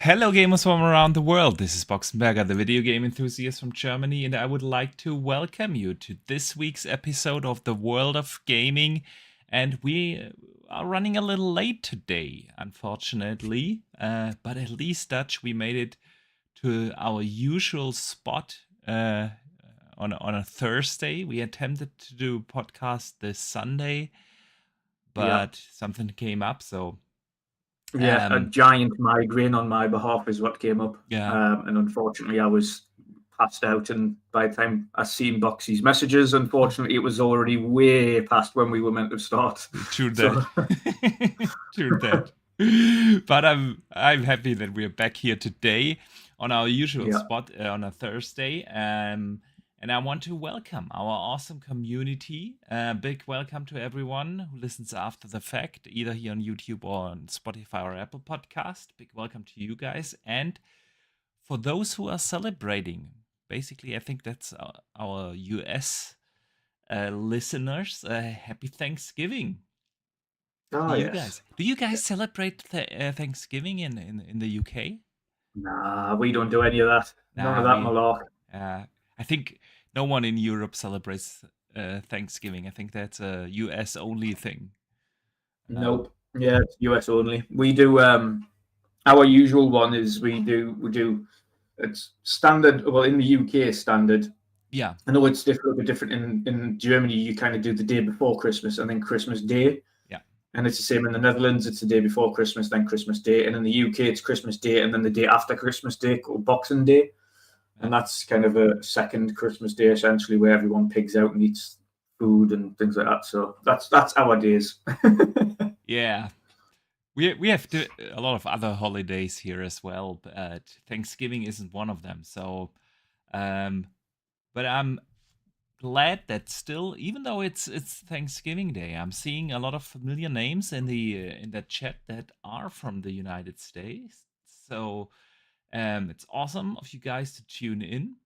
Hello, gamers from around the world. This is Boxenberger, the video game enthusiast from Germany, and I would like to welcome you to this week's episode of the World of Gaming. And we are running a little late today, unfortunately, but at least Dutch, we made it to our usual spot on a Thursday. We attempted to do a podcast this Sunday, Yeah, but something came up, so yeah, a um, giant migraine on my behalf is what came up. yeah, And unfortunately, I was passed out. And by the time I seen Boxy's messages, unfortunately, it was already way past when we were meant to start. true that. So, True that. But I'm happy that we're back here today on our usual yeah, spot on a Thursday. And I want to welcome our awesome community. Big welcome to everyone who listens after the fact, either here on YouTube or on Spotify or Apple Podcast. Big welcome to you guys. And for those who are celebrating, basically, I think that's our US listeners. Happy Thanksgiving. oh yes. Do you guys celebrate Thanksgiving in the UK? Nah, we don't do any of that. None of Nah, that we. malark. I think no one in Europe celebrates Thanksgiving. I think that's a US only thing. Um, Nope. Yeah, it's US only. We do. Our usual one is we do. It's standard. Well, in the UK, it's standard. yeah, I know it's a little bit different in Germany. You kind of do the day before Christmas and then Christmas Day. yeah, And it's the same in the Netherlands. It's the day before Christmas, then Christmas Day. And in the UK, it's Christmas Day and then the day after Christmas Day called Boxing Day. yeah, And that's kind of a second Christmas Day, essentially, where everyone pigs out and eats food and things like that. So that's our days. yeah. We have a lot of other holidays here as well, but Thanksgiving isn't one of them. So, um, but I'm glad that still, even though it's Thanksgiving Day, I'm seeing a lot of familiar names in that chat that are from the United States. So it's awesome of you guys to tune in,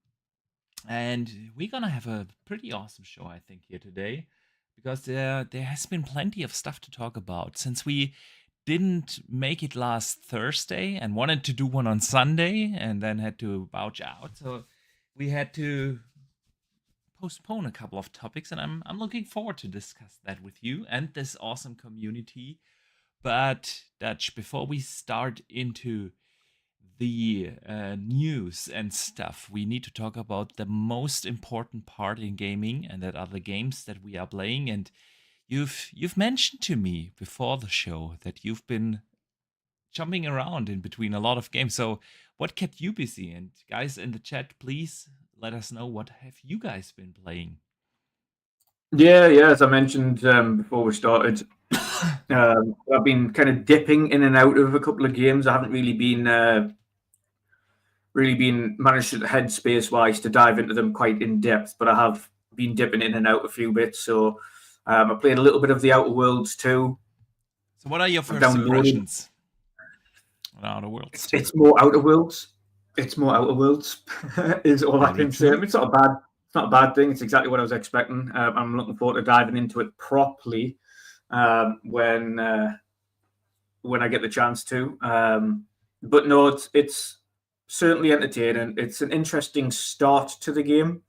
and we're gonna have a pretty awesome show, I think, here today, because there has been plenty of stuff to talk about since we didn't make it last Thursday and wanted to do one on Sunday and then had to vouch out. So we had to postpone a couple of topics, and I'm looking forward to discuss that with you and this awesome community. But Dutch, before we start into the news and stuff, we need to talk about the most important part in gaming, and that are the games that we are playing. And you've mentioned to me before the show that you've been jumping around in between a lot of games. So what kept you busy? And guys in the chat, please let us know, what have you guys been playing? Yeah. As I mentioned before we started, I've been kind of dipping in and out of a couple of games. I haven't really been managed to headspace wise to dive into them quite in depth, but I have been dipping in and out a few bits. So I played a little bit of the Outer Worlds too. So what are your I've first downloaded. impressions on Outer Worlds It's, 2? it's more Outer Worlds. It's more Outer Worlds is all I Very can say. I true. mean, it's not a bad. It's not a bad thing. It's exactly what I was expecting. I'm looking forward to diving into it properly when I get the chance to. But no, it's certainly entertaining. It's an interesting start to the game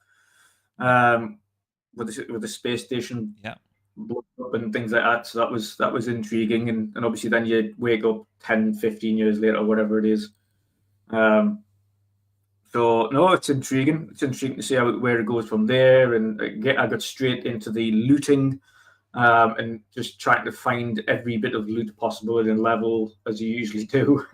with the space station Yeah. blowing up and things like that. So that was intriguing, and obviously then you wake up 10, 15 years later, or whatever it is. Um, so no, it's intriguing. It's intriguing to see where it goes from there. And I got straight into the looting and just trying to find every bit of loot possible in a level as you usually do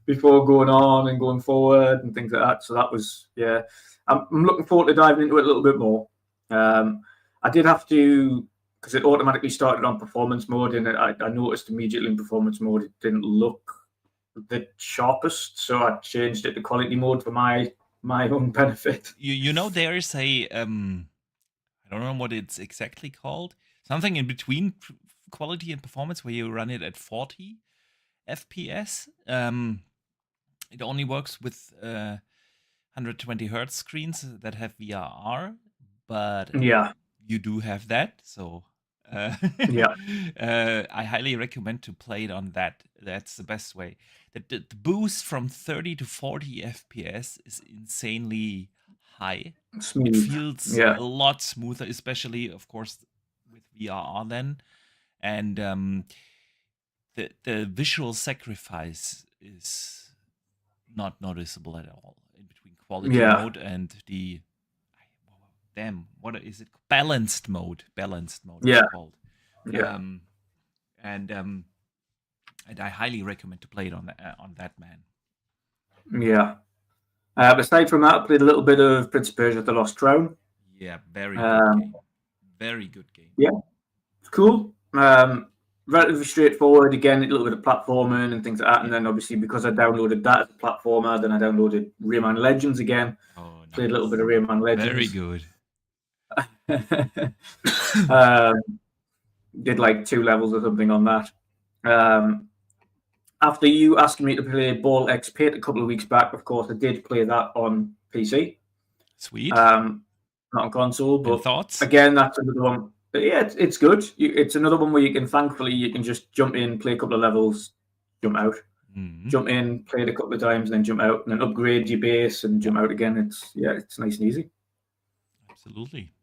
before going on and going forward and things like that. So that was, yeah, I'm looking forward to diving into it a little bit more. I did have to, because it automatically started on performance mode, and I noticed immediately in performance mode it didn't look the sharpest, so I changed it to quality mode for my own benefit. You know, there is a I don't know what it's exactly called. Something in between quality and performance, where you run it at 40 FPS. It only works with 120 hertz screens that have VRR, but Yeah, you do have that. So Uh, Yeah. I highly recommend to play it on that. That's the best way. The boost from 30 to 40 FPS is insanely high. It Smooth. feels Yeah. a lot smoother, especially, of course, with VR then. And the visual sacrifice is not noticeable at all in between quality Yeah. mode and the damn, what is it? Balanced mode. Balanced mode it's Yeah. called. Yeah. Um, and I highly recommend to play it on that man. Yeah. Aside from that, I played a little bit of Prince of Persia: The Lost Crown. Yeah, very good Um, game. Very good game. yeah, it's cool. Relatively straightforward. Again, a little bit of platforming and things like that. And Yeah. then obviously because I downloaded that as a platformer, then I downloaded Rayman Legends again. Oh, Played a little bit nice. of Rayman Very Legends. good. um, did like 2 levels or something on that. After you asking me to play Ball X Pit a couple of weeks back, of course, I did play that on PC. Sweet. Not on console, And but thoughts? again, that's another one. But yeah, it's good. It's another one where you can, thankfully, you can just jump in, play a couple of levels, jump out, Mm-hmm. jump in, play it a couple of times, and then jump out, and then upgrade your base and jump out again. It's nice and easy. Absolutely.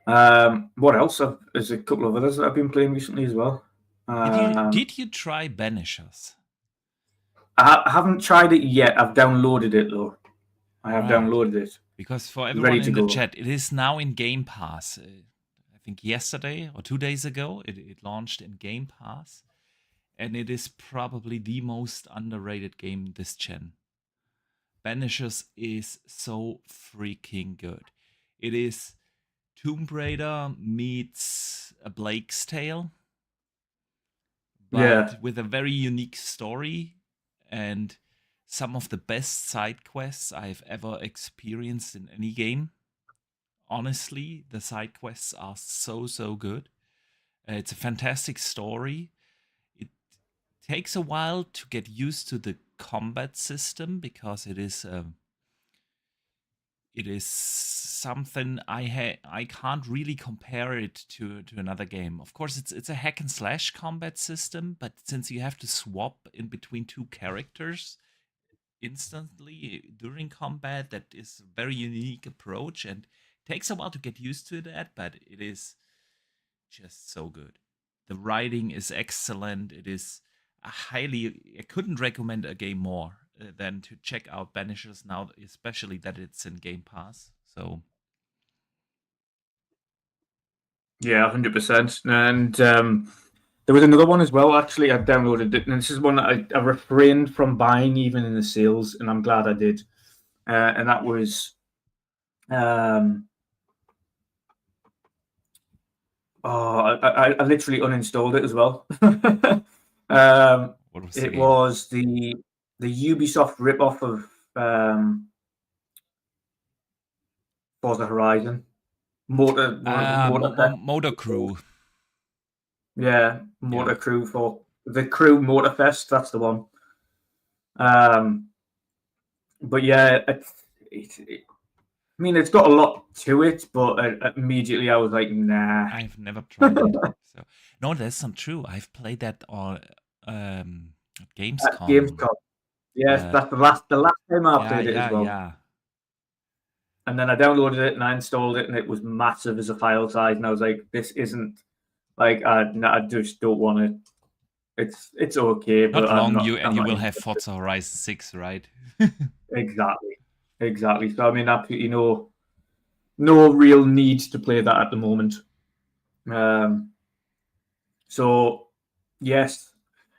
What else? There's a couple of others that I've been playing recently as well. Did you try Banishers? I haven't tried it yet. I've downloaded it though. I have Right. downloaded it. Because for Ready everyone to in the go. chat, it is now in Game Pass. I think yesterday or 2 days ago, it launched in Game Pass. And it is probably the most underrated game this gen. Banishers is so freaking good. It is Tomb Raider meets A Blake's Tale, but Yeah. with a very unique story and some of the best side quests I've ever experienced in any game. Honestly, the side quests are so good. It's a fantastic story. It takes a while to get used to the combat system because it is something I can't really compare it to another game. Of course, it's a hack and slash combat system, but since you have to swap in between two characters instantly during combat, that is a very unique approach and takes a while to get used to that, but it is just so good. The writing is excellent. It is I couldn't recommend a game more than to check out Banishers now, especially that it's in Game Pass. So Yeah, 100%. And there was another one as well. Actually, I downloaded it, and this is one that I refrained from buying even in the sales, and I'm glad I did. And that was, I literally uninstalled it as well. what was the It game? was the Ubisoft ripoff of Forza Horizon. Motor Crew. Yeah, Motor Crew for the Crew Motorfest. That's the one. But yeah, I mean, it's got a lot to it, but immediately I was like, nah. I've never tried it. So no, that's not true. I've played that on Gamescom. Gamescom. Yes, that's the last time I played it as well. Yeah. And then I downloaded it and I installed it, and it was massive as a file size. And I was like, this isn't like I just don't want it. It's okay, Not but long, I'm not. you I'm not will interested. have Forza Horizon 6, right? Exactly. So I mean, absolutely no real need to play that at the moment. So yes,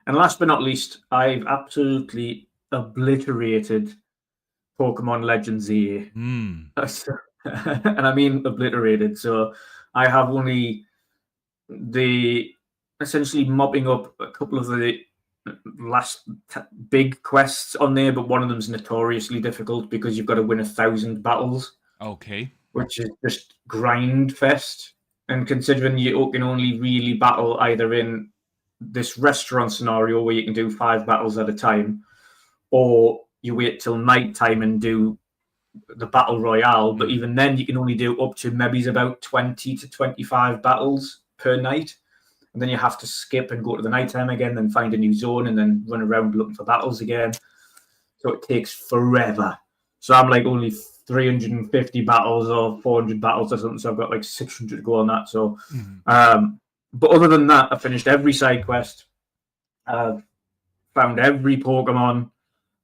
and last but not least, I've absolutely obliterated Pokemon Legends ZA. Mm. And I mean obliterated. So I have only essentially mopping up a couple of the last big quests on there, but one of them's notoriously difficult because you've got to win 1,000 battles. Okay. Which is just grind fest. And considering you can only really battle either in this restaurant scenario where you can do 5 battles at a time, or you wait till night time and do the battle royale, but Mm. even then you can only do up to maybe about 20 to 25 battles per night, and then you have to skip and go to the nighttime again, then find a new zone, and then run around looking for battles again. So it takes forever. So I'm like only 350 battles or 400 battles or something. So I've got like 600 to go on that. So, Mhm. but other than that, I finished every side quest. I've found every Pokemon.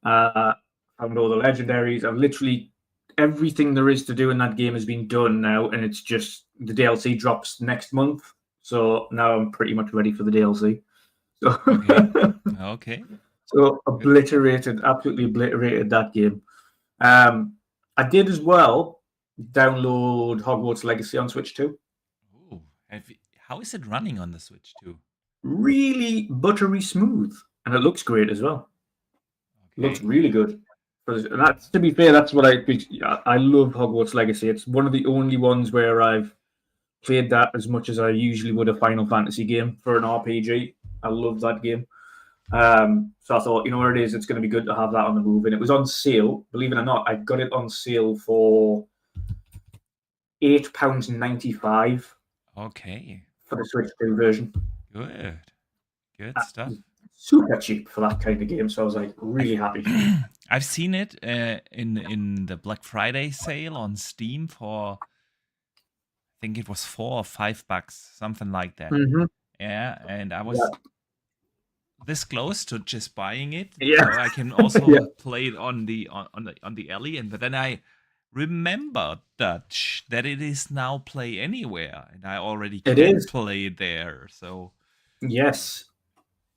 Uh, found all the legendaries. I've literally everything there is to do in that game has been done now, and it's just the DLC drops next month. So now I'm pretty much ready for the DLC. So, Okay. Okay. so Good. obliterated, absolutely obliterated that game. Um, I did as well download Hogwarts Legacy on Switch too. Ooh. How is it running on the Switch too? Really buttery smooth, and it looks great as well. Looks Okay. really good. And that's, to be fair, that's what I love Hogwarts Legacy. It's one of the only ones where I've played that as much as I usually would a Final Fantasy game for an RPG. I love that game. So I thought, you know what it is, it's going to be good to have that on the move. And it was on sale. Believe it or not, I got it on sale for £8.95 Okay. for the Switch 2 version. Good. Good That's stuff. super cheap for that kind of game. So I was like I've really happy. I've seen it in the Black Friday sale on Steam for I think it was $4 or $5, something like that. Mm-hmm. Yeah, and I Yeah. was this close to just buying it, Yeah. so I can Yeah. also play it on the alley. And but then I remembered that it is now Play Anywhere, and I already It can is. play it there. So Yes.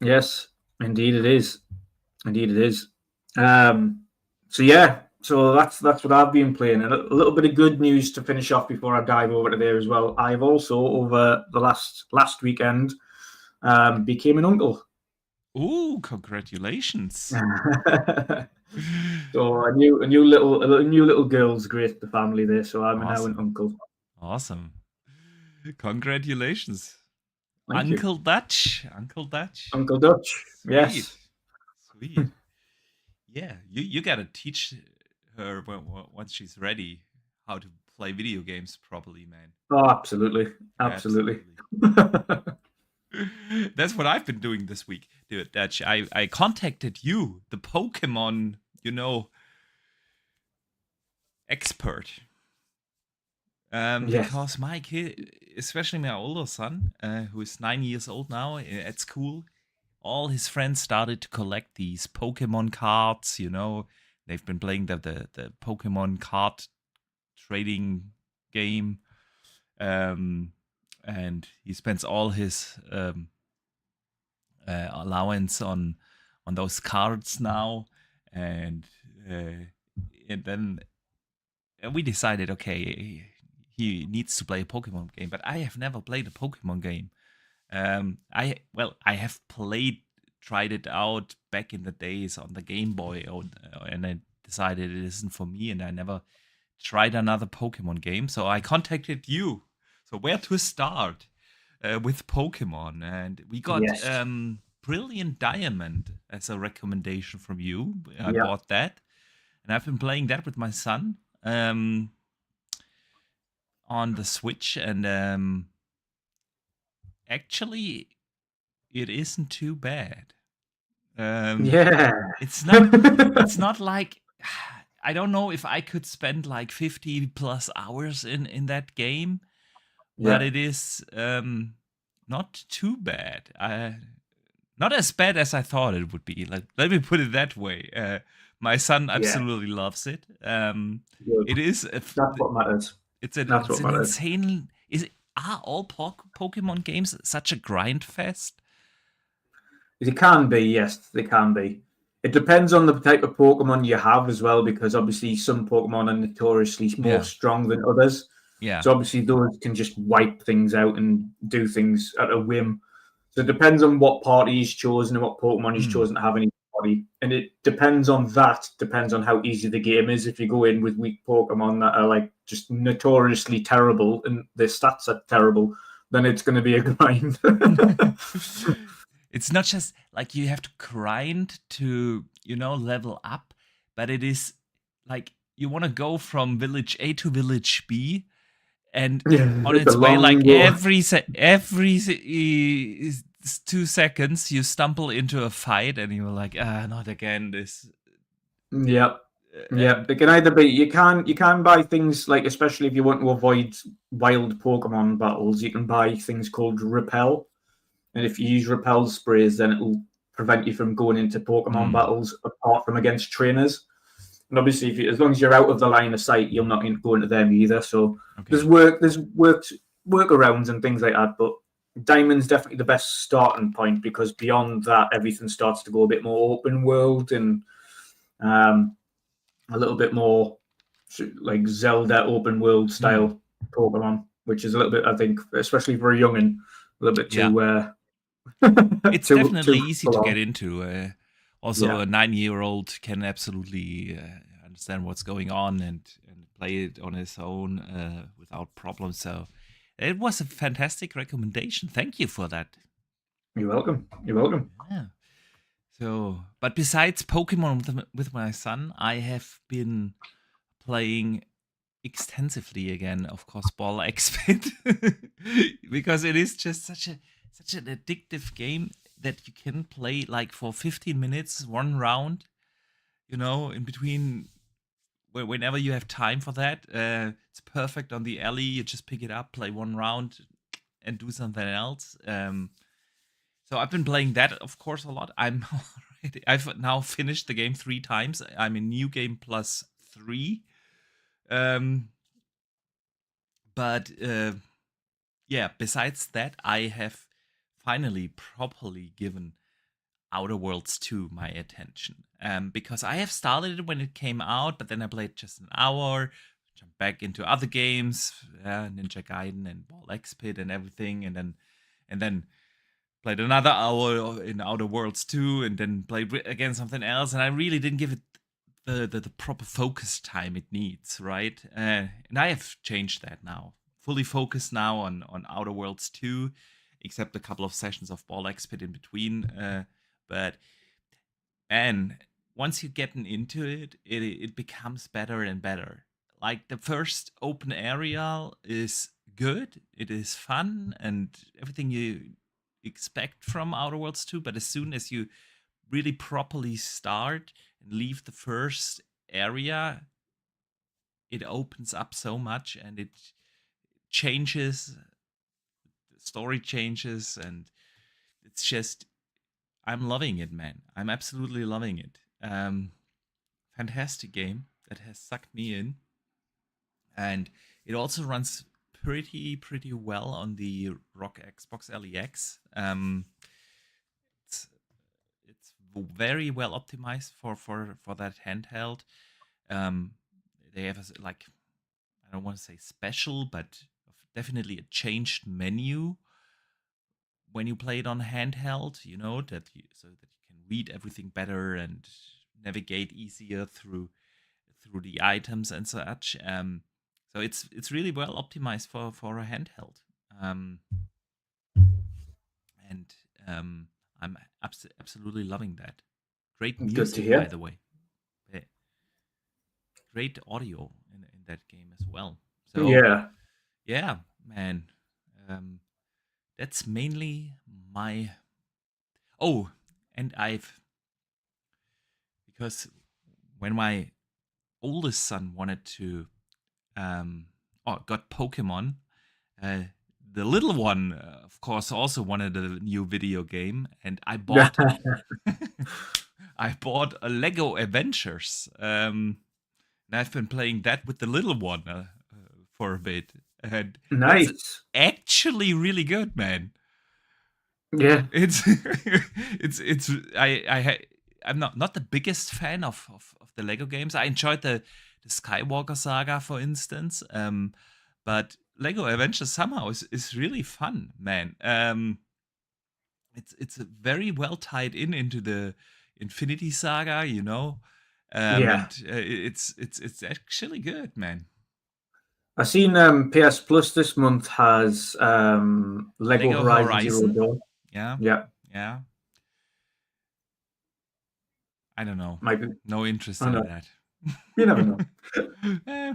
Yes. Indeed it is. Indeed it is. Um, so yeah, so that's what I've been playing. And a little bit of good news to finish off before I dive over to there as well. I've also over the last weekend became an uncle. ooh, congratulations! So a new little girl's graced the family there. So I'm now an Awesome, uncle. awesome, congratulations, Thank you, Uncle Dutch. Uncle Dutch. Sweet, Yes. sweet. Yeah, you gotta teach her once she's ready how to play video games properly, man. Oh, absolutely, absolutely. Absolutely. That's what I've been doing this week, dude. Dutch. I contacted you, the Pokemon, expert. Yes. Because my kid, especially my older son, who is 9 years old now at school, all his friends started to collect these Pokemon cards. They've been playing the Pokemon card trading game, and he spends all his allowance on those cards now, and uh, and then we decided, okay, he needs to play a Pokemon game, but I have never played a Pokemon game. I have tried it out back in the days on the Game Boy, and I decided it isn't for me, and I never tried another Pokemon game. So I contacted you. So where to start with Pokemon? And we got Yes. Brilliant Diamond as a recommendation from you. I Yeah. bought that, and I've been playing that with my son on the Switch, and actually, it isn't too bad. Um, Yeah. it's not. It's not like I don't know if I could spend like 50 plus hours in that game, but Yeah. it is not too bad. Not as bad as I thought it would be. Like, let me put it that way. My son Yeah. absolutely loves it. Good. It is. That's what matters. That's It's what an matters. insane. Are all Pokemon games such a grind fest? They can be, yes, they can be. It depends on the type of Pokemon you have as well, because obviously some Pokemon are notoriously more Yeah, strong than others. yeah. So obviously those can just wipe things out and do things at a whim. So it depends on what party he's chosen and what Pokemon he's Mm. chosen to have in his body. And it depends on depends on how easy the game is. If you go in with weak Pokemon that are like just notoriously terrible and their stats are terrible, then it's going to be a grind. It's not just like you have to grind to level up, but it is like you want to go from village A to village B, and Yeah, on it's a its way, long like go. every 2 seconds, you stumble into a fight, and you're like, not again. This, Yeah. Yeah, and it can either be you can buy things like, especially if you want to avoid wild Pokemon battles, you can buy things called repel, and if you use repel sprays, then it'll prevent you from going into Pokemon mm, battles apart from against trainers. And obviously, as long as you're out of the line of sight, you'll not go into them either. So okay, there's workarounds and things like that. But Diamond's definitely the best starting point, because beyond that, everything starts to go a bit more open world and um, a little bit more like Zelda open world mm, style Pokemon, which is a little bit, I think, especially for a youngin, a little bit yeah. too It's definitely too easy full to on. get into. Also, Yeah, a 9-year-old can absolutely understand what's going on and play it on his own without problems. So it was a fantastic recommendation. Thank you for that. you're welcome. You're welcome. Yeah. So, but besides Pokemon with my son, I have been playing extensively again, of course, Ball X-Pit, because it is just such an addictive game that you can play like for 15 minutes, one round, in between whenever you have time for that. It's perfect on the alley. You just pick it up, play one round, and do something else. So I've been playing that, of course, a lot. I've now finished the game 3 times. I'm in New Game plus 3. Um, but yeah, besides that, I have finally properly given Outer Worlds 2 my attention. Because I have started it when it came out, but then I played just an hour, jumped back into other games, Ninja Gaiden and Ball X Pit and everything, and then played another hour in Outer Worlds 2, and then played again something else, and I really didn't give it the proper focus time it needs, right? And I have changed that now. Fully focused now on Outer Worlds 2, except a couple of sessions of Ball X Pit in between. But and once you get into it becomes better and better. Like the first open area is good, it is fun, and everything you expect from Outer Worlds 2. But as soon as you really properly start and leave the first area, it opens up so much, and it changes, the story changes, and it's just, I'm loving it, man. I'm absolutely loving it. Fantastic game that has sucked me in, and it also runs pretty well on the ROG Xbox LEX. It's it's very well optimized for that handheld. Um, they have like, I don't want to say special, but definitely a changed menu when you play it on handheld. So that you can read everything better and navigate easier through the items and such. So it's really well optimized for a handheld. Um, and I'm absolutely loving that. Great Good to music, by hear. the way. Eh, Great audio in that game as well. So Yeah, yeah, man. Um, that's mainly my. Oh, and because when my oldest son wanted to, got Pokemon, uh, the little one, of course, also wanted a new video game, and I bought, I bought a Lego Adventures, and I've been playing that with the little one for a bit, and it's nice. actually really good, man. Yeah, It's it's I'm not the biggest fan of the Lego games. I enjoyed the Skywalker saga, for instance. But Lego Adventures somehow is really fun, man. It's very well tied into the Infinity Saga, yeah. and it's actually good, man. I seen PS Plus this month has Lego Lego Horizon Zero Horizon, Dawn. yeah, Yeah, yeah. I don't know, might be. no interest I in know. that. You never know. Eh,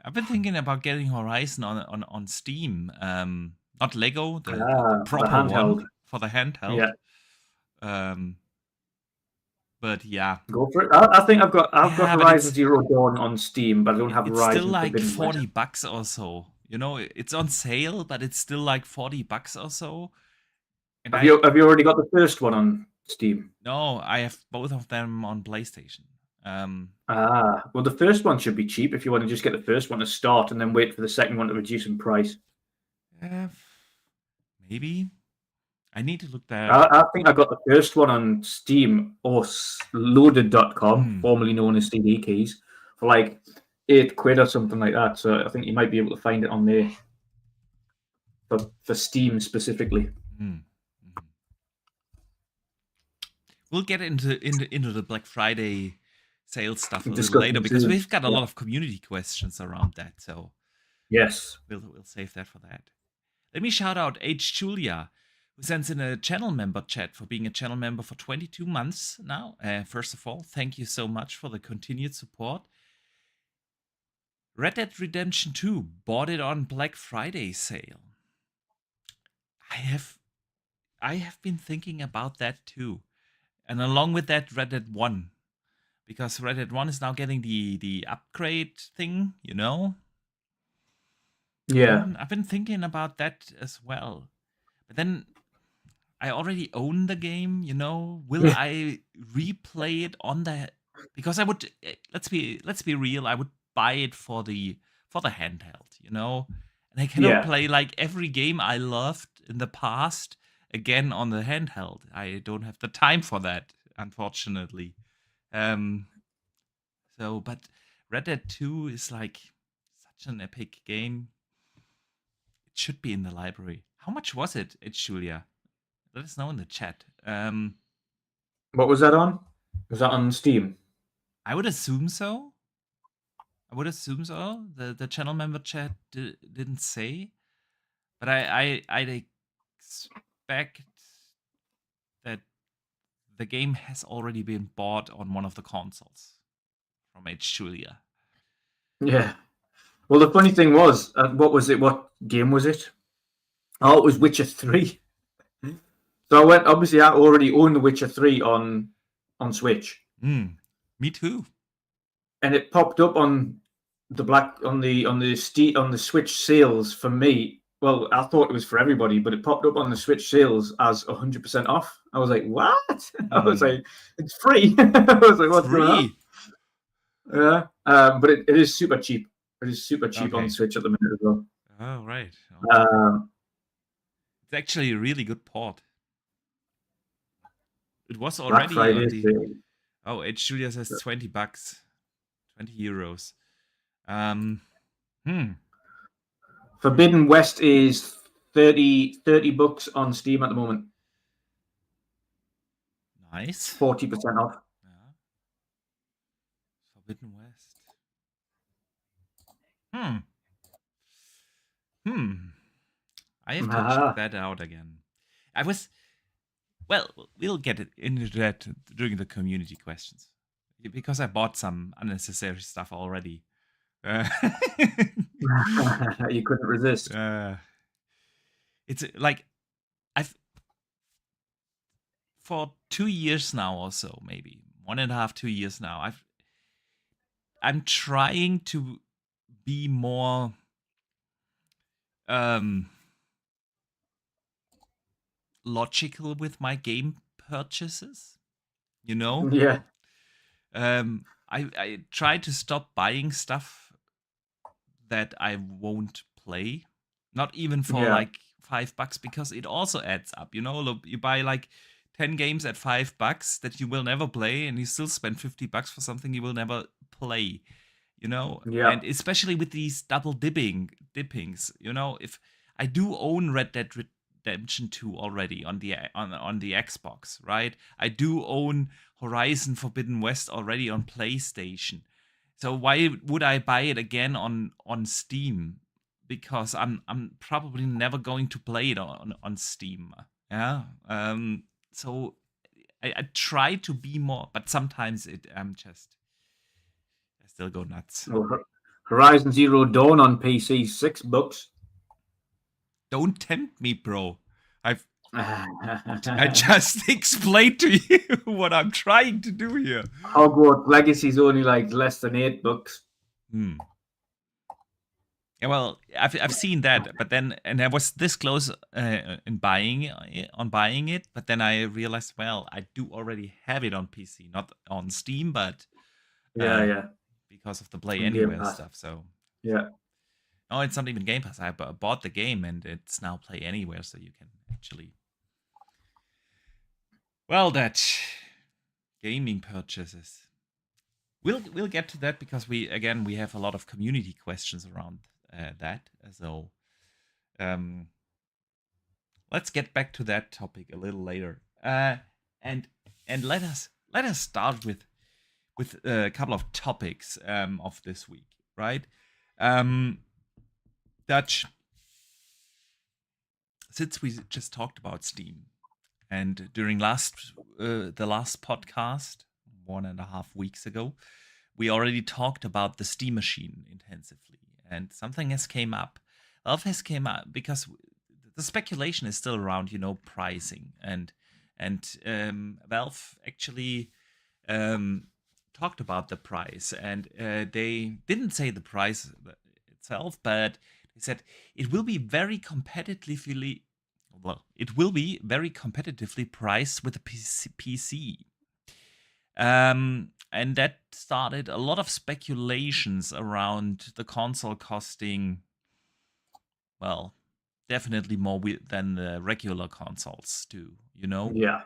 I've been thinking about getting Horizon on Steam. Not Lego, the The proper one handheld. for the handheld. Yeah, Um, but yeah, go for it. I think I've got yeah, but Horizon Zero Dawn on Steam, but I don't have it's still Horizon like Forbidden West. $40 or so. You know, it's on sale, but it's still like $40 or so. And Have you already got the first one on Steam? no, I have both of them on PlayStation. Well, the first one should be cheap if you want to just get the first one to start and then wait for the second one to reduce in price. Uh, maybe I need to look that. I think I got the first one on Steam or loaded.com, formerly known as CD Keys, for like £8 or something like that. So I think you might be able to find it on there for Steam specifically. We'll get into the Black Friday sales stuff a little later because we've got a lot of community questions around that. So yes, we'll save that for that. Let me shout out H. Julia, who sends in a channel member chat for being a channel member for 22 months now. First of all, thank you so much for the continued support. Red Dead Redemption 2 bought it on Black Friday sale. I have been thinking about that too. And along with that, Red Dead 1. Because Red Dead 1 is now getting the upgrade thing, you know? yeah. I've been thinking about that as well. But then I already own the game, you know? Will I replay it on the... Because I would... Let's be real, I would buy it for the handheld, you know? And I cannot play like every game I loved in the past again on the handheld. I don't have the time for that, unfortunately. But Red Dead 2 is like such an epic game. It should be in the library. How much was it, Julia? Let us know in the chat. What was that on? Was that on Steam? I would assume so. The channel member chat didn't say, but I'd expect that the game has already been bought on one of the consoles from H. Julia. Yeah. Well, the funny thing was, what was it? What game was it? Oh, it was Witcher 3. So I went. Obviously, I already own The Witcher 3 on Switch. Me too. And it popped up on the Switch sales for me. Well, I thought it was for everybody, but it popped up on the Switch sales as 100% off. I was like, what? I was like, it's free. I was like, what's going on? Yeah, but it is super cheap. It is super cheap on Switch at the minute as well. Oh, right. It's actually a really good port. It was Black already Friday. on the... Oh, H. Julia says $20. 20 euros. Forbidden West is 30 bucks on Steam at the moment. Nice. 40% off. Yeah. Forbidden West. I have to check that out again. We'll get into that during the community questions. Because I bought some unnecessary stuff already. You couldn't resist. It's like for 2 years now or so, maybe 1.5, 2 years now, I'm trying to be more logical with my game purchases, you know? Yeah. I try to stop buying stuff that I won't play, not even for like $5, because it also adds up, you know? Look, you buy like 10 games at $5 that you will never play, and you still spend $50 for something you will never play, you know? Yeah. And especially with these double dippings, you know? If I do own Red Dead Redemption 2 already on the Xbox, right? I do own Horizon Forbidden West already on PlayStation. So why would I buy it again on Steam? Because I'm probably never going to play it on Steam. Yeah. So I try to be more, but sometimes I'm just still go nuts. Well, Horizon Zero Dawn on PC, $6. Don't tempt me, bro. I just explained to you what I'm trying to do here. Hogwarts Legacy's only like less than $8. Yeah, well, I've seen that, but then and I was this close in buying it, but then I realized, well, I do already have it on PC, not on Steam, but Yeah. because of the Play On Anywhere Gamepass. stuff. So Yeah. no, it's not even Game Pass. I bought the game and it's now Play Anywhere, so you can actually. Well, that gaming purchases. We'll get to that because we have a lot of community questions around that. So let's get back to that topic a little later. And let us start with a couple of topics of this week, right? Dutch, since we just talked about Steam, and during the last podcast 1.5 weeks ago, we already talked about the Steam machine intensively, and something has came up. Valve has came up because the speculation is still around, pricing, and Valve actually talked about the price, and they didn't say the price itself, but they said it will be very competitively. Well, it will be very competitively priced with a PC. And that started a lot of speculations around the console costing, well, definitely more than the regular consoles do, Yeah.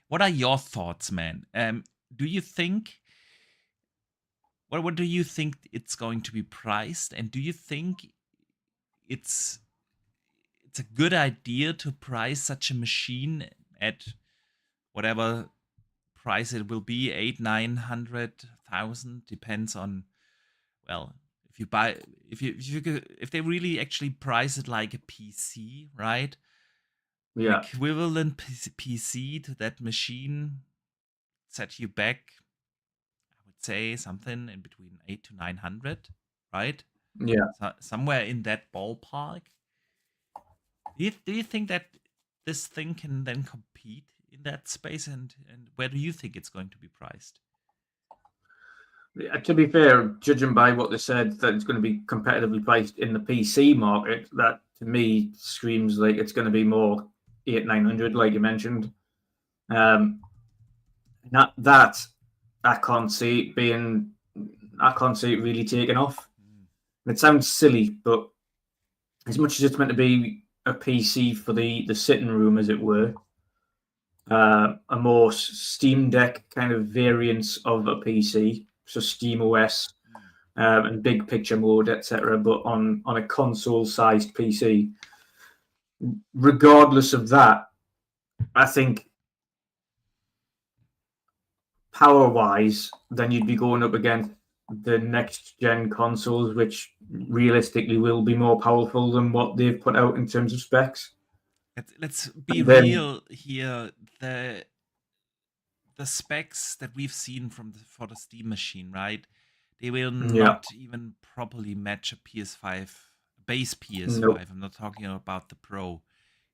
What are your thoughts, man? Do you think, what do you think it's going to be priced? And do you think it's a good idea to price such a machine at whatever price it will be, 800,000-900,000, depends on, well, if they really actually price it like a PC, right? Yeah. An equivalent PC to that machine set you back, I would say something in between 800 to 900, right? Yeah. So, somewhere in that ballpark. Do you think that this thing can then compete in that space, and where do you think it's going to be priced? To be fair, judging by what they said, that it's going to be competitively priced in the PC market, that to me screams like it's going to be more 800-900, like you mentioned. That I can't see it really taking off. It sounds silly, but as much as it's meant to be a PC for the sitting room, as it were, a more Steam Deck kind of variance of a PC, so Steam OS and big picture mode, etc., but on a console-sized PC. Regardless of that, I think power-wise, then you'd be going up against the next-gen consoles, which realistically will be more powerful than what they've put out in terms of specs. Let's be real here. The specs that we've seen for the Steam machine, right? They will not even properly match a PS5, base PS5. Nope. I'm not talking about the Pro.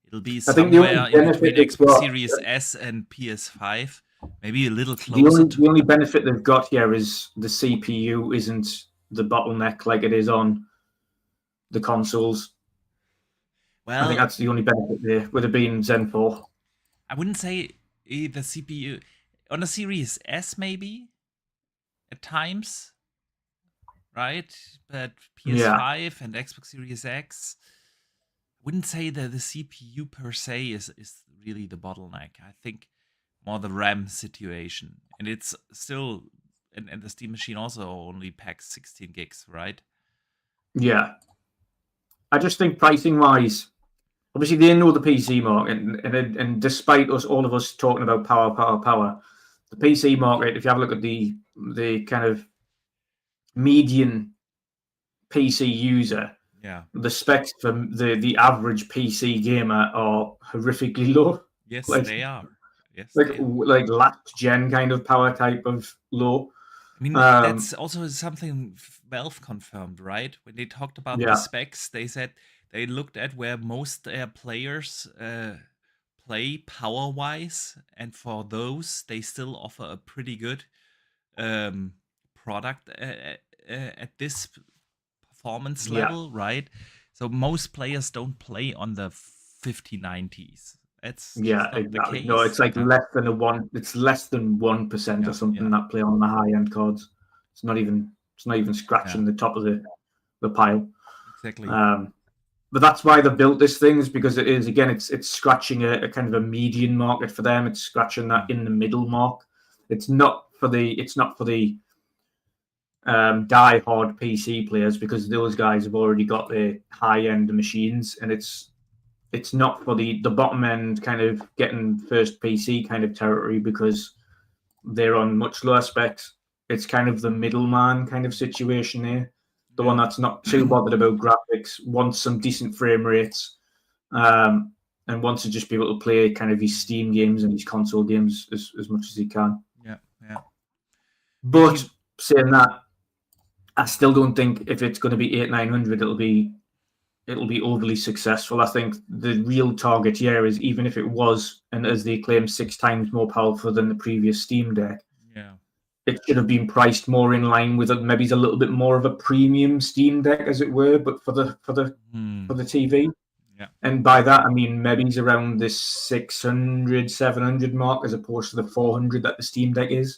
It'll be somewhere in between Xbox Series S and PS5, maybe a little closer. The only benefit they've got here is the CPU isn't the bottleneck like it is on the consoles. Well, I think that's the only benefit there, with it being Zen 4. I wouldn't say the CPU on the Series S, maybe at times, right? But PS5 and Xbox Series X, I wouldn't say that the CPU per se is really the bottleneck. I think more the RAM situation, and it's still, and the Steam machine also only packs 16 gigs, right? Yeah, I just think pricing wise, obviously they know the PC market, and despite all of us talking about power, the PC market, if you have a look at the kind of median PC user, the specs for the average PC gamer are horrifically low. Yes, they are. Yes, like last gen kind of power type of low. I mean, Um, that's also something Valve confirmed, right? When they talked about the yeah, specs, they said they looked at where most players play power-wise, and for those, they still offer a pretty good um, product at this performance yeah, level, right? So most players don't play on the 5090s. That's yeah, just not the exactly. No, it's case. like Yeah, less than a one. It's less than 1% or yeah, something yeah, that play on the high end cards. It's not even. It's not even yeah, scratching the top of the pile. exactly. Um, but that's why they built this thing, is because it is, again, it's scratching a kind of a median market for them. It's scratching that Mm. in the middle mark. It's not for the die hard PC players, because those guys have already got their high end machines, and it's not for the bottom end kind of getting first PC kind of territory, because they're on much lower specs. It's kind of the middleman kind of situation here. The one Yeah. that's not too bothered about graphics, wants some decent frame rates, um, and wants to just be able to play kind of his Steam games and his console games as much as he can. Yeah, yeah. But BT, saying that, I still don't think if it's going to be 8 900, it'll be overly successful. I think the real target here is, even if it was, and as they claim, 6 times more powerful than the previous Steam Deck, yeah. it should have been priced more in line with maybe a little bit more of a premium Steam Deck, as it were, but for the for the Hmm. for the TV. Yeah. And by that, I mean maybe it's around this 600, 700 mark, as opposed to the 400 that the Steam Deck is.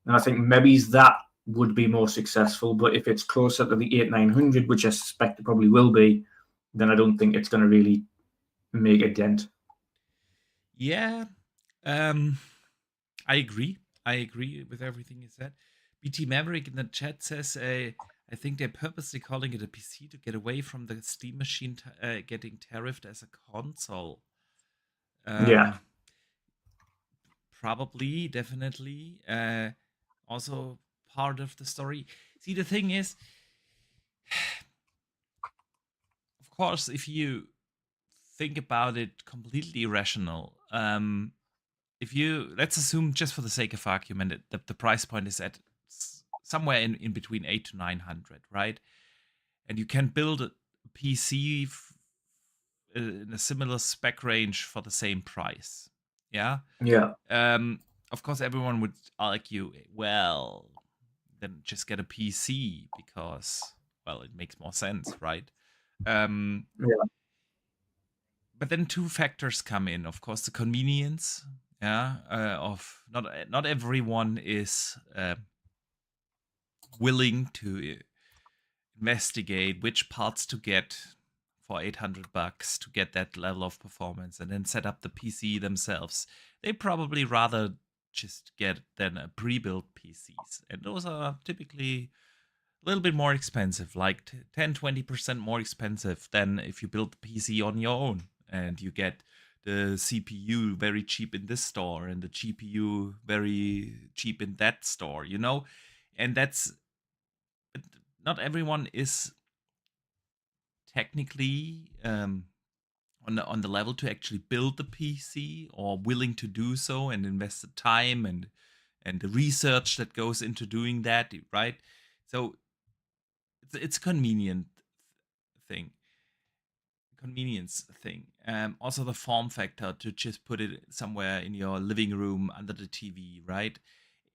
And I think maybe that would be more successful. But if it's closer to the 8 900, which I suspect it probably will be, then I don't think it's going to really make a dent. Yeah. Um, I agree. I agree with everything you said. BT Maverick in the chat says, I think they're purposely calling it a PC to get away from the Steam machine getting tariffed as a console. Yeah, Um, Probably, definitely. Also part of the story. See, the thing is, of course, if you think about it completely rational, if you, let's assume, just for the sake of argument, that the price point is at somewhere in between 8 to 900, right? And you can build a PC in a similar spec range for the same price. Yeah. yeah, Um, of course, everyone would argue, well, then just get a PC because, well, it makes more sense, right? Um, yeah, but then two factors come in. Of course, the convenience, yeah, of not everyone is willing to investigate which parts to get for $800 to get that level of performance and then set up the PC themselves. They probably rather just get than a pre-built PCs, and those are typically a little bit more expensive, like 10-20% more expensive than if you build the PC on your own and you get the CPU very cheap in this store and the GPU very cheap in that store, you know? And that's, not everyone is technically on the level to actually build the PC or willing to do so and invest the time and the research that goes into doing that, right? So it's convenient thing, convenience thing. Also the form factor to just put it somewhere in your living room under the TV, right?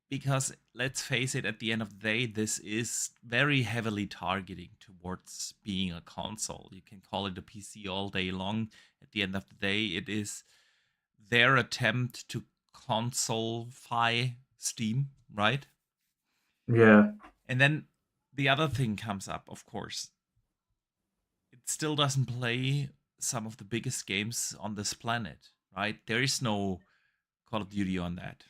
Because let's face it, at the end of the day, this is very heavily targeting towards being a console. You can call it a PC all day long. At the end of the day, it is their attempt to consolefy Steam, right? yeah, And then the other thing comes up, of course. It still doesn't play some of the biggest games on this planet, right? There is no Call of Duty on that,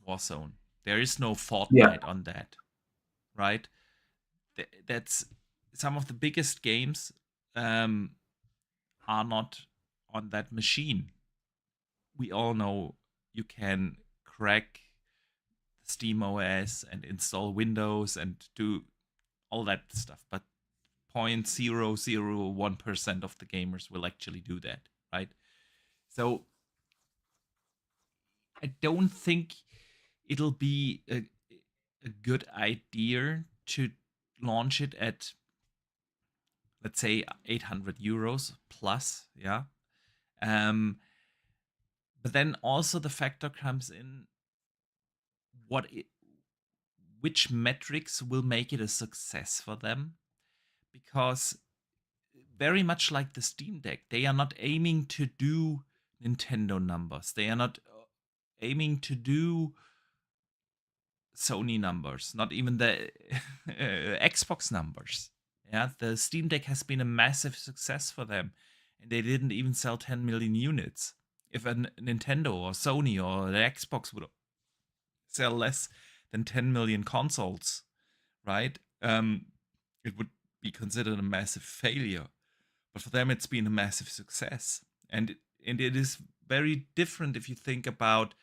Warzone. There is no yeah, Fortnite on that, right? That's some of the biggest games um, are not on that machine. We all know you can crack Steam OS and install Windows and do all that stuff, but 0.001% of the gamers will actually do that, right? So I don't think it'll be a good idea to launch it at, let's say, 800 euros plus, yeah. But then also the factor comes in, which metrics will make it a success for them, because very much like the Steam Deck, they are not aiming to do Nintendo numbers. They are not aiming to do Sony numbers, not even the Xbox numbers. Yeah, the Steam Deck has been a massive success for them, and they didn't even sell 10 million units. If a Nintendo or Sony or the Xbox would sell less than 10 million consoles, right? It would be considered a massive failure. But for them, it's been a massive success, and it is very different if you think about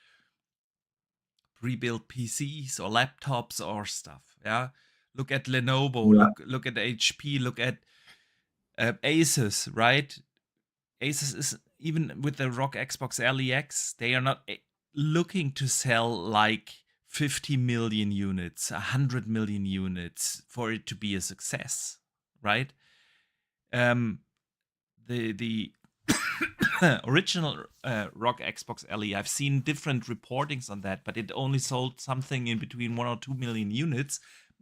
pre-built PCs or laptops or stuff. Yeah, look at Lenovo, Yeah. look at HP, look at Asus, right? Asus is, even with the ROG Xbox LEX, they are not looking to sell like 50 million units, 100 million units for it to be a success, right? The original ROG Xbox LE, I've seen different reportings on that, but it only sold something in between 1 or 2 million units,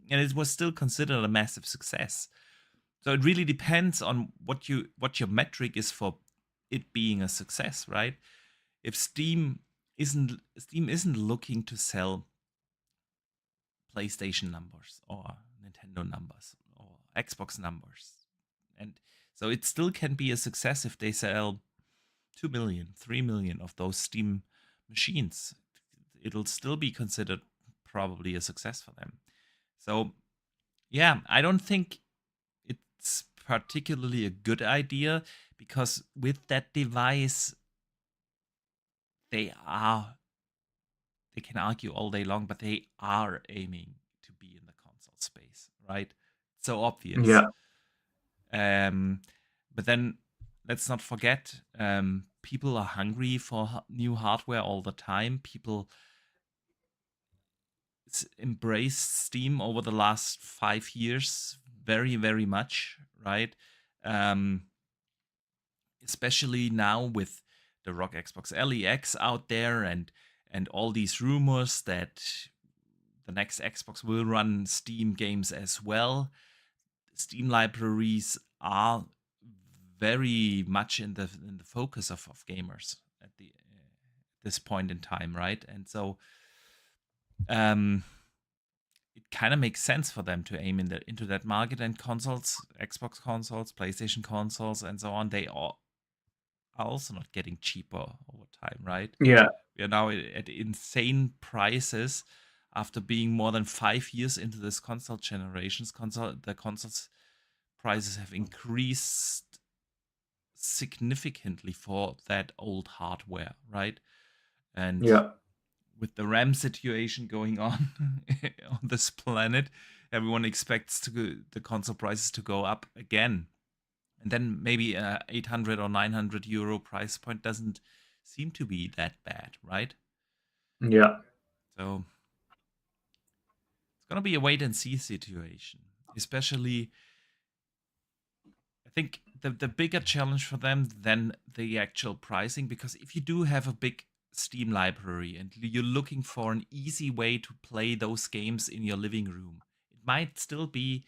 and it was still considered a massive success. So it really depends on what your metric is for it being a success, right? If Steam isn't looking to sell PlayStation numbers or Nintendo numbers or Xbox numbers, and so it still can be a success if they sell 2 million, 3 million of those Steam machines. It'll still be considered probably a success for them. So, yeah, I don't think it's particularly a good idea, because with that device, they can argue all day long, but they are aiming to be in the console space, right? So obvious. Yeah. But then let's not forget, people are hungry for new hardware all the time. People embraced Steam over the last 5 years very, very much, right? Especially now with the ROG Xbox LEX out there, and all these rumors that the next Xbox will run Steam games as well. Steam libraries are very much in the focus of gamers at this point in time, right? And so it kind of makes sense for them to aim into that market. And consoles, Xbox consoles, PlayStation consoles, and so on, they are also not getting cheaper over time, right? Yeah. We are now at insane prices after being more than 5 years into this console generations. The consoles prices have increased significantly for that old hardware, right? And Yeah. with the RAM situation going on on this planet, everyone expects the console prices to go up again. And then maybe 800 or 900 euro price point doesn't seem to be that bad, right? Yeah. So it's going to be a wait and see situation, especially. I think the bigger challenge for them than the actual pricing, because if you do have a big Steam library and you're looking for an easy way to play those games in your living room, it might still be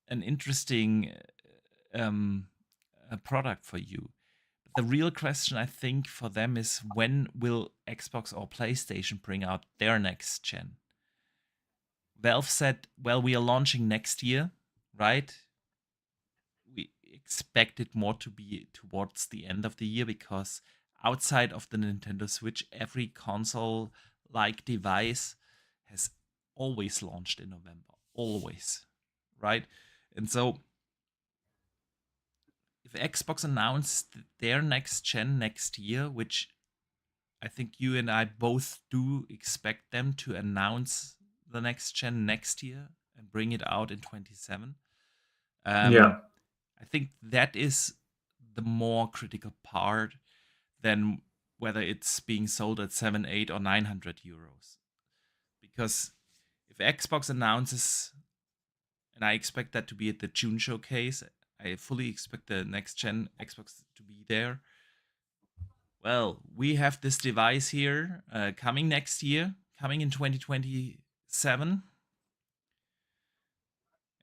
an interesting product for you. The real question, I think, for them is, when will Xbox or PlayStation bring out their next gen? Valve said, well, we are launching next year, right? We expect it more to be towards the end of the year, because outside of the Nintendo Switch, every console-like device has always launched in November. Always, right? And so if Xbox announced their next gen next year, which I think you and I both do expect them to announce the next gen next year and bring it out in 27. Yeah. I think that is the more critical part than whether it's being sold at 7, 8, or 900 euros. because if Xbox announces, and I expect that to be at the June showcase, I fully expect the next gen Xbox to be there. Well, we have this device here coming next year, coming in 2027,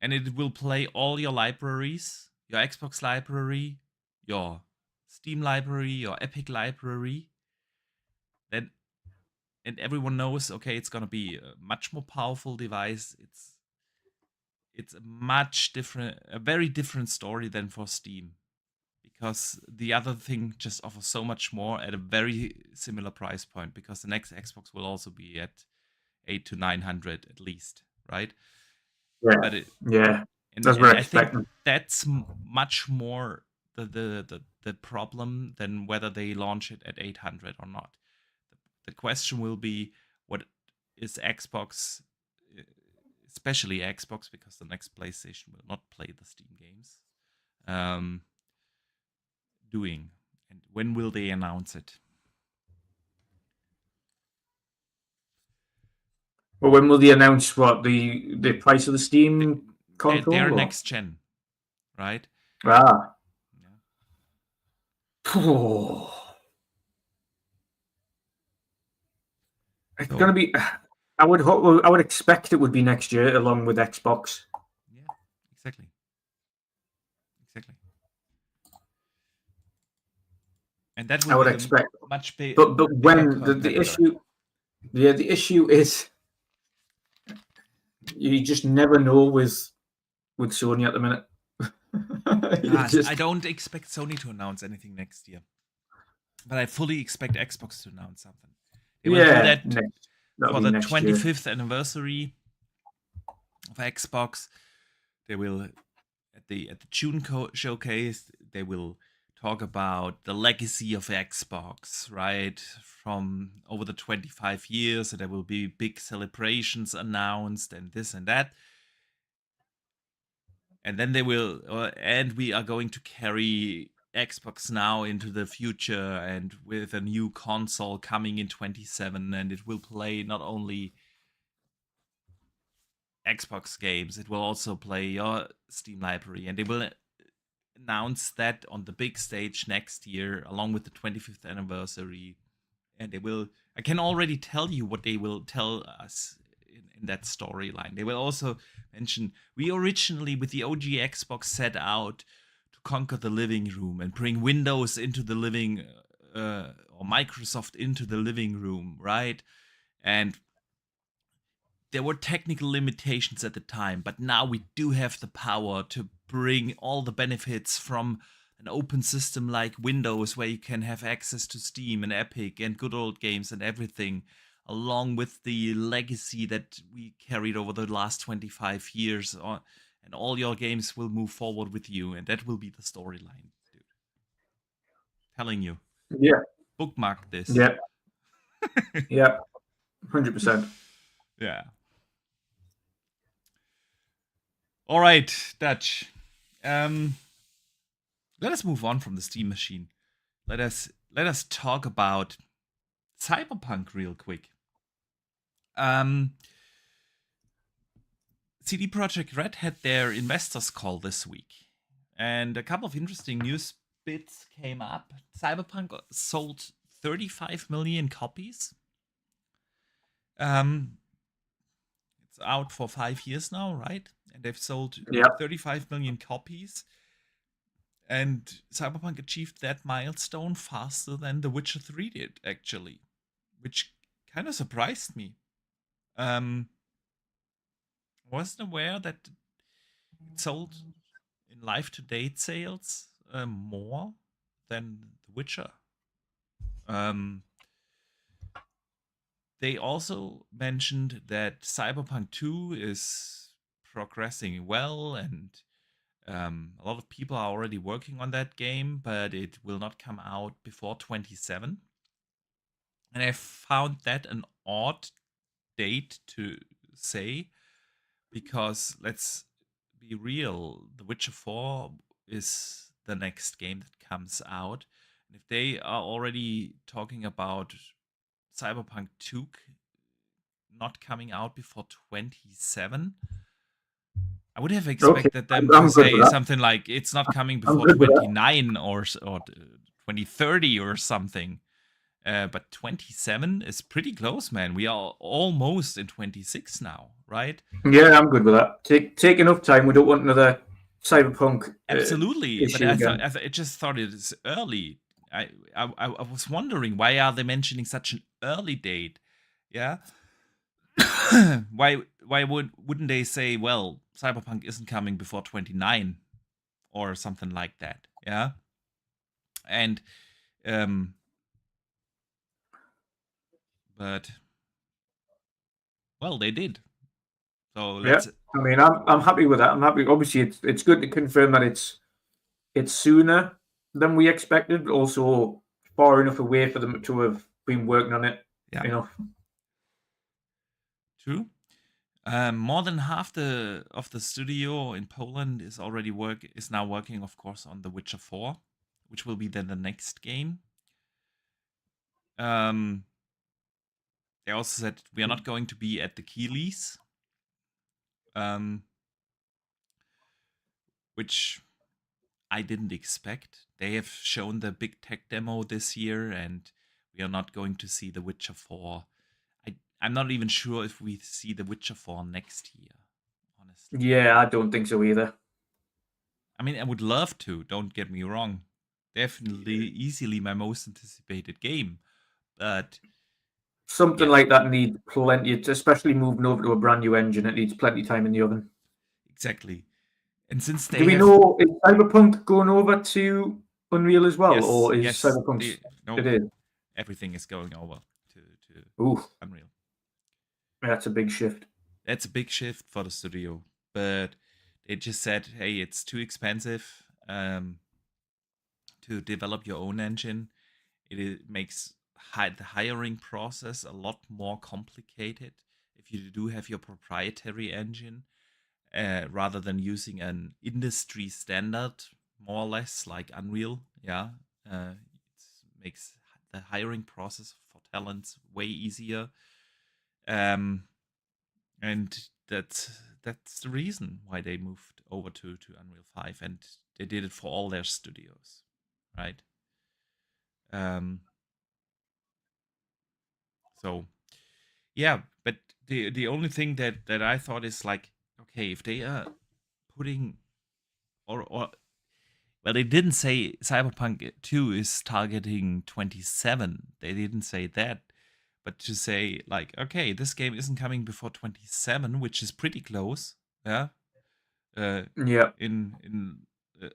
and it will play all your libraries, your Xbox library, your Steam library, your Epic library. Then, and everyone knows, okay, it's gonna be a much more powerful device. It's a very different story than for Steam, because the other thing just offers so much more at a very similar price point, because the next Xbox will also be at 8 to 900 at least, right? Yeah, But it, yeah, and that's what I I think expect. that's much more the problem than whether they launch it at 800 or not. The question will be, what is Xbox, uh, especially Xbox, because the next PlayStation will not play the Steam games, um, doing, and when will they announce it? Well, when will they announce what the price of the Steam They're console? Or? next gen, right? Ah, Yeah. it's So gonna be. I would hope. I would expect it would be next year, along with Xbox. yeah, exactly, exactly, and that I will would be a expect, much but bigger when the competitor. issue, yeah, the issue is you just never know with Sony at the minute. You I just don't expect Sony to announce anything next year, but I fully expect Xbox to announce something. They will do yeah, that next that'll for be the next year. 25th anniversary of Xbox. They will at the June showcase. They will talk about the legacy of Xbox, right? From over the 25 years, and there will be big celebrations announced and this and that. And then they will, and we are going to carry Xbox Now into the future, and with a new console coming in 27, and it will play not only Xbox games, it will also play your Steam library, and they will announce that on the big stage next year, along with the 25th anniversary. And they will, I can already tell you what they will tell us in that storyline. They will also mention, we originally, with the OG Xbox, set out to conquer the living room and bring Windows into the living, or Microsoft into the living room, right? And there were technical limitations at the time, but now we do have the power to bring all the benefits from an open system like Windows, where you can have access to Steam and Epic and good old games and everything, along with the legacy that we carried over the last 25 years. And all your games will move forward with you, and that will be the storyline, dude. Telling you, Yeah, bookmark this. yeah, yeah, 100%. Yeah. All right, Dutch. Um, let us move on from the Steam machine. Let us talk about Cyberpunk real quick. CD Projekt Red had their investors call this week, and a couple of interesting news bits came up. Cyberpunk sold 35 million copies. It's out for 5 years now, right? And they've sold Yeah, 35 million copies. And Cyberpunk achieved that milestone faster than The Witcher 3 did, actually, which kind of surprised me. Wasn't aware that it sold in live to date sales more than The Witcher. Um, they also mentioned that Cyberpunk 2 is progressing well, and a lot of people are already working on that game, but it will not come out before 27. And I found that an odd date to say, because let's be real, The Witcher 4 is the next game that comes out. And if they are already talking about Cyberpunk 2 not coming out before 27. I would have Okay, expected them I'm to good with say that. something like it's not coming I'm before good with that. 29 or 2030 or something. But 27 is pretty close, man. We are almost in 26 now, right? Yeah, I'm good with that. Take enough time. We don't want another Cyberpunk Absolutely. But issue again. I just thought it is early. I was wondering, why are they mentioning such an early date? Yeah. why wouldn't they say, well, Cyberpunk isn't coming before 29 or something like that? Yeah. And but well, they did. So Yeah, let's I mean, I'm happy with that. I'm happy. Obviously, it's good to confirm that it's sooner than we expected, but also far enough away for them to have been working on it. yeah, You know. true. More than half of the studio in Poland is now working, of course, on The Witcher 4, which will be then the next game. They also said we are not going to be at the Keeleys, which I didn't expect. They have shown the big tech demo this year, and we are not going to see The Witcher 4. I'm not even sure if we see The Witcher 4 next year, honestly. Yeah, I don't think so either. I mean, I would love to, don't get me wrong. Definitely, easily my most anticipated game. But Something yeah, like that needs plenty, especially moving over to a brand new engine. It needs plenty of time in the oven. exactly. And since Do they we have, know, is Cyberpunk going over to Unreal as well, yes, or is yes, Cyberpunk no, it is? everything is going over to Ooh, Unreal. that's a big shift. That's a big shift for the studio, but they just said, hey, it's too expensive to develop your own engine. Makes the hiring process a lot more complicated if you do have your proprietary engine, rather than using an industry standard, more or less like Unreal. Yeah, it makes the hiring process for talents way easier, and that's the reason why they moved over to Unreal 5, and they did it for all their studios, right? So yeah, but the only thing that I thought is like, okay, if they are putting or well, they didn't say Cyberpunk 2 is targeting 27. They didn't say that. But to say like, okay, this game isn't coming before 27, which is pretty close. Yeah. Yeah. In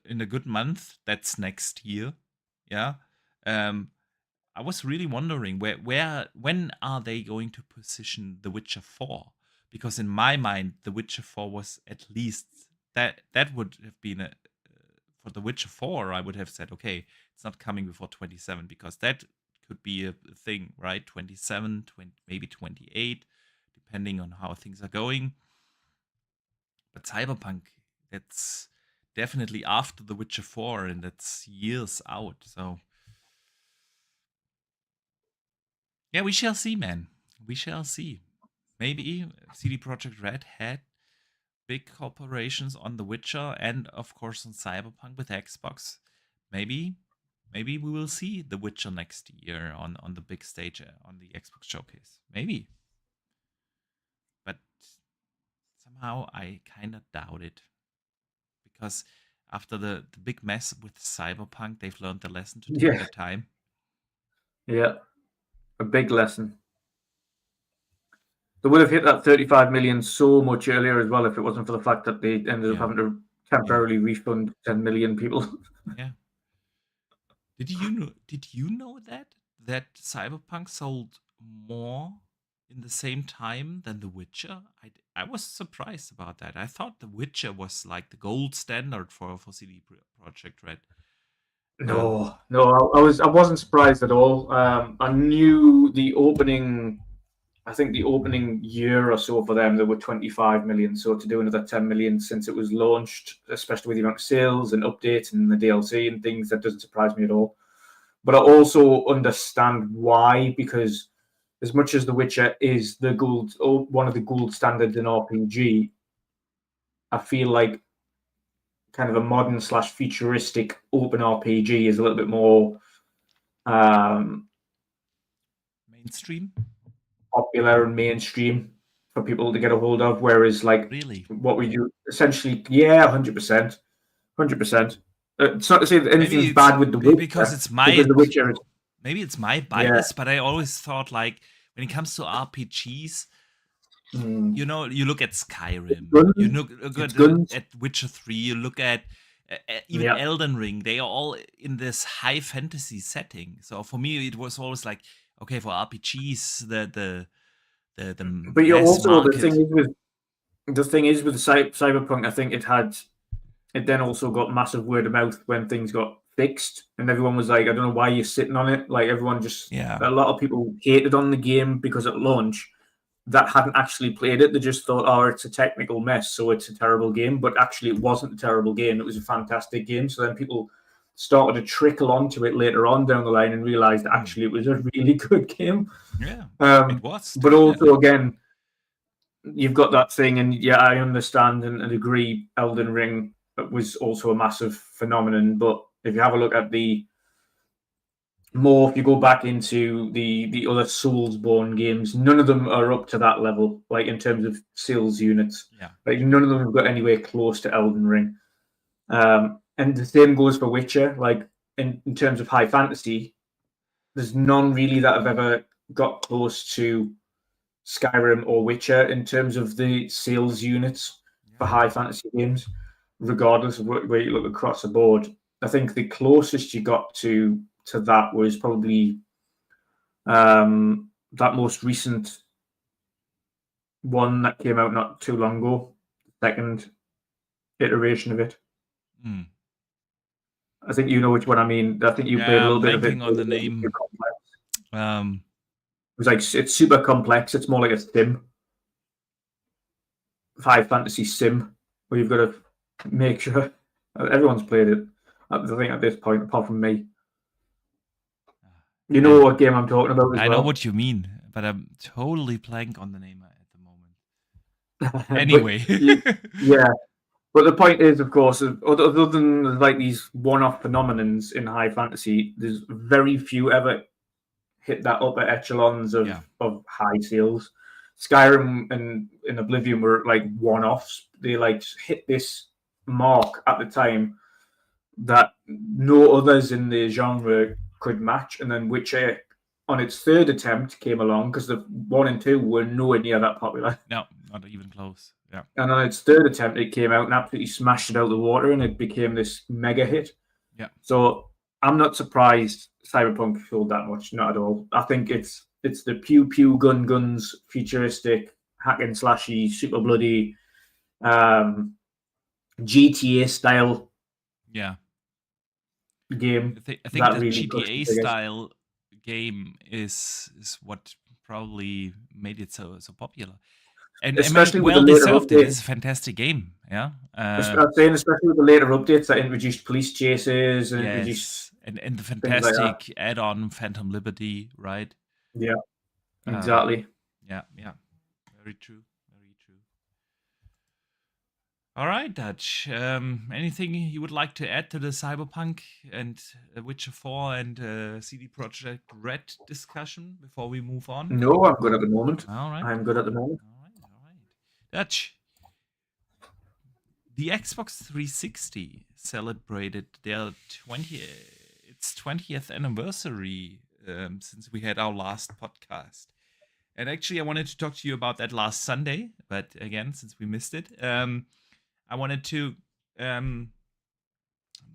a good month, that's next year. Yeah. I was really wondering when are they going to position The Witcher 4? Because in my mind, The Witcher 4 was at least that would have been a for The Witcher 4. I would have said, okay, it's not coming before 27, because that could be a thing, right? 27, 20, maybe 28, depending on how things are going. But Cyberpunk, that's definitely after The Witcher 4, and that's years out. So yeah, we shall see, man. We shall see. Maybe CD Projekt Red had big corporations on The Witcher and, of course, on Cyberpunk with Xbox. Maybe we will see The Witcher next year on the big stage on the Xbox showcase. Maybe. But somehow I kind of doubt it. Because after the big mess with Cyberpunk, they've learned the lesson to take Yeah. their time. Yeah. A big lesson. They would have hit that 35 million so much earlier as well if it wasn't for the fact that they ended up Yeah. having to Yeah. temporarily refund 10 million people. Yeah. Did you know that Cyberpunk sold more in the same time than The Witcher? I was surprised about that. I thought The Witcher was like the gold standard for CD Projekt Red. Um, No, I wasn't surprised at all. I knew I think the opening year or so for them, there were 25 million. So to do another 10 million since it was launched, especially with the amount of sales and updates and the DLC and things, that doesn't surprise me at all. But I also understand why, because as much as The Witcher is one of the gold standards in RPG, I feel like kind of a modern / futuristic open RPG is a little bit more Mainstream? popular and mainstream for people to get a hold of. Whereas, like, Really? what we do essentially, yeah, 100%. 100%. It's not to say that anything's bad with The Witcher, because it's because The Witcher is, maybe it's my yeah. bias, but I always thought, like, when it comes to RPGs, you know, you look at Skyrim, you look at Witcher 3, you look at even Elden Ring. They are all in this high fantasy setting. So for me, it was always like, okay, for RPGs, the but you're mass also market. the thing is with Cyberpunk, I think it then also got massive word of mouth when things got fixed, and everyone was like, I don't know why you're sitting on it. Like, everyone just, a lot of people hated on the game because at launch that hadn't actually played it. They just thought, oh, it's a technical mess, so it's a terrible game. But actually, it wasn't a terrible game. It was a fantastic game. So then people started to trickle onto it later on down the line and realized actually it was a really good game. Yeah, it was. But also, again, you've got that thing, and yeah, I understand and agree. Elden Ring was also a massive phenomenon. But if you have a look at if you go back into the other Soulsborne games, none of them are up to that level, like in terms of sales units. Yeah. Like, none of them have got anywhere close to Elden Ring. And the same goes for Witcher. Like, in terms of high fantasy, there's none really that have ever got close to Skyrim or Witcher in terms of the sales units for high fantasy games, regardless of where you look across the board. I think the closest you got to that was probably that most recent one that came out not too long ago, second iteration of it. I think you know which one I mean. I think you played a little bit of it. On the name. It was like, it's super complex. It's more like a sim, high fantasy sim, where you've got to make sure everyone's played it. I think at this point, apart from me. You know what game I'm talking about as well. I know what you mean, but I'm totally blank on the name at the moment. Anyway. Yeah. But the point is, of course, other than like these one-off phenomenons in high fantasy, there's very few ever hit that upper echelons of high sales. Skyrim and Oblivion were like one-offs. They like hit this mark at the time that no others in the genre could match. And then Witcher, on its third attempt, came along, because the 1 and 2 were nowhere near that popular. No, not even close. Yeah. And on its third attempt, it came out and absolutely smashed it out of the water, and it became this mega hit. Yeah. So I'm not surprised Cyberpunk sold that much. Not at all. I think it's the pew pew guns, futuristic hack and slashy, super bloody, GTA style. Yeah. Game. I think the really GTA style game is what probably made it so popular. And especially with well the later deserved. updates. It is a fantastic game. Yeah. I'm saying, especially with the later updates that introduced police chases and introduced and the fantastic add-on Phantom Liberty, right? Yeah. Exactly. Yeah. Very true. All right, Dutch. Anything you would like to add to the Cyberpunk and Witcher 4 and CD Projekt Red discussion before we move on? No, I'm good at the moment. All right. I'm good at the moment. All right. Dutch. The Xbox 360 celebrated its 20th anniversary since we had our last podcast. And actually, I wanted to talk to you about that last Sunday, but again, since we missed it, I wanted to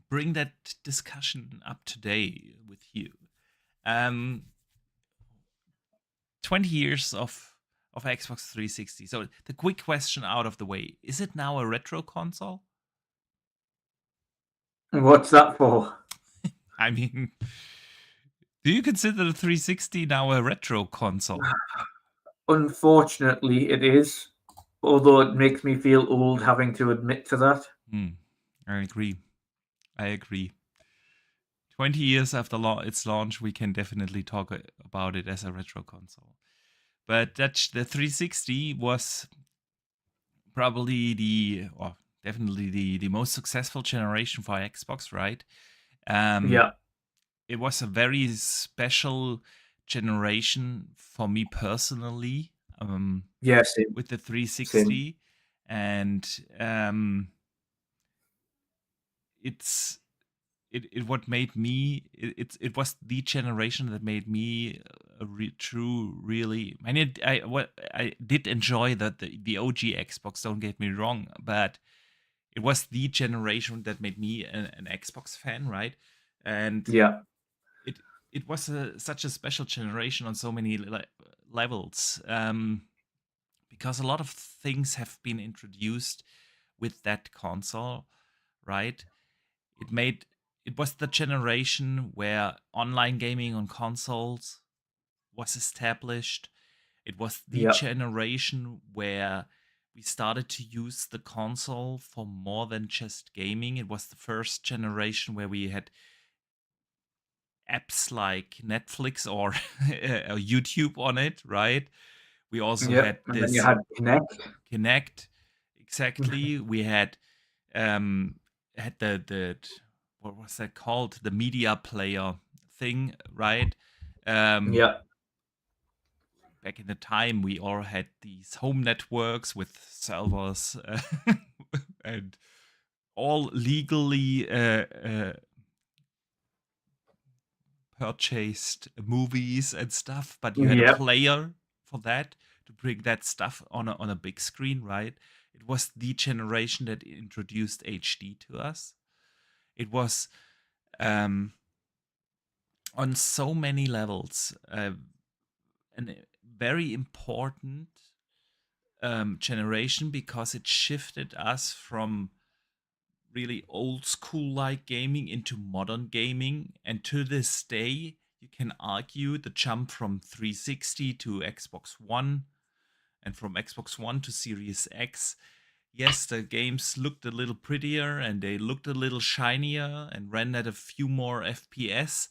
bring that discussion up today with you. 20 years of Xbox 360. So the quick question out of the way, is it now a retro console? What's that for? I mean, do you consider the 360 now a retro console? Unfortunately, it is. Although it makes me feel old having to admit to that. I agree. 20 years after its launch, we can definitely talk about it as a retro console. But the 360 was probably or definitely the most successful generation for Xbox, right? Um, Yeah. it was a very special generation for me personally, Yeah. Same. with the Same. 360, and it's it what made me it was the generation that made me a true really. I mean, I did enjoy the OG Xbox, don't get me wrong, but it was the generation that made me an Xbox fan, right? And Yeah. it it was such a special generation on so many levels, because a lot of things have been introduced with that console, right? It made it was the generation where online gaming on consoles was established. It was the Yeah. generation where we started to use the console for more than just gaming. It was the first generation where we had apps like Netflix or YouTube on it, right? We also Yeah. had And then you this had Connect. Connect, exactly. We um had the what was that called? The media player thing, right? Um Yeah. Back in the time we all had these home networks with servers, and all legally purchased movies and stuff, but you had a Yeah. player for that to bring that stuff on a big screen, right? It was the generation that introduced HD to us. It was, um, on so many levels, a very important generation, because it shifted us from really old school like gaming into modern gaming. And to this day, you can argue the jump from 360 to Xbox One and from Xbox One to Series X. Yes, the games looked a little prettier and they looked a little shinier and ran at a few more FPS.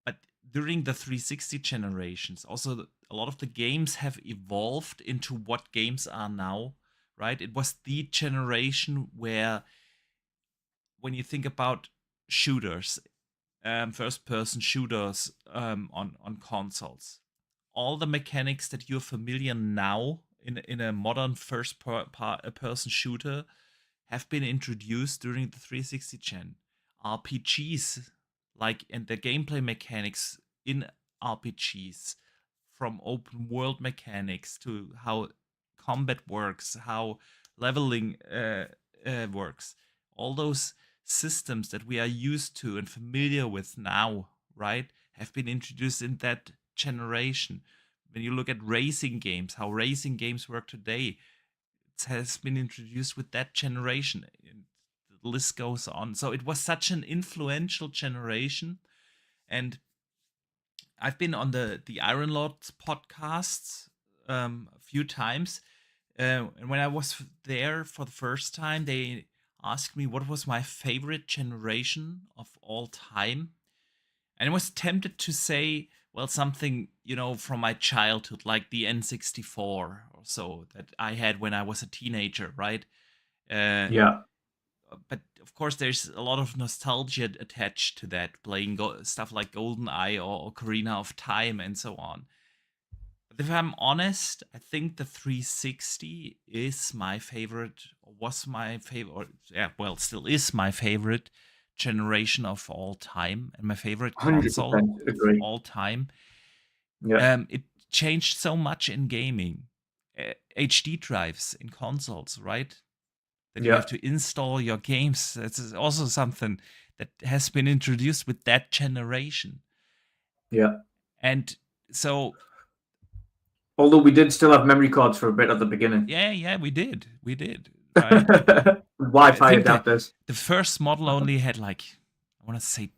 But during the 360 generations, also a lot of the games have evolved into what games are now, right? It was the generation where, when you think about shooters, first person shooters, on consoles, all the mechanics that you're familiar now in a modern person shooter have been introduced during the 360 gen. RPGs, like, and the gameplay mechanics in RPGs, from open world mechanics to how combat works, how leveling works, all those systems that we are used to and familiar with now, right, have been introduced in that generation. When you look at racing games, how racing games work today, it has been introduced with that generation. And the list goes on. So it was such an influential generation. And I've been on the Iron Lords podcasts, a few times. And when I was there for the first time, they asked me what was my favorite generation of all time. And I was tempted to say, well, something, from my childhood, like the N64 or so that I had when I was a teenager, right? Uh, Yeah. but of course, there's a lot of nostalgia attached to that, playing stuff like GoldenEye or Ocarina of Time and so on. But if I'm honest, I think the 360 is my favorite, or was my favorite, or, yeah, well, still is my favorite generation of all time, and my favorite console 100% of agree. all time. Yeah. It changed so much in gaming. HD drives in consoles, right? That you have Yeah. to install your games. That's also something that has been introduced with that generation. Yeah. And so, Although we did still have memory cards for a bit at the beginning. yeah, we did, right? I Wi-Fi think adapters. the first model only had, like, I want to say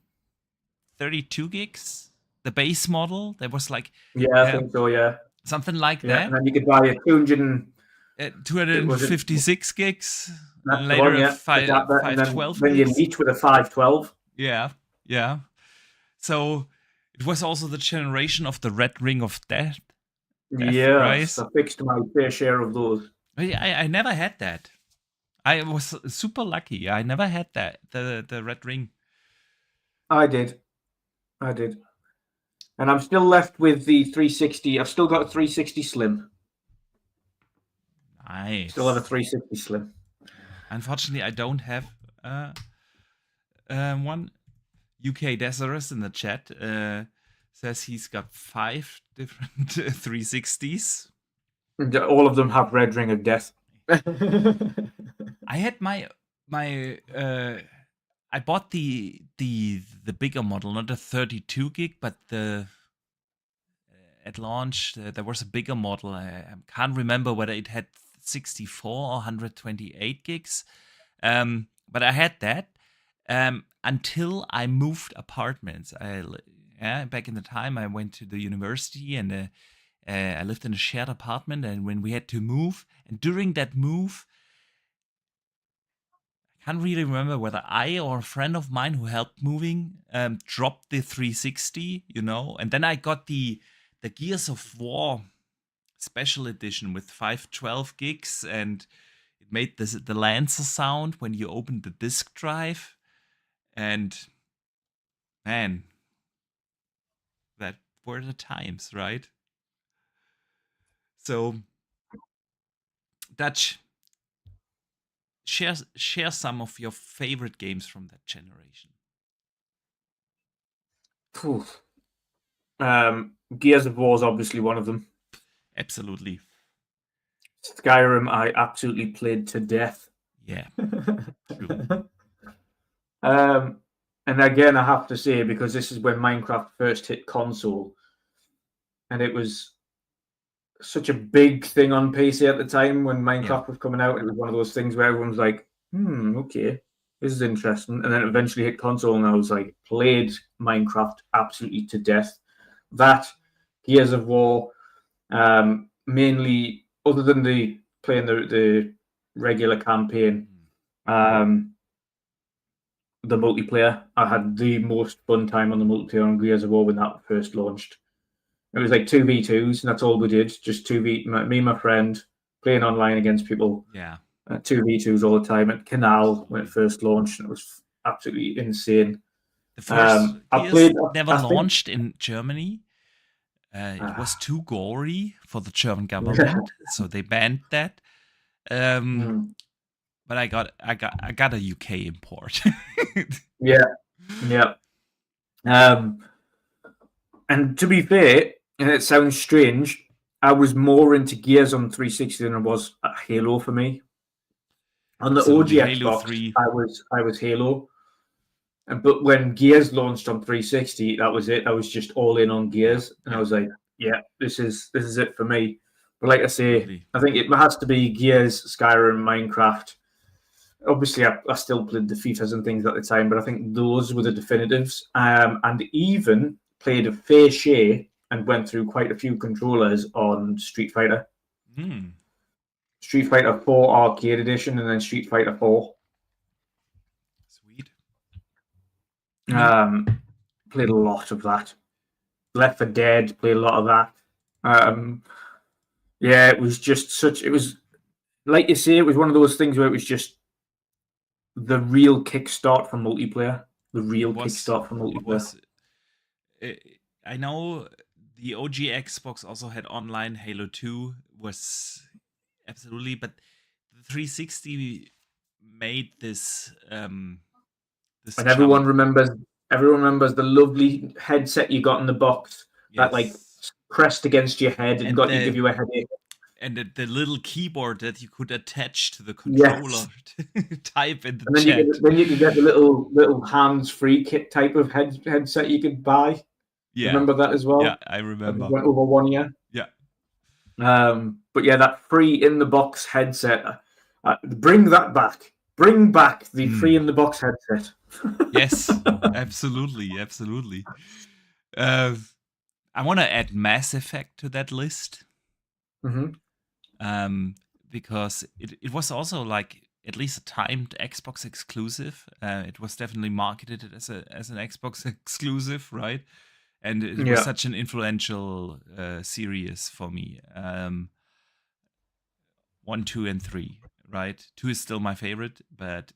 32 gigs. The base model, there was like, Yeah, I uh, think so. Yeah. something like Yeah. And that. then you could buy a 200 it was it 256 gigs, and that's the later one, a yeah. Adapter, and then 512 then you gigs. meet with a 512. Yeah, yeah. So it was also the generation of the Red Ring of Death, Death Yes, Price. I fixed my fair share of those. I never had that. I was super lucky. I never had that the red ring. I did. I did. And I'm still left with the 360. I've still got a 360 Slim. Still have a Nice. 360 Slim. Unfortunately, I don't have one. UK Desirous in the chat says he's got 5 different 360s. All of them have Red Ring of Death. I had my I bought the bigger model, not the 32 gig, but the at launch there was a bigger model. I can't remember whether it had 64 or 128 gigs, but I had that until I moved apartments. Back in the time I went to the university and I lived in a shared apartment, and when we had to move, and during that move, I can't really remember whether I or a friend of mine who helped moving dropped the 360, and then I got the Gears of War special edition with 512 gigs, and it made the Lancer sound when you opened the disk drive, and man, that were the times, right? So, Dutch, share some of your favorite games from that generation. Gears of War is obviously one of them. Absolutely. Skyrim, I absolutely played to death. Yeah. True. And again, I have to say, because this is when Minecraft first hit console, and it was such a big thing on PC at the time when Minecraft was coming out. It was one of those things where everyone's like, okay, this is interesting. And then it eventually hit console, and I was like, played Minecraft absolutely to death. That, Gears of War, mainly, other than playing the regular campaign, the multiplayer. I had the most fun time on the multiplayer on Gears of War when that first launched. It was like 2v2s, and that's all we did. Just me and my friend playing online against people. Yeah. 2v2s all the time at Canal when it first launched, and it was absolutely insane. The first Gears never launched in Germany. It was too gory for the German government, so they banned that. But I got a UK import. Yeah. And to be fair, and it sounds strange, I was more into Gears on 360 than I was at Halo for me. On the OG Halo Xbox, 3. I was Halo. But when Gears launched on 360, that was it. I was just all in on Gears, and I was like, "Yeah, this is it for me." But like I say, I think it has to be Gears, Skyrim, Minecraft. Obviously, I still played the FIFAs and things at the time, but I think those were the definitives. And even played a fair share and went through quite a few controllers on Street Fighter. Street Fighter 4 Arcade Edition, and then Street Fighter 4. Sweet. Played a lot of that. Left 4 Dead, played a lot of that. Yeah, it was just it was, like you say, it was one of those things where it was just the real kickstart for multiplayer. I know the OG Xbox also had online. Halo 2 was absolutely, but the 360 made this. And everyone remembers the lovely headset you got in the box that like pressed against your head and give you a headache. And the little keyboard that you could attach to the controller to type in the and then chat. Then you could get the little hands-free kit type of headset you could buy. Yeah. Remember that as well? Yeah, I remember. Went over 1 year. Yeah. But yeah, that free in the box headset. Bring that back. Bring back the free in the box headset. Yes, absolutely. I want to add Mass Effect to that list. Because it was also like at least a timed Xbox exclusive. It was definitely marketed as an Xbox exclusive, right? and it was Yeah. such an influential series for me. 1, 2, and 3, right? 2 is still my favorite, but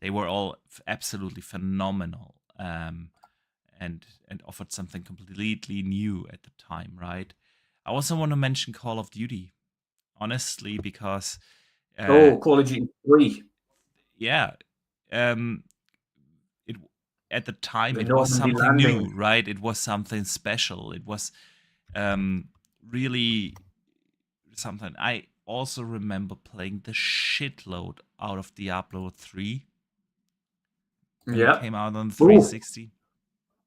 they were all absolutely phenomenal, and offered something completely new at the time, right? I also want to mention Call of Duty, honestly, because uh, Oh, Call of Duty 3, yeah, um, it at the time the it was Normandy something landing. new, right? It was something special. It was um, really something. I also remember playing the shitload out of Diablo 3 when it Yeah. came out on Oh, 360.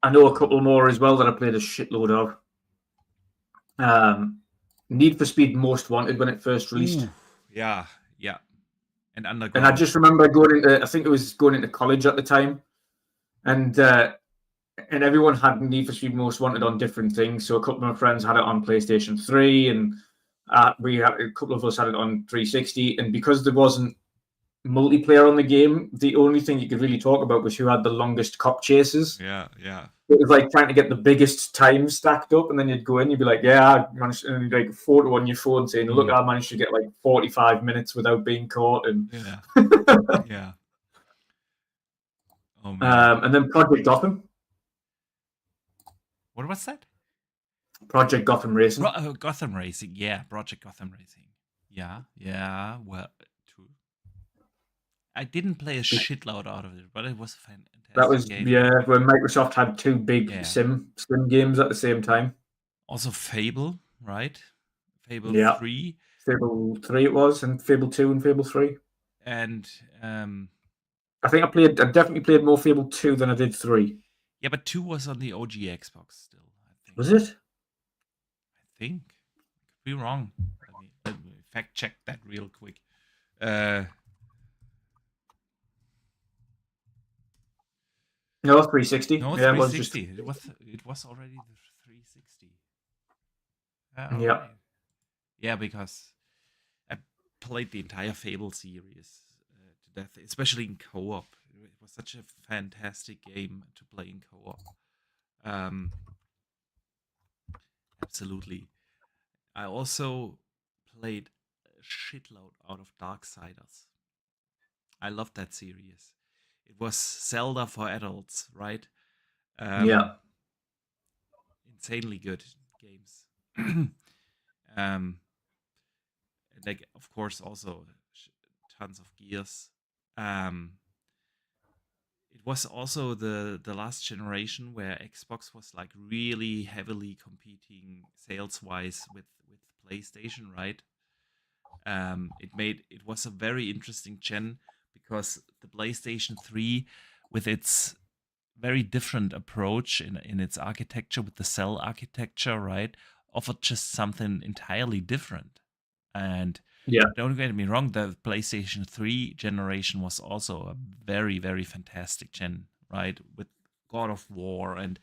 I know a couple more as well that I played a shitload of. Need for Speed Most Wanted when it first released. Ooh, yeah, yeah. And And I Underground. just remember going into, I think it was going into college at the time, and everyone had Need for Speed Most Wanted on different things. So a couple of my friends had it on PlayStation 3, and we had a couple of us had it on 360. And because there wasn't multiplayer on the game, the only thing you could really talk about was who had the longest cop chases. Yeah, yeah. It was like trying to get the biggest time stacked up, and then you'd go in, you'd be like, "Yeah, I managed," and like a photo on your phone saying, "Look, Mm, I managed to get like 45 minutes without being caught." And yeah, yeah. Oh man, and then Project Gotham, what was that? Project Gotham Racing. Gotham Racing. Yeah, Project Gotham Racing. Yeah, yeah. Well, true. I didn't play a shitload out of it, but it was a That fantastic was, game. yeah, when Microsoft had two big Yeah. sim games at the same time. Also Fable, right? Fable Yeah, 3, Fable 3 it was, and Fable 2 and Fable 3. and I definitely played more Fable 2 than I did 3. yeah, but 2 was on the OG Xbox still, I think. Was it? I think. I could be wrong. Let me fact check that real quick. Uh No, 360. no, Yeah, it was just, 360. It was already the 360. All yeah. right. Yeah, because I played the entire Fable series to death, especially in co-op. It was such a fantastic game to play in co-op. Um, absolutely. I also played a shitload out of Darksiders. I loved that series. It was Zelda for adults, right? Um, Yeah. insanely good games. um, like, of course, also tons of Gears. Um, it was also the last generation where Xbox was like really heavily competing sales wise with PlayStation, right? It was a very interesting gen because the PlayStation 3, with its very different approach in its architecture, with the cell architecture, right, offered just something entirely different. And Yeah. don't get me wrong, the PlayStation 3 generation was also a very, very fantastic gen, right? With God of War and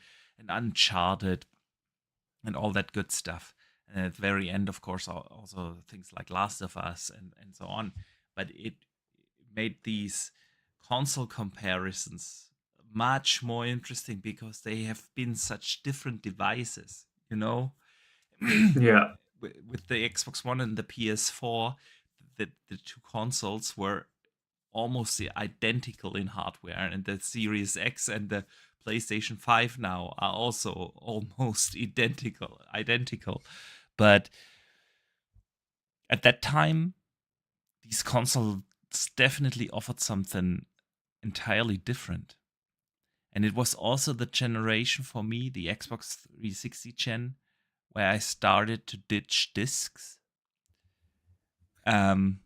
Uncharted and all that good stuff. And at the very end, of course, also things like Last of Us and so on. But it made these console comparisons much more interesting because they have been such different devices, you know? Yeah. With the Xbox One and the PS4, the two consoles were almost identical in hardware, and the Series X and the PlayStation 5 now are also almost identical. But at that time, these consoles definitely offered something entirely different. And it was also the generation for me, the Xbox 360 gen, where I started to ditch discs. Um,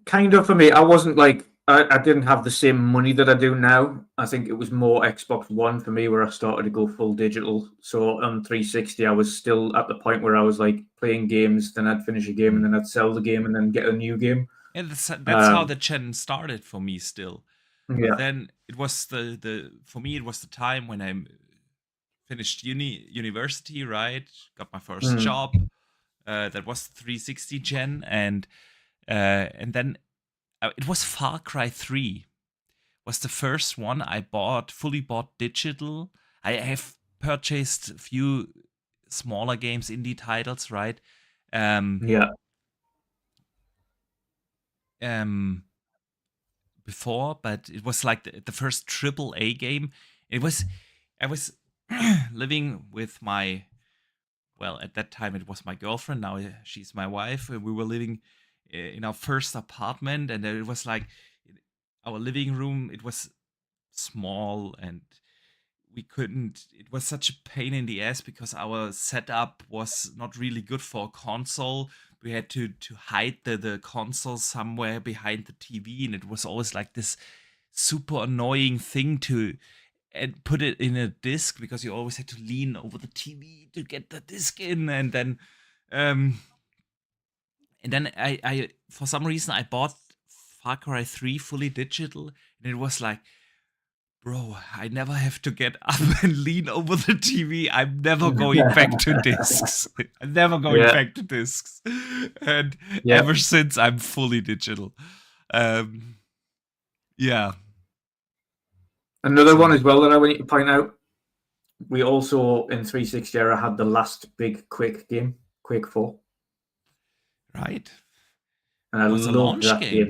Kind of for me. I wasn't like, I didn't have the same money that I do now. I think it was more Xbox One for me where I started to go full digital. So on 360, I was still at the point where I was like playing games, then I'd finish a game and then I'd sell the game and then get a new game. and that's how Um, the gen started for me still. But yeah. then it was the for me it was the time when I finished university, right? Got my first Mm. job. That was 360 gen, and then it was Far Cry 3 was the first one I fully bought digital. I have purchased a few smaller games, indie titles, right? Um, Yeah. um, Before, but it was like the first triple A game. It was I was living with my, well, at that time it was my girlfriend. Now she's my wife. We were living in our first apartment, and it was like our living room. It was small, and we couldn't. It was such a pain in the ass because our setup was not really good for a console. We had to hide the console somewhere behind the TV, and it was always like this super annoying thing to and put it in a disc because you always had to lean over the TV to get the disc in, um, and then I for some reason I bought Far Cry 3 fully digital, and it was like, bro, I never have to get up and lean over the TV. I'm never going back to discs. I'm never going Yeah. back to discs. And Yeah. ever since, I'm fully digital. Um, yeah. Another one So, as well that I want to point out. We also in 360 era had the last big Quake game, Quake 4, right. and I Was a loved launch that game. game.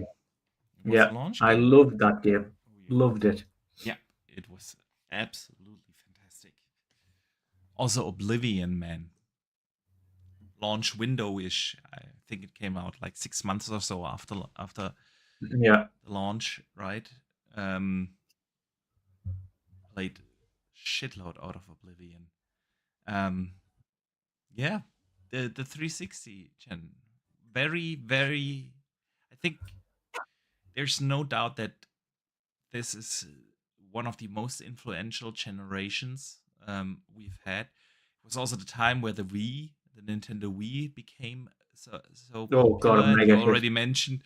It was a Yeah, launch I game. loved that game. Oh, yeah. Loved it. Yeah, it was absolutely fantastic. Also, Oblivion, man. Launch window-ish. I think it came out like 6 months or so after Yeah. the launch, right? Um, Played shitload out of Oblivion. Um, yeah, the 360 gen, very very. I think there's no doubt that this is one of the most influential generations we've had. It was also the time where the Nintendo Wii, became so Oh god, a popular, and you mega hit. already mentioned.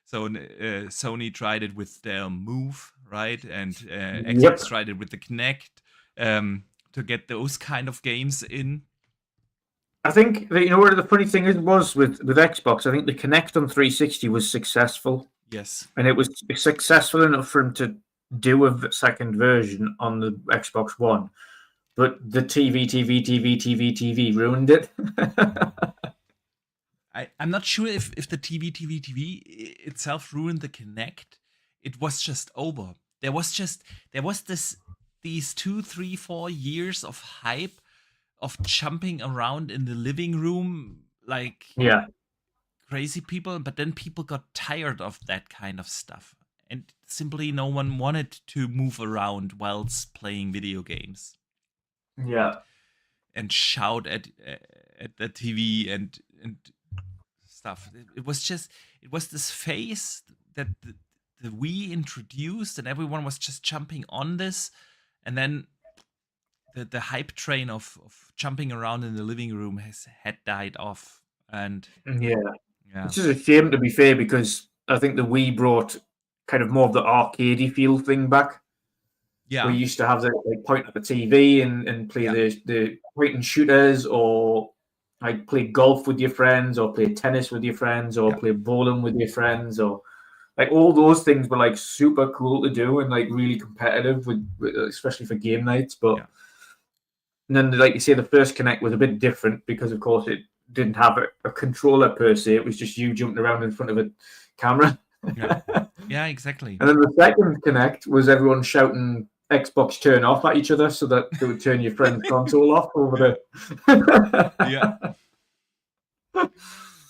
So Sony tried it with their Move, right, and Yep. Xbox tried it with the Kinect to get those kind of games in. I think that, you know, where the funny thing was with Xbox. I think the Kinect on 360 was successful, Yes, and it was successful enough for him to do a second version on the Xbox One. But the TV ruined it. I'm not sure if the TV itself ruined the Kinect. It was just over. There was these 2, 3, 4 years of hype of jumping around in the living room like Yeah. crazy people, but then people got tired of that kind of stuff, and simply no one wanted to move around whilst playing video games Yeah. and shout at the TV and stuff. It was this phase that the Wii introduced, and everyone was just jumping on this, and then the hype train of jumping around in the living room had died off, and Yeah. yeah, It's just a shame, to be fair, because I think the Wii brought kind of more of the arcadey feel thing back. We yeah, used to have the like point at the TV and play yeah, the point and shooters, or like play golf with your friends, or play tennis with your friends, or yeah, play bowling with your friends, or like all those things were like super cool to do and like really competitive with especially for game nights. But yeah, and then, like you say, the first Connect was a bit different because, of course, it didn't have a controller per se. It was just you jumping around in front of a camera. yeah, yeah, exactly. And then the second Connect was everyone shouting Xbox turn off at each other so that they would turn your friend's console off over Yeah, the.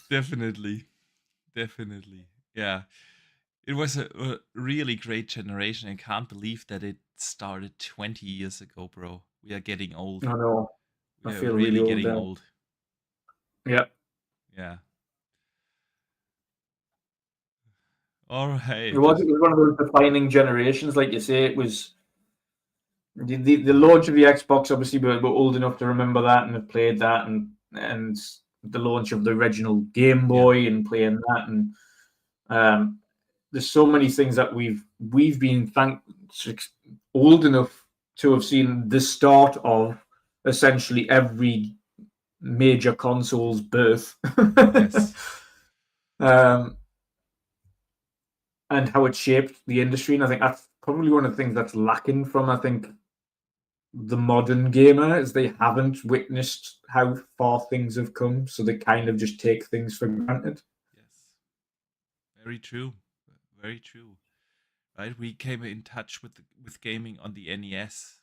definitely, definitely. Yeah, it was a really great generation. I can't believe that it started 20 years ago, bro. We are getting old. I know. I We are feel really really old getting there. old. Yeah. Yeah. All right. It was one of those defining generations, like you say. It was the launch of the Xbox. Obviously, we're old enough to remember that and have played that, and the launch of the original Game Yeah. Boy and playing that, and there's so many things that we've been old enough to have seen the start of essentially every major console's birth. Yes. um, and how it shaped the industry. And I think that's probably one of the things that's lacking from, I think, the modern gamer is they haven't witnessed how far things have come, so they kind of just take things for granted. Yes. Very true. Very true. Right? We came in touch with gaming on the NES.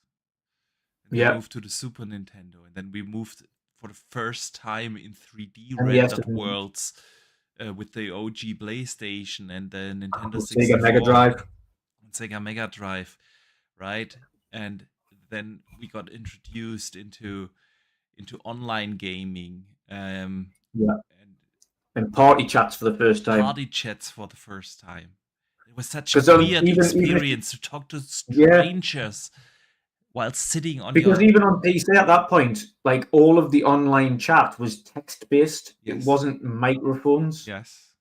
And then Yeah, moved to the Super Nintendo. And then we moved for the first time in 3D and yes, rendered worlds with the OG PlayStation and the Nintendo Sega Mega 64 Drive. and Sega Mega Drive, right? And then we got introduced into online gaming. Yeah, And and party chats for the first time. party chats for the first time. It was such a 'Cause, weird even if experience to talk to yeah, strangers while sitting on because your even on PC at that point, like all of the online chat was text based. It yes, wasn't microphones. yes,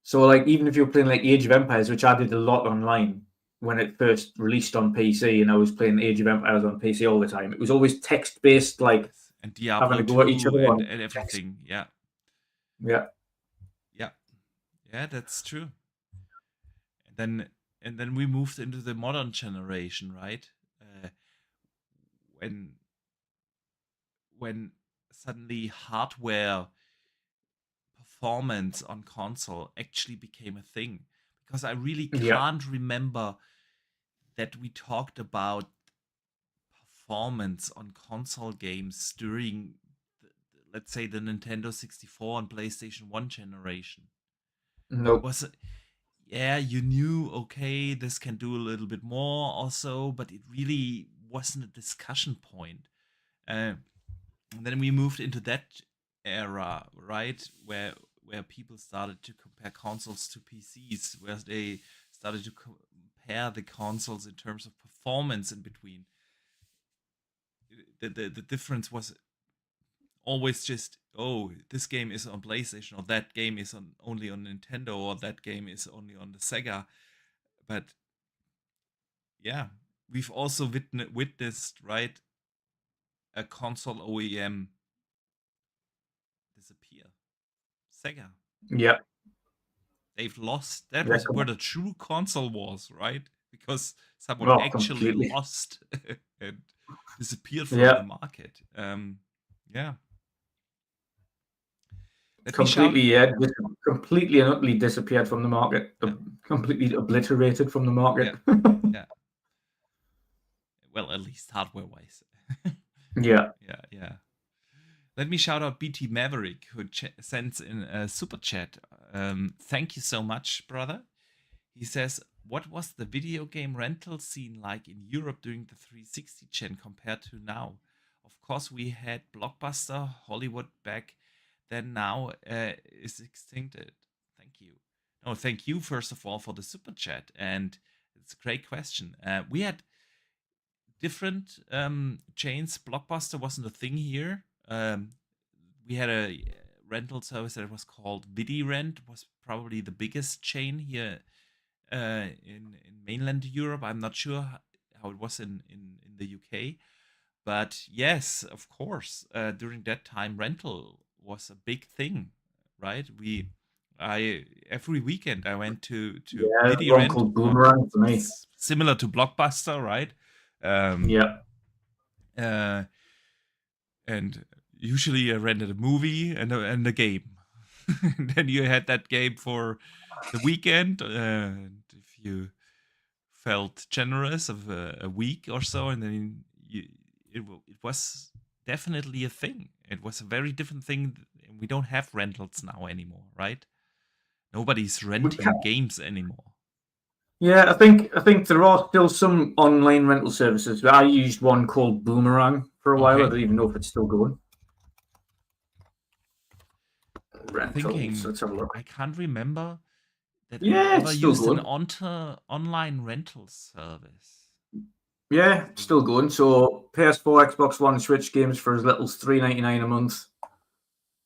So like even if you're playing like Age of Empires, which I did a lot online when it first released on PC, and I was playing Age of Empires on PC all the time, it was always text based, like yes, and having Diablo to go at each 2 other and on text. everything. Yeah, Yeah, yeah, yeah. That's true. And then we moved into the modern generation, right? When when suddenly hardware performance on console actually became a thing, because I really yeah, can't remember that we talked about performance on console games during let's say the Nintendo 64 and PlayStation 1 generation. no, Was yeah, you knew, okay, this can do a little bit more also, but it really wasn't a discussion point. And then we moved into that era, right, where people started to compare consoles to PCs, where they started to compare the consoles in terms of performance in between. The difference was always just, oh, this game is on PlayStation, or that game is only on Nintendo, or that game is only on the Sega. But yeah, we've also witnessed, right, a console OEM disappear. Sega. yeah, They've lost. That yeah, was where the true console was, right? Because someone oh, actually completely. lost and disappeared from the Yeah, market. Yeah. Let me shout. completely. Yeah, completely and utterly disappeared from the market. Yeah, Completely obliterated from the market. yeah, yeah. Well, at least hardware wise. Yeah, Yeah, yeah. Let me shout out BT Maverick, who sends in a super chat. Thank you so much, brother. He says, what was the video game rental scene like in Europe during the 360 gen compared to now? Of course, we had Blockbuster, Hollywood back then, now is extincted. Thank you. No, thank you, first of all, for the super chat. And it's a great question. We had different chains. Blockbuster wasn't a thing here. We had a rental service that was called VidiRent, was probably the biggest chain here in mainland Europe. I'm not sure how it was in the UK, but yes, of course, during that time, rental was a big thing, right? I every weekend I went to yeah. Vidi One Rent, called Boomerang for me. similar to Blockbuster, right? Yeah, Uh, and usually I rented a movie and a game. And then you had that game for the weekend, and if you felt generous of a week or so, and then it was definitely a thing. It was a very different thing. We don't have rentals now anymore, right? Nobody's renting games anymore. yeah. I think there are still some online rental services, but I used one called Boomerang for a while. I Okay. don't even know if it's still going. I'm Rentals. thinking, Let's have a look. I can't remember that I Yeah, ever it's still used an going. online rental service. Yeah, it's still going. So PS4, Xbox One, Switch games for as little as $3.99 a month.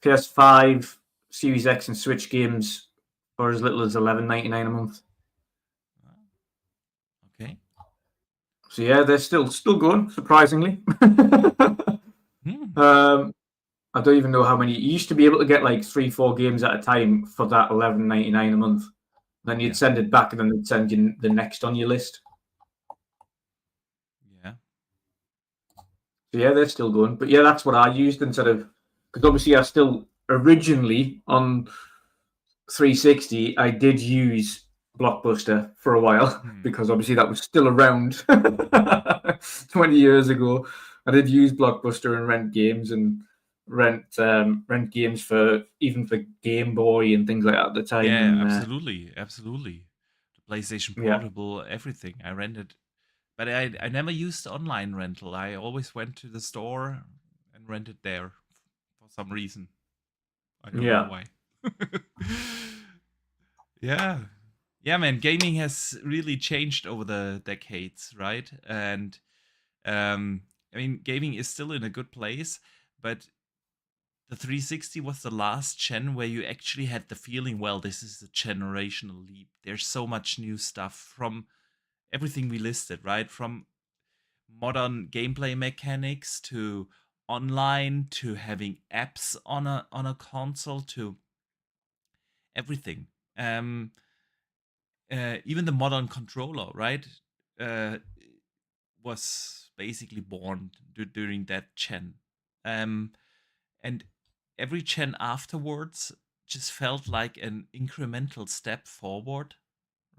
PS5, Series X, and Switch games for as little as $11.99 a month. Okay. So yeah, they're still going, surprisingly. Hmm. I don't even know how many. You used to be able to get like 3-4 games at a time for that $11.99 a month. Then you'd Yeah. send it back, and then they'd send you the next on your list. Yeah. So yeah, they're still going. But yeah, that's what I used instead of, because obviously I still originally on 360 I did use Blockbuster for a while Hmm. because obviously that was still around 20 years ago. I did use Blockbuster and rent games and rent games for even for Game Boy and things like that at the time. Yeah, And absolutely, absolutely. The PlayStation yeah, Portable, everything. I rented, but I never used online rental. I always went to the store and rented there for some reason. I don't know yeah, why. Yeah. Yeah, man, gaming has really changed over the decades, right? And I mean, gaming is still in a good place, but the 360 was the last gen where you actually had the feeling, well, this is a generational leap. There's so much new stuff from everything we listed, right? From modern gameplay mechanics to online to having apps on a console to everything. Um, Even the modern controller, right, uh, was basically born during that gen. Um, and every gen afterwards just felt like an incremental step forward,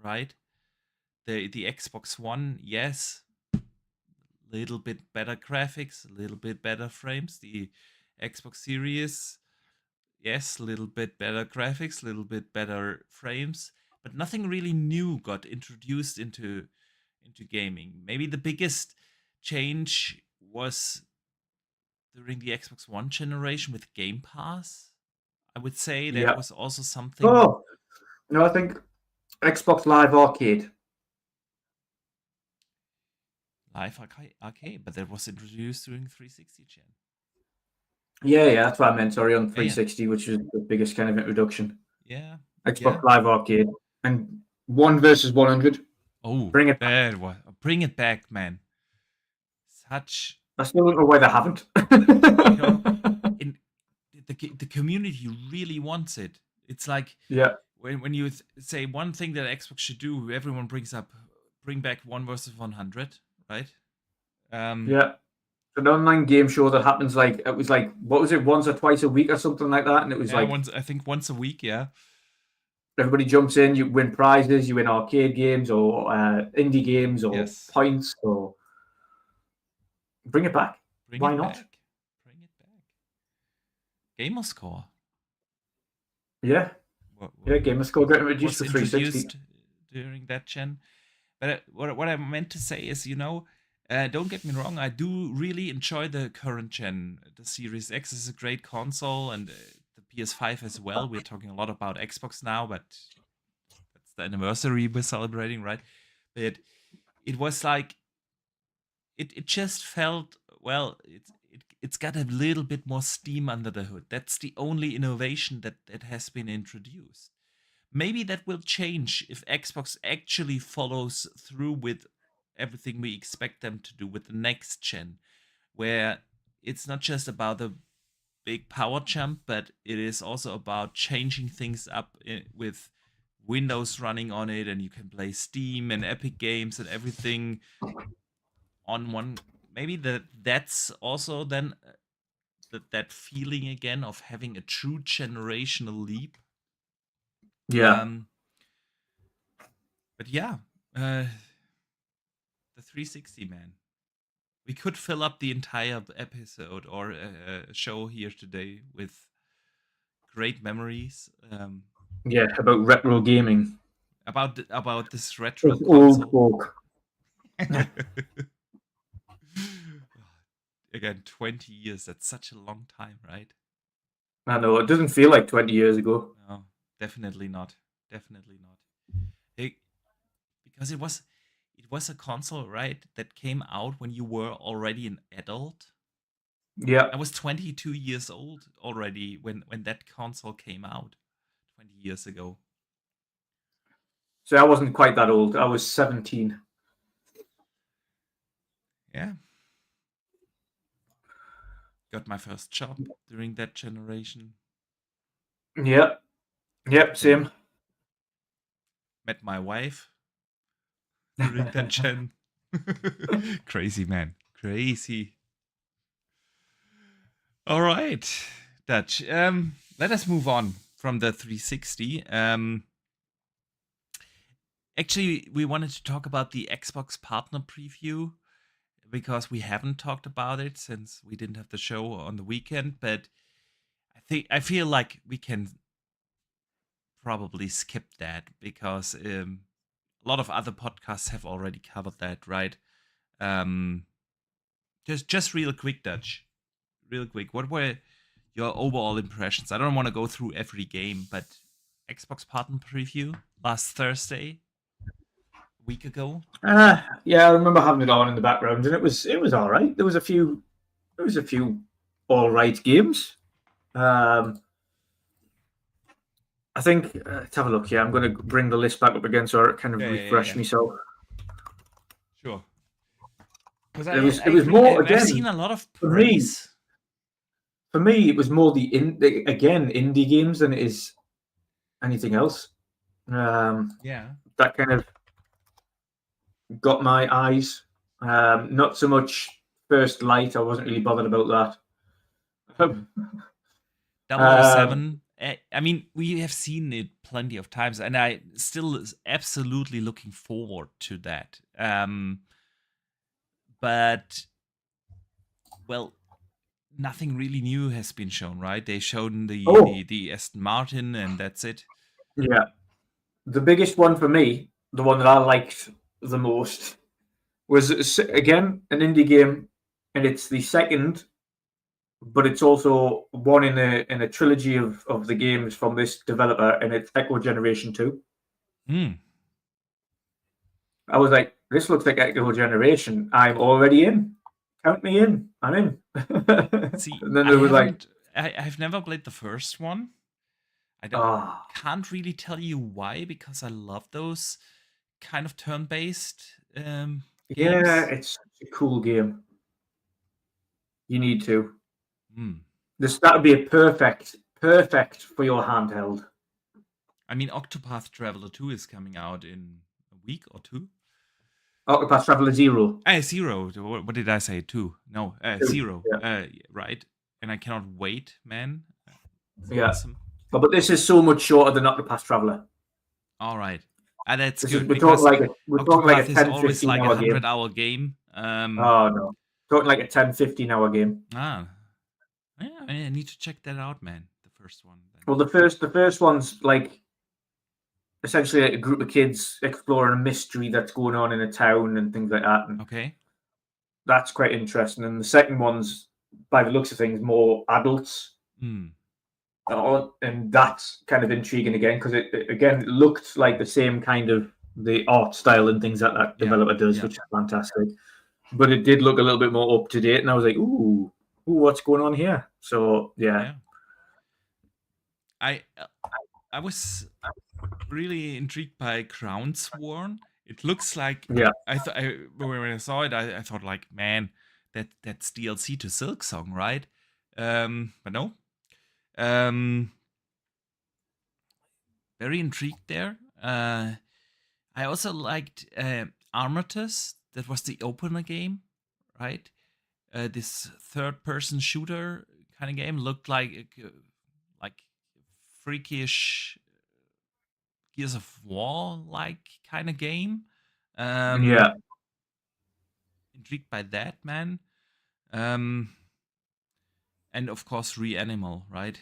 right? The Xbox One, yes, little bit better graphics, a little bit better frames. The Xbox Series, yes, a little bit better graphics, a little bit better frames, but nothing really new got introduced into gaming. Maybe the biggest change was during the Xbox One generation with Game Pass. I would say that yeah. was also something. Oh no, I think Xbox Live Arcade. Live arcade, but that was introduced during 360 gen. Yeah, that's what I meant. Sorry, on Yeah, yeah, 360, which was the biggest kind of introduction. yeah, Xbox yeah. Live Arcade and 1 versus 100. Oh, Bring it back. that was bring it back, man. Such, I still don't know why they haven't. you know, in the community really wants it. It's like Yeah, when you say one thing that Xbox should do, everyone brings up bring back 1 versus 100, right? Um, yeah. It's an online game show that happens like it was like what was it, once or twice a week or something like that, and it was yeah, like once I think once a week, yeah. everybody jumps in, you win prizes, you win arcade games or indie games or Yes, points. Or bring it back. bring Why it not? back, bring it back. Gamerscore Yeah, wa- yeah. wa- Gamer Score getting reduced was for 360. introduced during that gen. But what I meant to say is, don't get me wrong, I do really enjoy the current gen. The Series X is a great console, and the PS5 as well. We're talking a lot about Xbox now, but that's the anniversary we're celebrating, right? But it was like it just felt, well, it's got a little bit more steam under the hood. That's the only innovation that has been introduced. Maybe that will change if Xbox actually follows through with everything we expect them to do with the next gen, where it's not just about the big power jump, but it is also about changing things up with Windows running on it, and you can play Steam and Epic Games and everything on one. Maybe that's also then that feeling again of having a true generational leap. Yeah, Um, but yeah, uh, the 360, man. We could fill up the entire episode or show here today with great memories yeah. About retro gaming. about this retro Us old console. folk. Again, 20 years. That's such a long time, right? I know it doesn't feel like 20 years ago. No, definitely not. Definitely not. It, because it was a console, right, that came out when you were already an adult. Yeah. I was 22 years old already when that console came out 20 years ago. So I wasn't quite that old. I was 17. Yeah, got my first job during that generation. Yep. Yep. Met Same. met my wife during that gen. Crazy, man, crazy. All right, Dutch. Let us move on from the 360. Actually, we wanted to talk about the Xbox partner preview because we haven't talked about it since we didn't have the show on the weekend. But I feel like we can probably skip that because a lot of other podcasts have already covered that, right? Um, just real quick, Dutch. Real quick, what were your overall impressions? I don't want to go through every game, but Xbox partner preview last Thursday, a week ago. Yeah, I remember having it on in the background, and it was all right. There was a few all right games. Um, I think let's have a look. Yeah, I'm going to bring the list back up again so I kind of refresh Yeah. myself. Sure. Because It was I it was agree. more I've seen again a lot of for me. praise. For me, it was more again indie games than it is anything else. Yeah. That kind of got my eyes. Not so much First Light. I wasn't really bothered about that. Double O um, Seven. I mean, we have seen it plenty of times, and I still is absolutely looking forward to that. But well, nothing really new has been shown, right? They've shown oh, the Aston Martin, and that's it. yeah. The biggest one for me, the one that I liked the most, was again an indie game, and it's the second, but it's also one in a trilogy of the games from this developer, and it's Echo Generation 2. Hmm. I was like, this looks like Echo Generation. I'm already in. Count me in. I'm in. See, And then I there was like, haven't. I've never played the first one. I don't, ah, can't really tell you why because I love those kind of turn-based yeah, games. it's such a cool game. You need to. Hmm. This that would be a perfect for your handheld. I mean, Octopath Traveler 2 is coming out in a week or two. Octopath Traveler Zero. Zero. What did I say? Two. No, Two. zero. Yeah. Right. And I cannot wait, man. It's Yeah. awesome. But this is so much shorter than Octopath Traveler. All right. That's This is good because we're talking like Octopath a is 10, always 15 like a hour game. 100-hour game. Oh no. Talking like a 10, 15 hour game. Ah, yeah, I need to check that out, man. The first one, then. Well, the first one's like essentially like a group of kids exploring a mystery that's going on in a town and things like that. And Okay. that's quite interesting. And the second one's, by the looks of things, more adults. Hmm. And that's kind of intriguing again because it again it looked like the same kind of the art style and things that that Yeah. developer does, Yeah. which is fantastic. But it did look a little bit more up to date, and I was like, ooh, what's going on here? So yeah, Yeah. I uh, I was really intrigued by Crown Sworn. It looks like yeah, I thought when I saw it, I thought like, man, that's DLC to Silksong, right? But no. Um, very intrigued there. I also liked Armatus. That was the opener game, right? This third-person shooter kind of game looked like freakish Gears of War like kind of game. yeah, Intrigued by that, man. Um, and of course, Reanimal, right?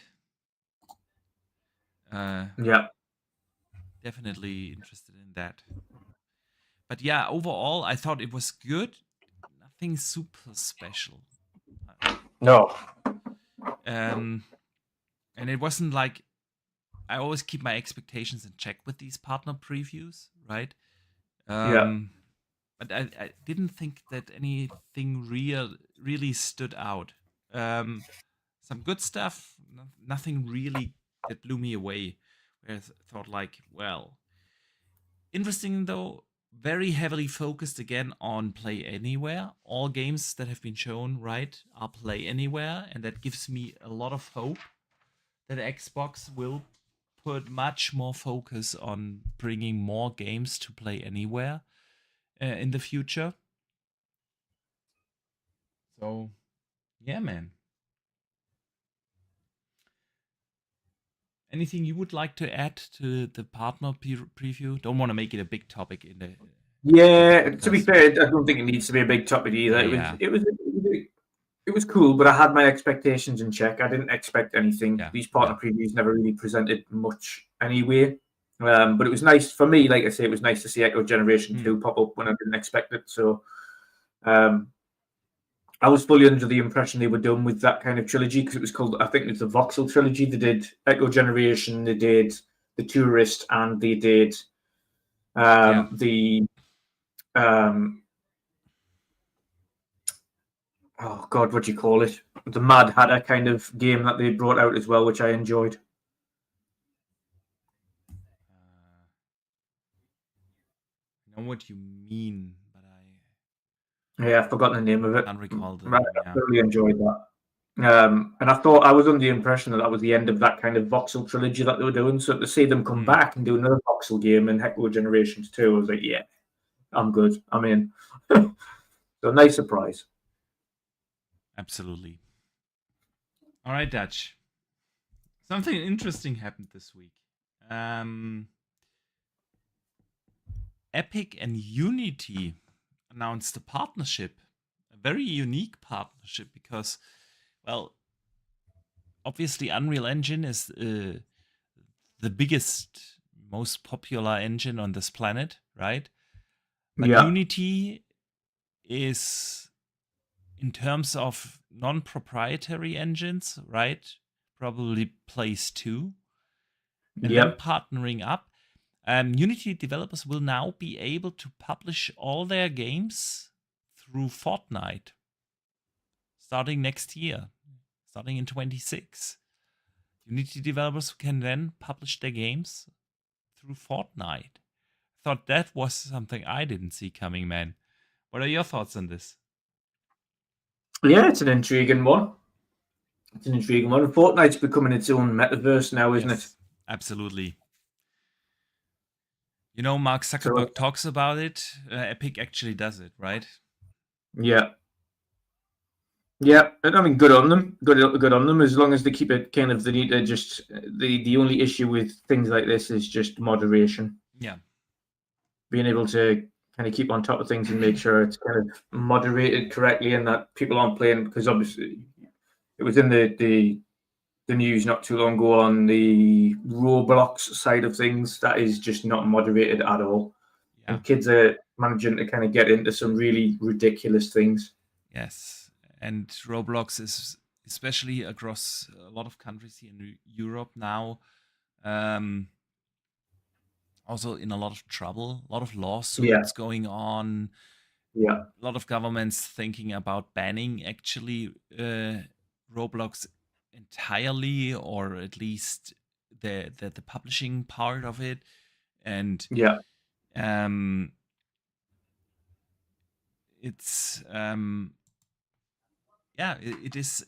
Uh, yeah, definitely interested in that. But yeah, overall, I thought it was good. Nothing super special. no, Um, and it wasn't like I always keep my expectations in check with these partner previews, right? yeah, Um, but I didn't think that anything really stood out. Some good stuff, nothing really that blew me away. Where I thought like, well, interesting though. Very heavily focused again on play anywhere. All games that have been shown, right, are play anywhere, and that gives me a lot of hope that Xbox will put much more focus on bringing more games to play anywhere in the future. So, yeah, man. Anything you would like to add to the partner preview? Don't want to make it a big topic in the Yeah, to be podcast. fair, I don't think it needs to be a big topic either. Yeah. It was cool, but I had my expectations in check. I didn't expect anything. Yeah. These partner previews never really presented much anyway. But it was nice for me. Like I say, it was nice to see Echo Generation 2 pop up when I didn't expect it. So I was fully under the impression they were done with that kind of trilogy because it was called, I think it's the Voxel trilogy. They did Echo Generation, they did The Tourist, and they did the oh god, what do you call it? The Mad Hatter kind of game that they brought out as well, which I enjoyed. I know what you mean, but I've forgotten the name of it. can't recall the I name. Yeah. really enjoyed that. And I thought I was under the impression that was the end of that kind of voxel trilogy that they were doing. So to see them come back and do another voxel game in Echo Generations 2, I was like, yeah, I'm good. I'm in. So nice surprise. Absolutely. All right, Dutch. Something interesting happened this week. Epic and Unity announced a partnership, a very unique partnership because, well, obviously Unreal Engine is the biggest, most popular engine on this planet, right? But Unity is, in terms of non-proprietary engines, right, probably place 2. And then partnering up, Unity developers will now be able to publish all their games through Fortnite starting next year, starting in 26. Unity developers can then publish their games through Fortnite. I thought that was something I didn't see coming, man. What are your thoughts on this? Yeah, it's an intriguing one. Fortnite's becoming its own metaverse now, isn't it? Absolutely. You know, Mark Zuckerberg talks about it. Epic actually does it, right? Yeah. Yeah, I mean, good on them. Good on them. As long as they keep it kind of, they need to just the only issue with things like this is just moderation. Yeah, being able to kind of keep on top of things and make sure it's kind of moderated correctly and that people aren't playing, because obviously it was in the news not too long ago on the Roblox side of things that is just not moderated at all. And kids are managing to kind of get into some really ridiculous things. Yes, and Roblox is, especially across a lot of countries here in Europe now, also in a lot of trouble, a lot of lawsuits going on. Yeah, a lot of governments thinking about banning actually Roblox entirely, or at least the publishing part of it. And it's it is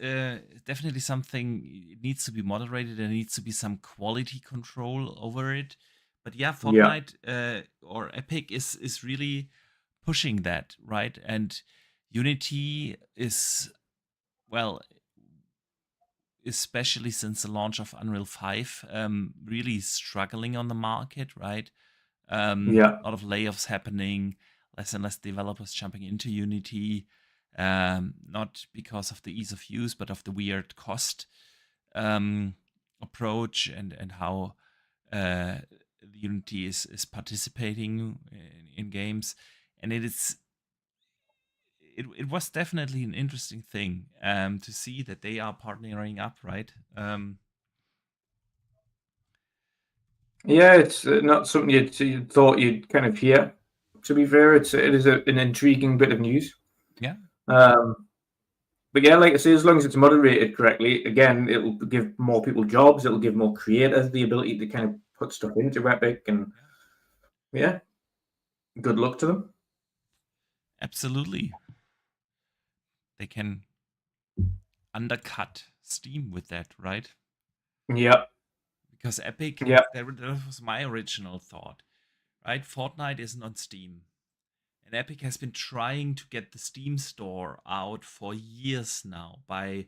definitely something. It needs to be moderated. There needs to be some quality control over it. But Fortnite or Epic is really pushing that, right? And Unity is, well, especially since the launch of Unreal 5, really struggling on the market, right? A lot of layoffs happening, less and less developers jumping into Unity, not because of the ease of use, but of the weird cost approach and how Unity is participating in games. And it was definitely an interesting thing to see that they are partnering up, right? Yeah, it's not something you thought you'd kind of hear. To be fair, it is an intriguing bit of news. Yeah. But yeah, like I say, as long as it's moderated correctly, again, it'll give more people jobs. It'll give more creators the ability to kind of put stuff into Epic, and yeah, good luck to them. Absolutely. They can undercut Steam with that, right? Yeah. Because Epic, that was my original thought, right? Fortnite isn't on Steam. And Epic has been trying to get the Steam store out for years now by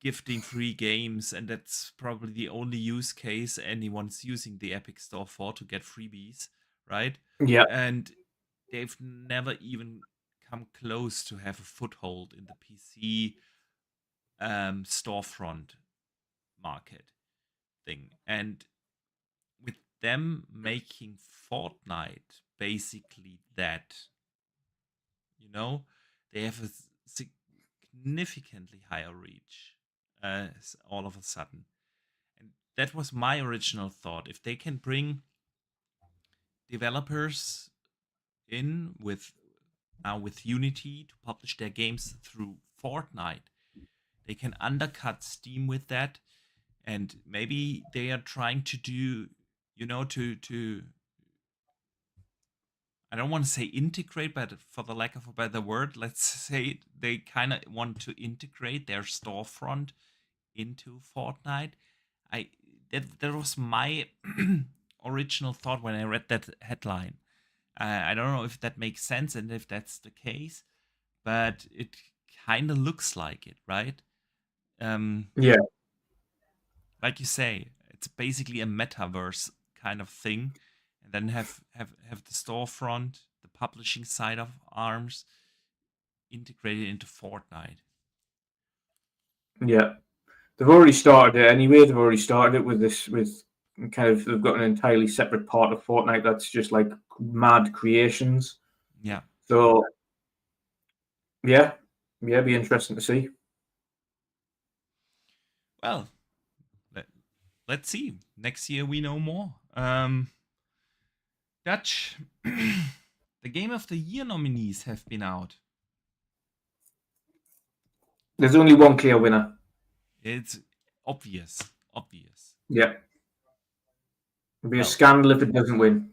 gifting free games, and that's probably the only use case anyone's using the Epic store for, to get freebies, right? Yeah. And they've never even come close to have a foothold in the PC storefront market thing. And with them making Fortnite basically that, they have a significantly higher reach all of a sudden. And that was my original thought. If they can bring developers in with Unity to publish their games through Fortnite, they can undercut Steam with that. And maybe they are trying to do, to I don't want to say integrate, but for the lack of a better word, let's say they kind of want to integrate their storefront into Fortnite. That was my original thought when I read that headline. I don't know if that makes sense and if that's the case, but it kind of looks like it, right? Yeah. Like you say, it's basically a metaverse kind of thing, and then have the storefront, the publishing side of ARMS, integrated into Fortnite. Yeah. They've already started it anyway. They've already started it with they've got an entirely separate part of Fortnite that's just like mad creations. Yeah. So yeah, be interesting to see. Well, let's see. Next year we know more. Dutch, the Game of the Year nominees have been out. There's only one clear winner. It's obvious. Yeah. It'd be a scandal if it doesn't win.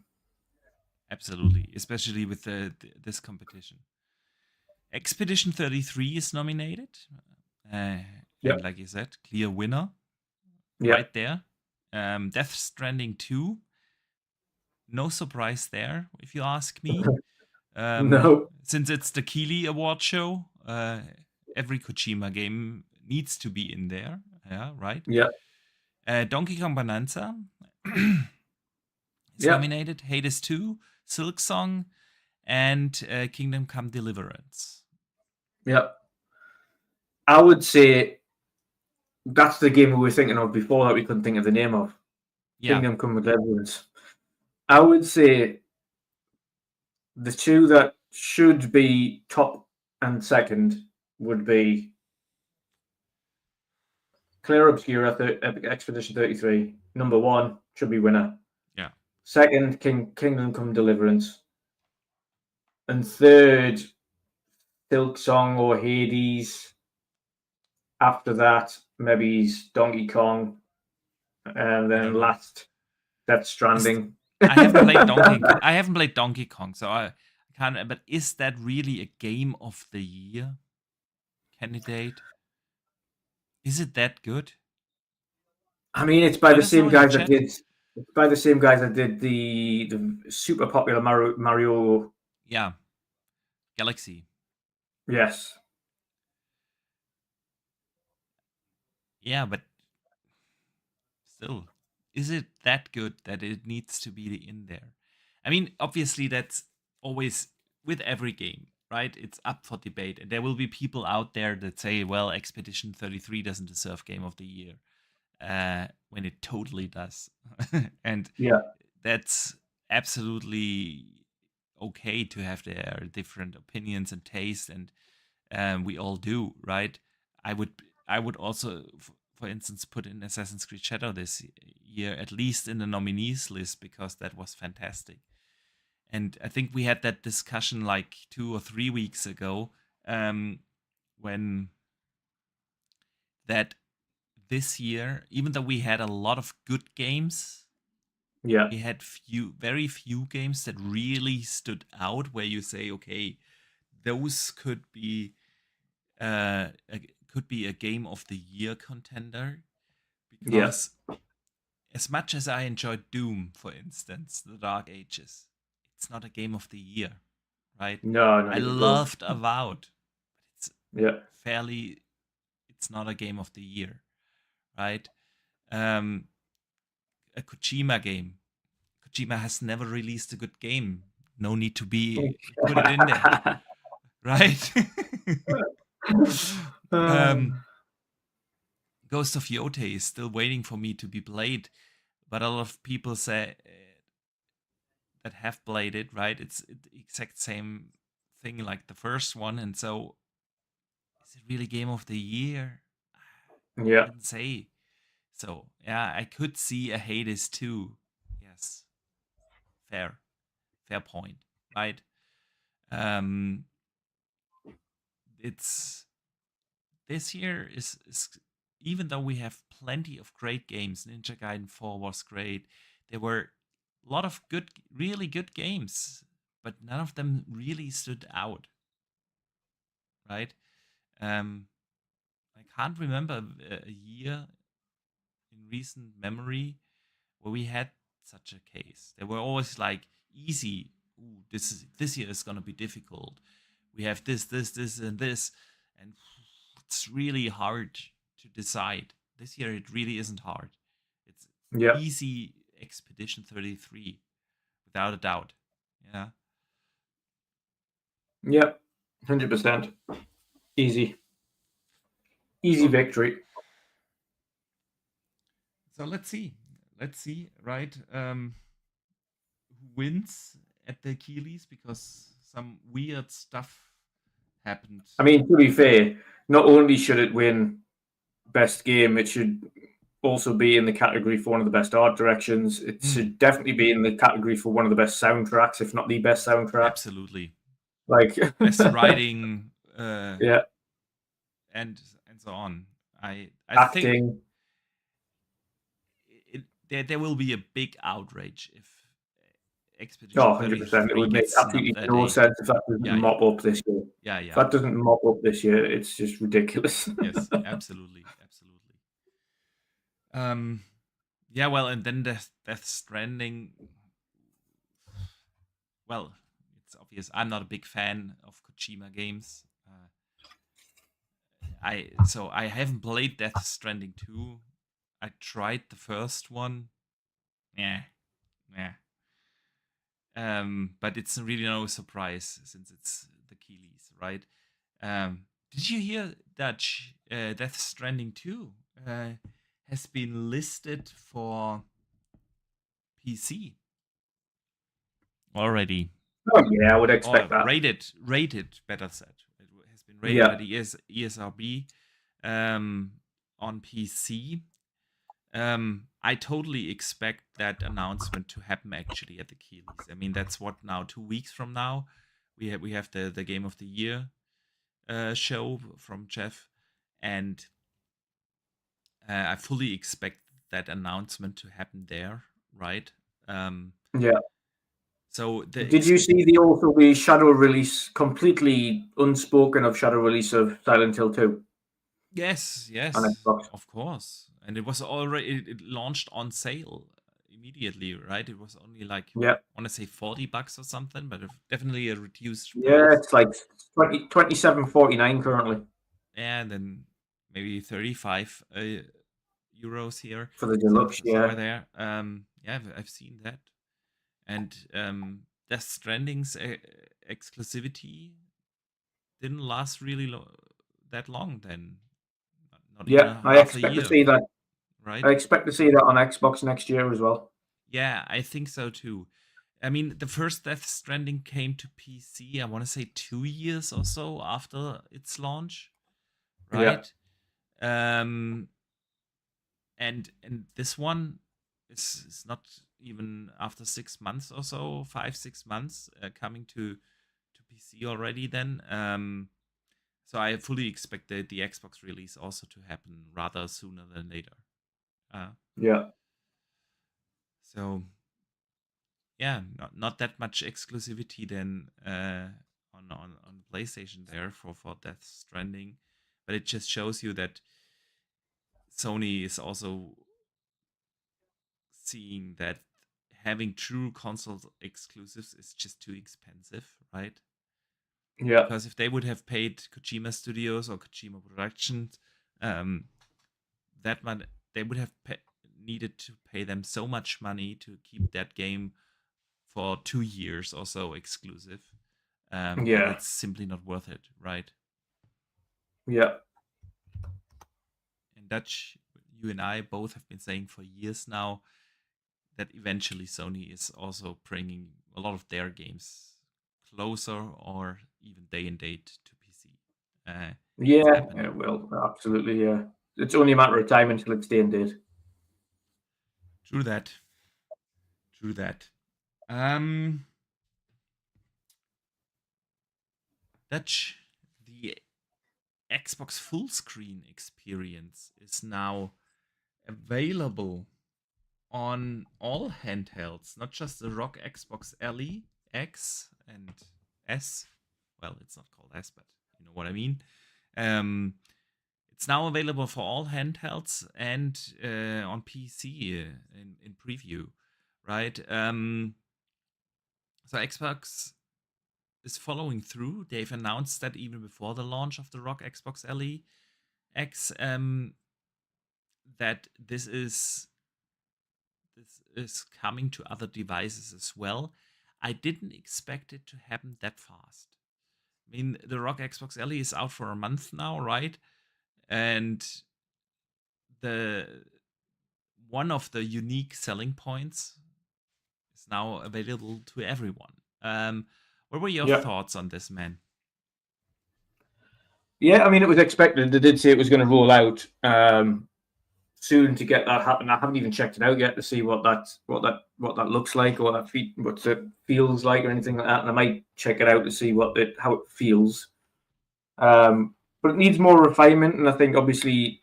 Absolutely, especially with this competition. Expedition 33 is nominated. And like you said, clear winner. Right there. Death Stranding 2. No surprise there, if you ask me. No. Since it's the Keighley Award show, every Kojima game needs to be in there. Yeah, right? Yeah. Donkey Kong Bonanza is nominated. Hades 2, Silk Song, and Kingdom Come Deliverance. Yeah. I would say that's the game we were thinking of before that we couldn't think of the name of. Yeah. Kingdom Come Deliverance. I would say the two that should be top and second would be Clear Obscura, Expedition 33. Number one should be winner. Yeah. Second, Kingdom Come Deliverance. And third, Silk Song or Hades. After that, maybe Donkey Kong. And then last, Death Stranding. I haven't played Donkey Kong, so I can't. But is that really a Game of the Year candidate? Is it that good? I mean, it's by the same guys that did. It's by the same guys that did the super popular Mario. Yeah, Galaxy. Yes. Yeah, but still, is it that good that it needs to be in there? I mean, obviously, that's always with every game, right? It's up for debate, and there will be people out there that say, "Well, Expedition 33 doesn't deserve Game of the Year," when it totally does, and that's absolutely okay to have their different opinions and tastes, and we all do, right? I would also, for instance, put in Assassin's Creed Shadow this year, at least in the nominees list, because that was fantastic. And I think we had that discussion like 2 or 3 weeks ago, when that this year, even though we had a lot of good games, we had very few games that really stood out, where you say, okay, those could be a Game of the Year contender. Because as much as I enjoyed Doom, for instance, The Dark Ages, it's not a Game of the Year, right? No, not I even close. loved Avowed, but it's Yeah. fairly, it's not a game of the year, right? Um, a Kojima game. Kojima has never released a good game. No need to be put it in there, right? um, Ghost of Yotei is still waiting for me to be played, but a lot of people say that have played it, right? It's the exact same thing like the first one, and so is it really game of the year? I Yeah. wouldn't say. So yeah, I could see a Hades too. Yes, fair point, right? Um, it's this year is even though we have plenty of great games. Ninja Gaiden 4 was great. There were a lot of good, really good games, but none of them really stood out, right? Um, I can't remember a year in recent memory where we had such a case. They were always like easy. Ooh, this year is gonna be difficult. We have this, and this, and it's really hard to decide. This year it really isn't hard. It's Yeah. easy Expedition 33, without a doubt. Yeah. Yeah. 100%. Easy. Easy So victory. so let's see. Let's see, right? Who wins at the Keeleys, because some weird stuff happened. I mean, to be fair, not only should it win best game, it should also be in the category for one of the best art directions. It Mm, should definitely be in the category for one of the best soundtracks, if not the best soundtrack. absolutely. Like, Best writing, yeah, and so on. I think acting. there will be a big outrage if Oh, Expedition 100%. It 33 would make gets snubbed absolutely at no a. sense if that doesn't Yeah, yeah, mop up this year. yeah, If yeah. that doesn't mop up this year, it's just ridiculous. Yes, absolutely, absolutely. Yeah, well, and then Death Stranding. Well, it's obvious. I'm not a big fan of Kojima games. I haven't played Death Stranding 2. I tried the first one. Yeah, yeah. But it's really no surprise since it's the Keeleys, right? Did you hear that Death Stranding 2 has been listed for PC already? Oh, yeah, I would Or expect that. rated, better said. It has been rated by Yeah. the ESRB on PC. I totally expect that announcement to happen actually at the Keeleys. I mean, that's what now 2 weeks from now. We have the Game of the Year show from Jeff, and I fully expect that announcement to happen there, right? Yeah. So Did you see the shadow release, completely unspoken of shadow release of Silent Hill 2 yes, on yes, Xbox? of course, and it was already it launched on sale immediately, right? It was only like Yeah. I want to say $40 or something, but definitely a reduced Yeah, price. it's like 27.49 currently And then maybe 35 euros here, for the so deluxe. somewhere Yeah. there. Yeah, I've seen that, and Death Stranding's exclusivity didn't last really that long. Then, not even Yeah. a I half a expect to year, see that. I right? expect to see that on Xbox next year as well. Yeah, I think so too. I mean, the first Death Stranding came to PC, I want to say 2 years or so after its launch, Yeah. right? Um, and this one is not even after 6 months or so, 5 6 months coming to PC already. Then, so I fully expect the Xbox release also to happen rather sooner than later. Uh, Yeah. so yeah, not that much exclusivity then on PlayStation there for Death Stranding, but it just shows you that Sony is also seeing that having true console exclusives is just too expensive, right? Yeah. Because if they would have paid Kojima Studios or Kojima Productions, that one they would have needed to pay them so much money to keep that game for 2 years or so exclusive, that Yeah. it's simply not worth it, right? Yeah. And Dutch, you and I both have been saying for years now that eventually Sony is also bringing a lot of their games closer or even day and date to PC. It's Yeah. Yeah. happening. Well, absolutely. Yeah. It's only a matter of time until it's day and date. True that. True that. Um, Dutch, the Xbox full screen experience is now available on all handhelds, not just the ROG Xbox LE, X, and S. Well, it's not called S, but you know what I mean. Um, it's now available for all handhelds and on PC in preview, right? So Xbox is following through. They've announced that even before the launch of the ROG Xbox LE X, that this is coming to other devices as well. I didn't expect it to happen that fast. I mean, the ROG Xbox LE is out for a month now, right? And the one of the unique selling points is now available to everyone. What were your Yeah. thoughts on this, man? Yeah. I mean, it was expected. They did say it was going to roll out soon to get that happen. I haven't even checked it out yet to see what that looks like, or what it feels like, or anything like that. And I might check it out to see how it feels. But it needs more refinement, and I think obviously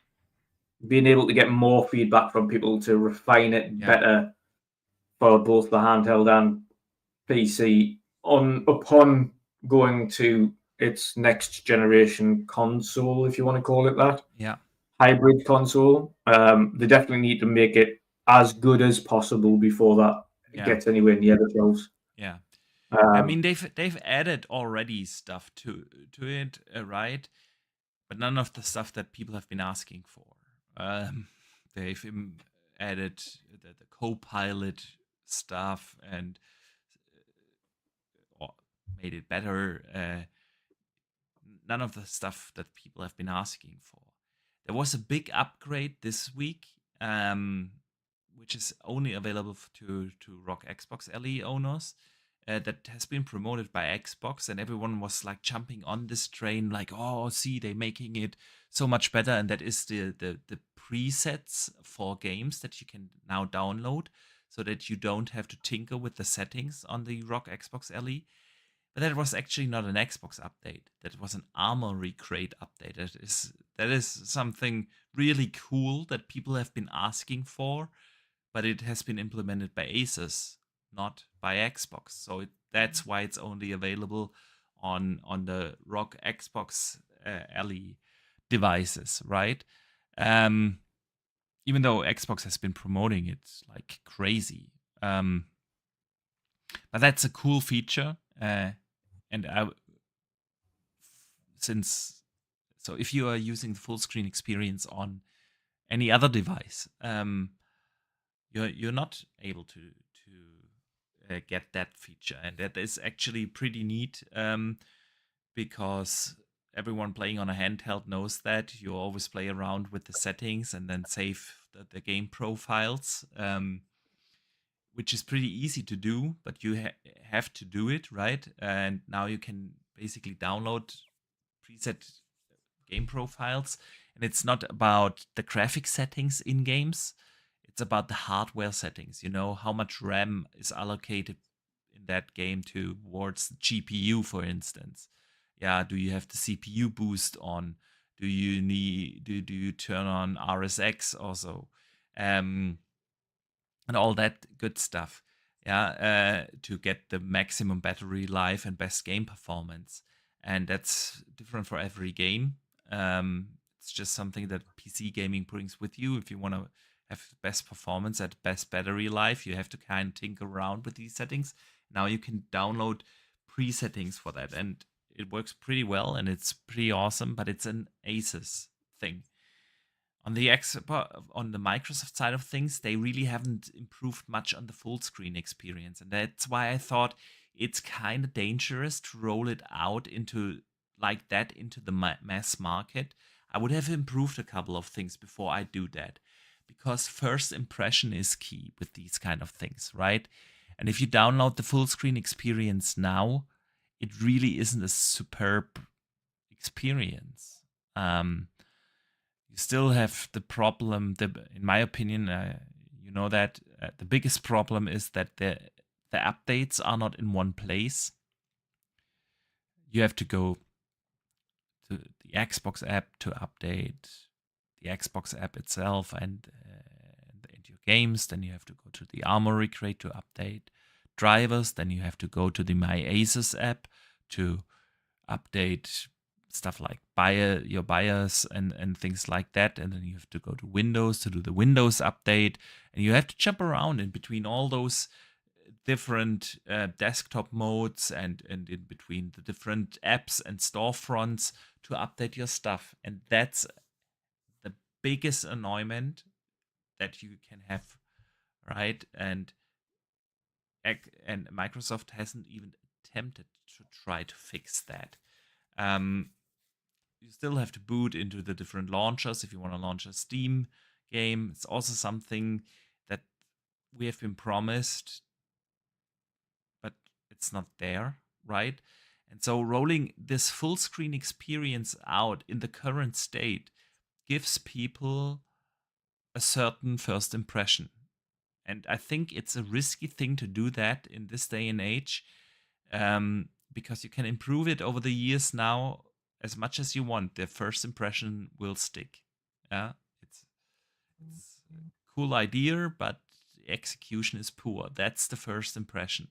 being able to get more feedback from people to refine it Yeah, better for both the handheld and PC upon going to its next generation console, if you want to call it that, yeah, hybrid console. They definitely need to make it as good as possible before that yeah, gets anywhere near the shelves. yeah. I mean, Um, they've added already stuff to it, right? But none of the stuff that people have been asking for. Um, they've added the co-pilot stuff and or made it better. None of the stuff that people have been asking for. There was a big upgrade this week, which is only available to ROG Xbox LE owners. That has been promoted by Xbox, and everyone was like jumping on this train, like, "Oh, see, they're making it so much better." And that is the presets for games that you can now download, so that you don't have to tinker with the settings on the ROG Xbox LE. But that was actually not an Xbox update. That was an Armory Crate update. That is something really cool that people have been asking for, but it has been implemented by Asus, not by Xbox. So that's why it's only available on the ROG Xbox LE devices, right? Um, Even though Xbox has been promoting it like crazy. But that's a cool feature. And since so if you are using the full screen experience on any other device, you're not able to get that feature, and that is actually pretty neat, because everyone playing on a handheld knows that you always play around with the settings and then save the game profiles, which is pretty easy to do, but you have to do it, right? And now you can basically download preset game profiles, and it's not about the graphic settings in games, it's about the hardware settings. You know, how much RAM is allocated in that game towards the GPU, for instance. Yeah, do you have the CPU boost on? Do you turn on RSX also? um and all that good stuff, yeah, to get the maximum battery life and best game performance. And that's different for every game. It's just something that PC gaming brings with you. If you want to have best performance at best battery life, you have to kind of tinker around with these settings. Now you can download pre-settings for that, and it works pretty well and it's pretty awesome, but it's an Asus thing. On the on the Microsoft side of things, they really haven't improved much on the full screen experience, and that's why I thought it's kind of dangerous to roll it out into like that into the mass market. I would have improved a couple of things before I do that, because first impression is key with these kind of things, right? And if you download the full screen experience now, it really isn't a superb experience. You still have the problem. In my opinion, you know that the biggest problem is that the updates are not in one place. You have to go to the Xbox app to update the Xbox app itself and your games. Then you have to go to the Armory crate to update drivers. Then you have to go to the My Asus app to update stuff like your BIOS and things like that. And then you have to go to Windows to do the Windows update. And you have to jump around in between all those different desktop modes and in between the different apps and storefronts to update your stuff. And that's the biggest annoyment that you can have, right? And Microsoft hasn't even attempted to try to fix that. You still have to boot into the different launchers if you want to launch a Steam game. It's also something that we have been promised, but it's not there, right? And so rolling this full screen experience out in the current state gives people a certain first impression. And I think it's a risky thing to do that in this day and age, because you can improve it over the years now as much as you want. The first impression will stick. Yeah, it's a cool idea, but the execution is poor. That's the first impression.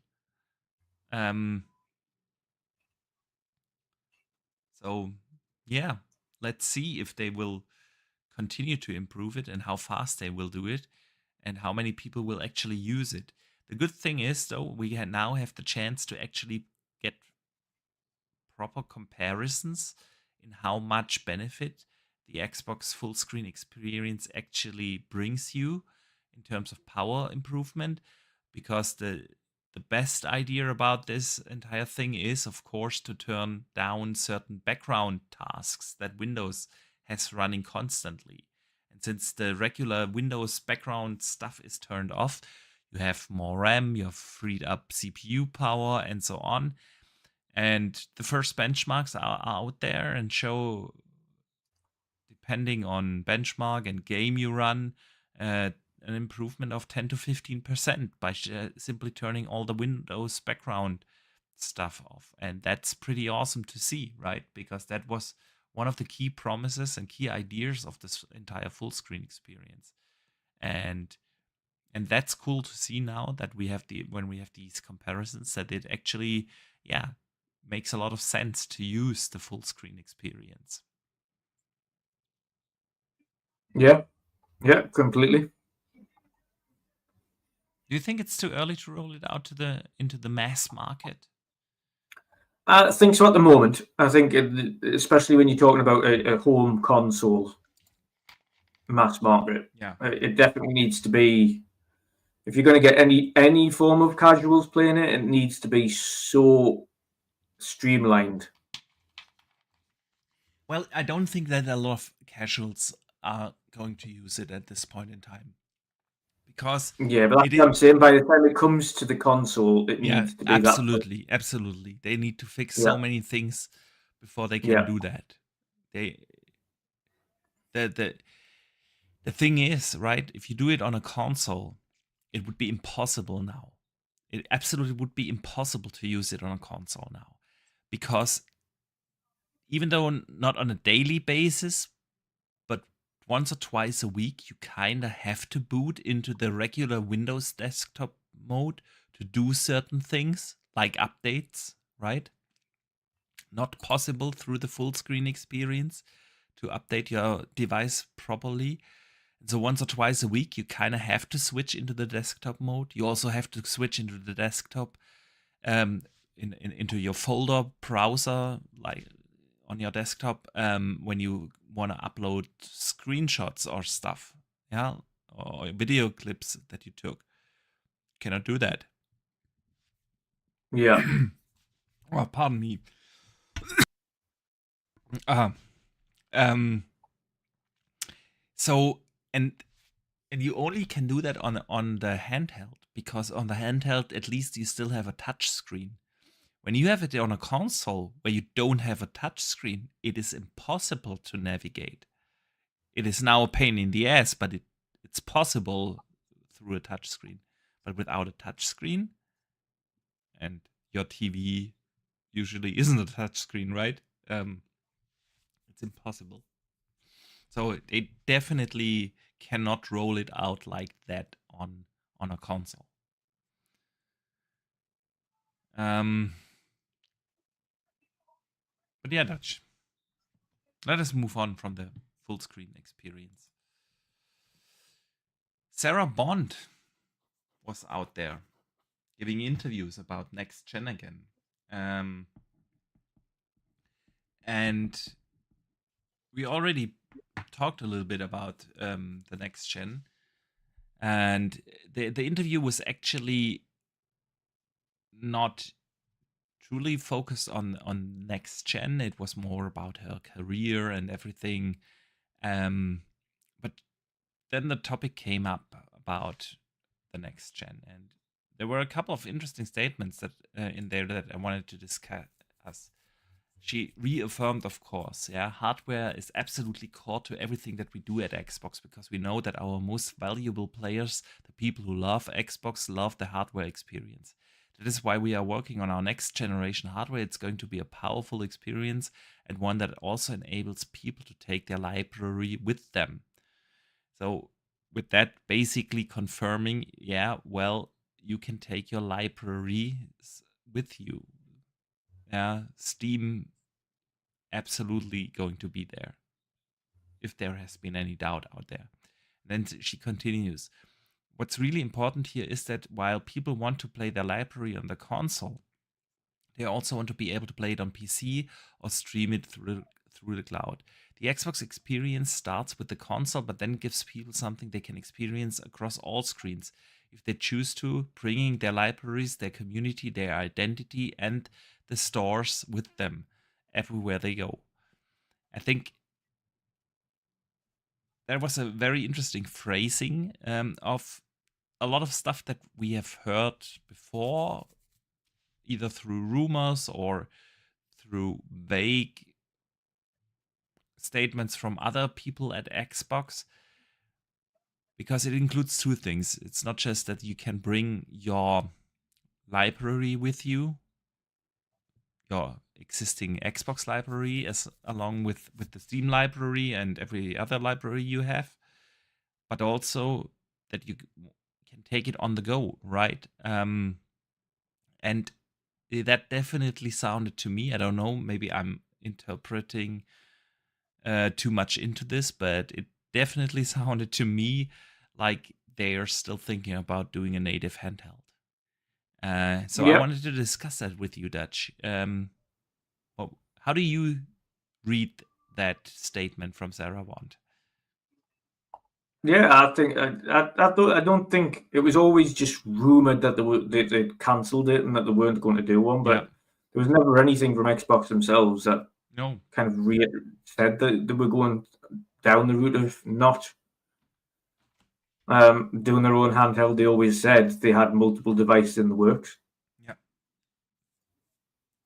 So yeah, let's see if they will continue to improve it and how fast they will do it and how many people will actually use it. The good thing is, though, we now have the chance to actually get proper comparisons in how much benefit the Xbox full screen experience actually brings you in terms of power improvement, because the best idea about this entire thing is, of course, to turn down certain background tasks that Windows has running constantly. And since the regular Windows background stuff is turned off, you have more RAM, you have freed up CPU power, and so on. And the first benchmarks are out there and show, depending on benchmark and game you run, an improvement of 10 to 15% by simply turning all the Windows background stuff off. And that's pretty awesome to see, right? Because that was one of the key promises and key ideas of this entire full screen experience. And that's cool to see now that when we have these comparisons, that it actually, makes a lot of sense to use the full screen experience. Yeah, completely. Do you think it's too early to roll it out into the mass market? I think so at the moment. I think, especially when you're talking about a home console mass market, it definitely needs to be. If you're going to get any form of casuals playing it, it needs to be so streamlined. Well, I don't think that a lot of casuals are going to use it at this point in time. Because but that's what I'm saying. By the time it comes to the console, it needs to be absolutely. They need to fix so many things before they can do that. The thing is, right? If you do it on a console, it would be impossible now. It absolutely would be impossible to use it on a console now, because even though not on a daily basis, but once or twice a week, you kind of have to boot into the regular Windows desktop mode to do certain things like updates, right? Not possible through the full screen experience to update your device properly. And so once or twice a week, you kind of have to switch into the desktop mode. You also have to switch into the desktop into your folder browser, like on your desktop, when you want to upload screenshots or stuff, yeah, or video clips that you took. Cannot do that. Yeah. Oh, pardon me. Uh, um. So and you only can do that on the handheld, because on the handheld at least you still have a touch screen. When you have it on a console where you don't have a touch screen, it is impossible to navigate. It is now a pain in the ass, but it's possible through a touch screen. But without a touch screen, and your TV usually isn't a touch screen, right? It's impossible. So they definitely cannot roll it out like that on a console. But yeah, Dutch. Let us move on from the full screen experience. Sarah Bond was out there giving interviews about next gen again. And we already talked a little bit about the next gen. And the interview was actually not truly focused on next gen. It was more about her career and everything. But then the topic came up about the next gen, and there were a couple of interesting statements that in there that I wanted to discuss. She reaffirmed, of course, yeah, hardware is absolutely core to everything that we do at Xbox, because we know that our most valuable players, the people who love Xbox, love the hardware experience. That is why we are working on our next generation hardware. It's going to be a powerful experience, and one that also enables people to take their library with them. So with that basically confirming, yeah, well, you can take your library with you. Yeah, Steam absolutely going to be there, if there has been any doubt out there. Then she continues, what's really important here is that while people want to play their library on the console, they also want to be able to play it on PC or stream it through the cloud. The Xbox experience starts with the console, but then gives people something they can experience across all screens if they choose to, bringing their libraries, their community, their identity, and the stores with them everywhere they go. I think that was a very interesting phrasing of a lot of stuff that we have heard before, either through rumors or through vague statements from other people at Xbox, because it includes two things. It's not just that you can bring your library with you, your existing Xbox library, as along with the Steam library and every other library you have, but also that you can take it on the go, right? And that definitely sounded to me, I don't know, maybe I'm interpreting too much into this, but it definitely sounded to me like they are still thinking about doing a native handheld. So I wanted to discuss that with you, Dutch. How do you read that statement from Sarah Bond? Yeah, I think I don't think it was always just rumored that they cancelled it and that they weren't going to do one, but Yeah. there was never anything from Xbox themselves that No. kind of said that they were going down the route of not doing their own handheld. They always said they had multiple devices in the works. Yeah.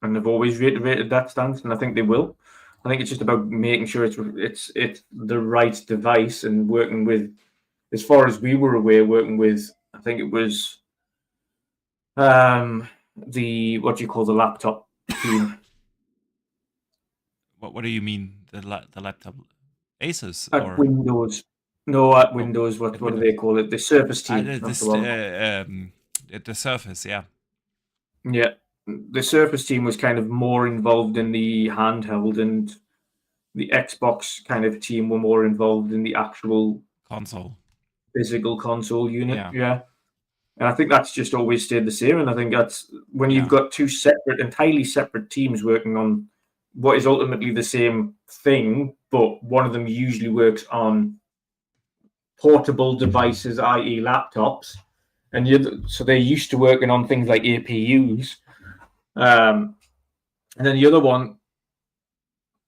And they've always reiterated that stance, and I think they will. I think it's just about making sure it's the right device and working with, as far as we were aware, working with, I think it was the, what do you call, the laptop team. What do you mean, the laptop? Asus At or Windows. No, at Windows. What at do Windows? they call it? The Surface team. That's the one. The Surface, yeah. Yeah, the Surface team was kind of more involved in the handheld, and the Xbox kind of team were more involved in the actual console physical console unit. Yeah. Yeah. And I think that's just always stayed the same. And I think that's when you've Yeah. got two entirely separate teams working on what is ultimately the same thing, but one of them usually works on portable devices, i.e., laptops, and so they're used to working on things like APUs, and then the other one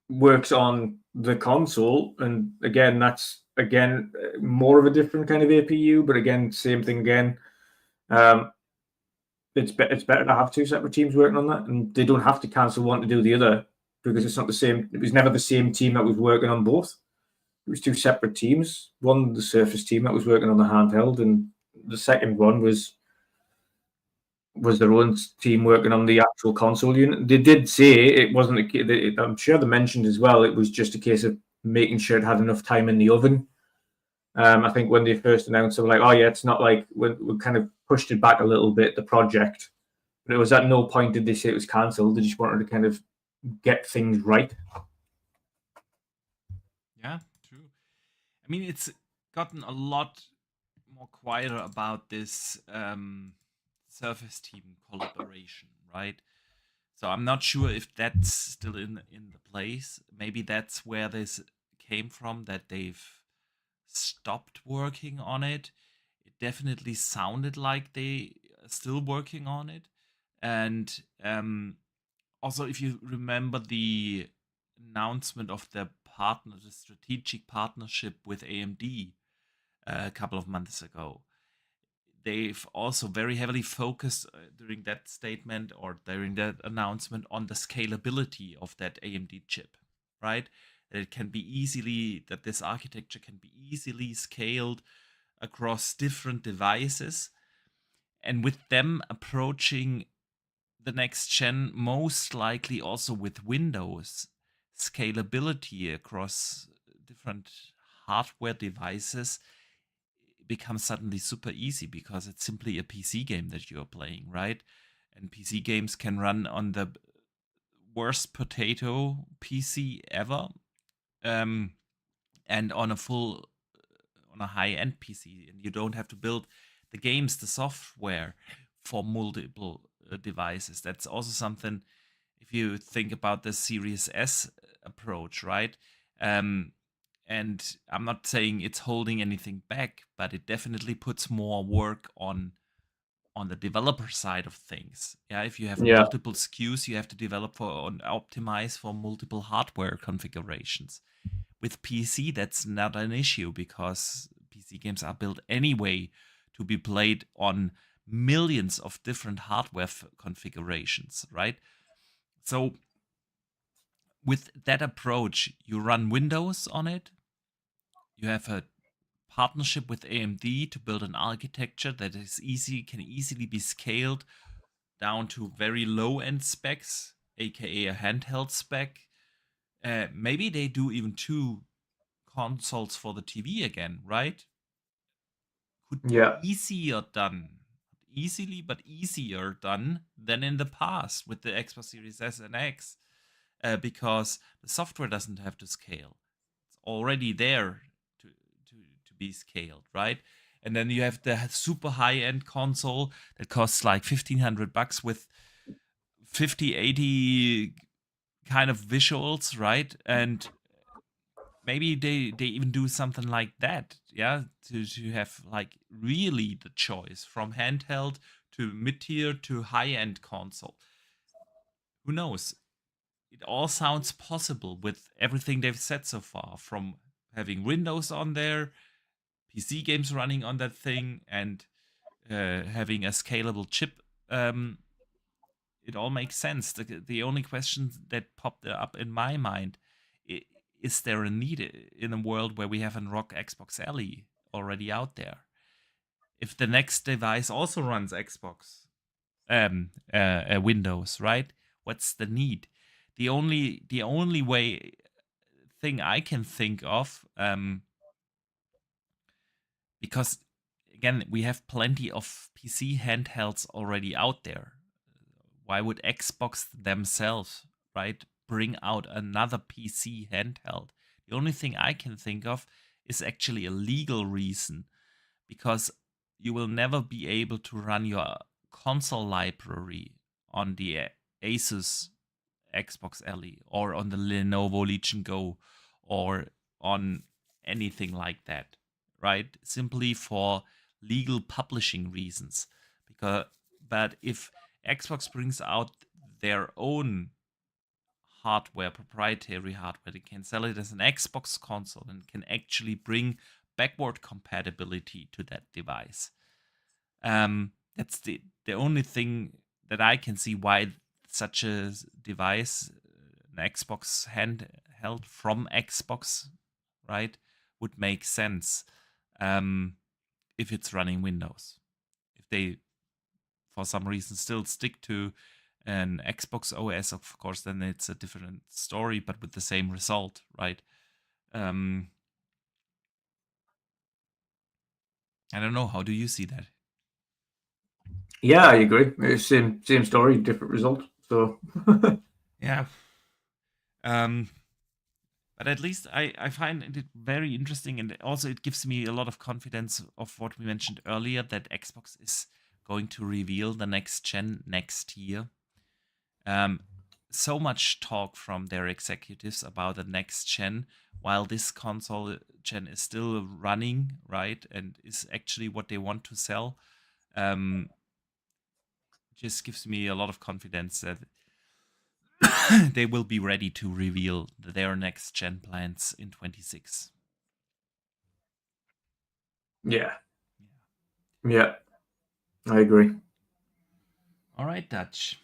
works on the console, and again, that's again more of a different kind of APU, but again, same thing again. Um, it's better to have two separate teams working on that, and they don't have to cancel one to do the other because it's not the same. It was never the same team that was working on both. It was two separate teams. One, the Surface team that was working on the handheld, and the second one was their own team working on the actual console unit. They did say it wasn't I'm sure they mentioned as well. It was just a case of making sure it had enough time in the oven. I think when they first announced, they were like, "Oh yeah, it's not like we kind of pushed it back a little bit, the project." But it was at no point did they say it was cancelled. They just wanted to kind of get things right. Yeah, true. I mean, it's gotten a lot more quieter about this Surface team collaboration, right? So I'm not sure if that's still in the place. Maybe that's where this came from, that they've stopped working on it. It definitely sounded like they are still working on it. And also, if you remember the announcement of the strategic partnership with AMD a couple of months ago, they've also very heavily focused during that statement or during that announcement on the scalability of that AMD chip, right? That this architecture can be easily scaled across different devices. And with them approaching the next gen, most likely also with Windows, scalability across different hardware devices becomes suddenly super easy because it's simply a PC game that you're playing, right? And PC games can run on the worst potato PC ever, and on a high-end PC, and you don't have to build the games, the software for multiple devices. That's also something. If you think about the Series S approach, right? And I'm not saying it's holding anything back, but it definitely puts more work on the developer side of things. Yeah, if you have Yeah, multiple SKUs, you have to develop for and optimize for multiple hardware configurations. With PC, that's not an issue because PC games are built anyway to be played on millions of different hardware configurations, right? So with that approach, you run Windows on it. You have a partnership with AMD to build an architecture that can easily be scaled down to very low end specs, aka a handheld spec. Maybe they do even two consoles for the TV again, right? Could be yeah, easier done. Easily, but easier done than in the past with the Xbox Series S and X, because the software doesn't have to scale. It's already there to be scaled, right? And then you have the super high end console that costs like $1,500 with 50, 80 kind of visuals, right? And maybe they even do something like that, yeah, to have like really the choice from handheld to mid-tier to high-end console. Who knows? It all sounds possible with everything they've said so far, from having Windows on there, PC games running on that thing, and having a scalable chip. It all makes sense. The only question that popped up in my mind, is there a need in a world where we have a ROG Xbox Ellie already out there? If the next device also runs Xbox, Windows, right? What's the need? The only way thing I can think of, because again we have plenty of PC handhelds already out there. Why would Xbox themselves, right, bring out another PC handheld? The only thing I can think of is actually a legal reason, because you will never be able to run your console library on the Asus Xbox Ellie or on the Lenovo Legion Go or on anything like that, right? Simply for legal publishing reasons. But if Xbox brings out their own hardware, proprietary hardware, they can sell it as an Xbox console and can actually bring backward compatibility to that device. That's the only thing that I can see why such a device, an Xbox handheld from Xbox, right, would make sense if it's running Windows. If they, for some reason, still stick to an Xbox OS, of course, then it's a different story, but with the same result, right? I don't know. How do you see that? Yeah, I agree. It's same story, different result. So Yeah. But at least I find it very interesting, and also it gives me a lot of confidence of what we mentioned earlier, that Xbox is going to reveal the next gen next year. So much talk from their executives about the next gen, while this console gen is still running, right, and is actually what they want to sell. Just gives me a lot of confidence that they will be ready to reveal their next gen plans in 26. yeah, I agree. All right, Dutch.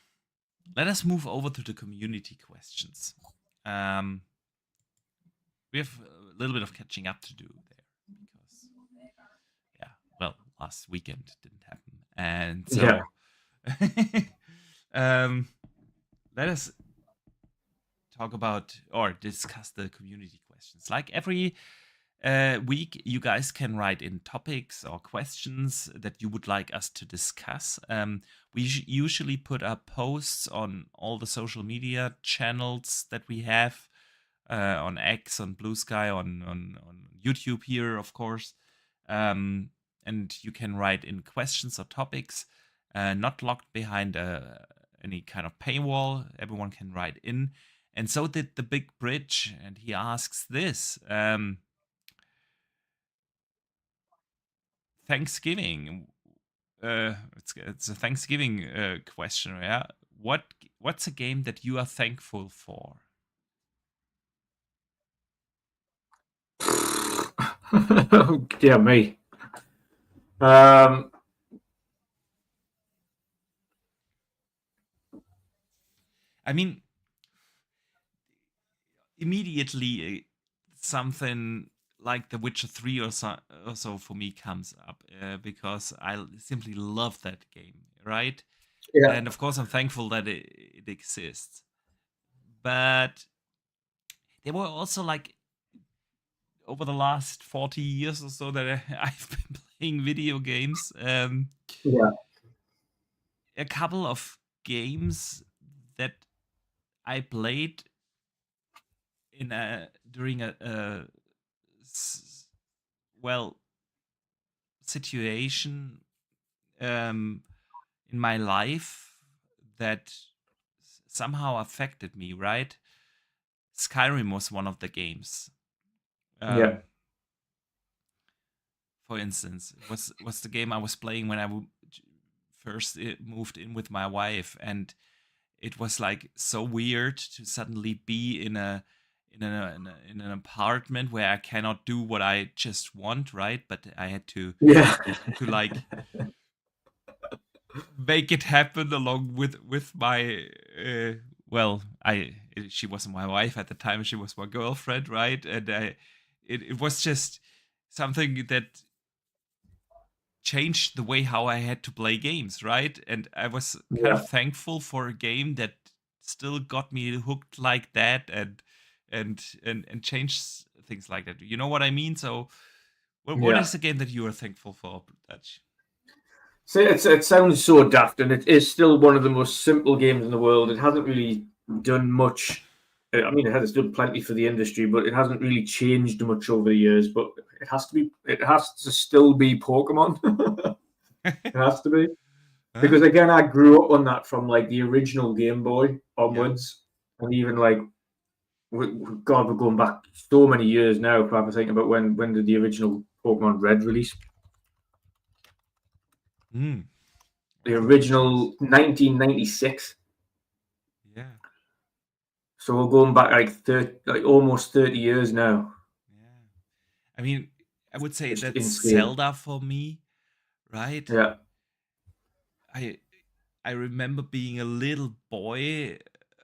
Let us move over to the community questions. We have a little bit of catching up to do there because, yeah, well, last weekend didn't happen, and so let us talk about or discuss the community questions. Like every week, you guys can write in topics or questions that you would like us to discuss. We usually put up posts on all the social media channels that we have, on X, on Blue Sky, on YouTube here, of course. And you can write in questions or topics, not locked behind any kind of paywall. Everyone can write in. And so did the Big Bridge, and he asks this. Thanksgiving. It's a Thanksgiving question. Yeah, what's a game that you are thankful for? Yeah, me. I mean, immediately something like The Witcher 3 or so for me comes up, because I simply love that game, right? Yeah, And of course, I'm thankful that it exists. But there were also, like, over the last 40 years or so that I've been playing video games, yeah, a couple of games that I played in during a well, situation in my life that somehow affected me, right? Skyrim was one of the games. yeah, For instance, it was the game I was playing when I first moved in with my wife, and it was like so weird to suddenly be in an apartment where I cannot do what I just want, right? But I had yeah, like make it happen along with my well, she wasn't my wife at the time, she was my girlfriend, right? And it was just something that changed the way how I had to play games, right? And I was kind yeah, of thankful for a game that still got me hooked like that, and changed things like that. You know what I mean? So what yeah. is the game that you are thankful for, Dutch? So it sounds so daft, and it is still one of the most simple games in the world. It hasn't really done much. I mean, it has done plenty for the industry, but it hasn't really changed much over the years. But it has to be. It has to still be Pokemon. It has to be. Huh? Because again, I grew up on that from like the original Game Boy Yeah. onwards, and even like God, we're going back so many years now. If I was thinking about when did the original Pokemon Red release? Hmm. The That's a good choice. original 1996. Yeah. So we're going back like 30, like almost 30 years now. Yeah. I mean, I would say Just that's insane. Zelda for me, right? Yeah, I I remember being a little boy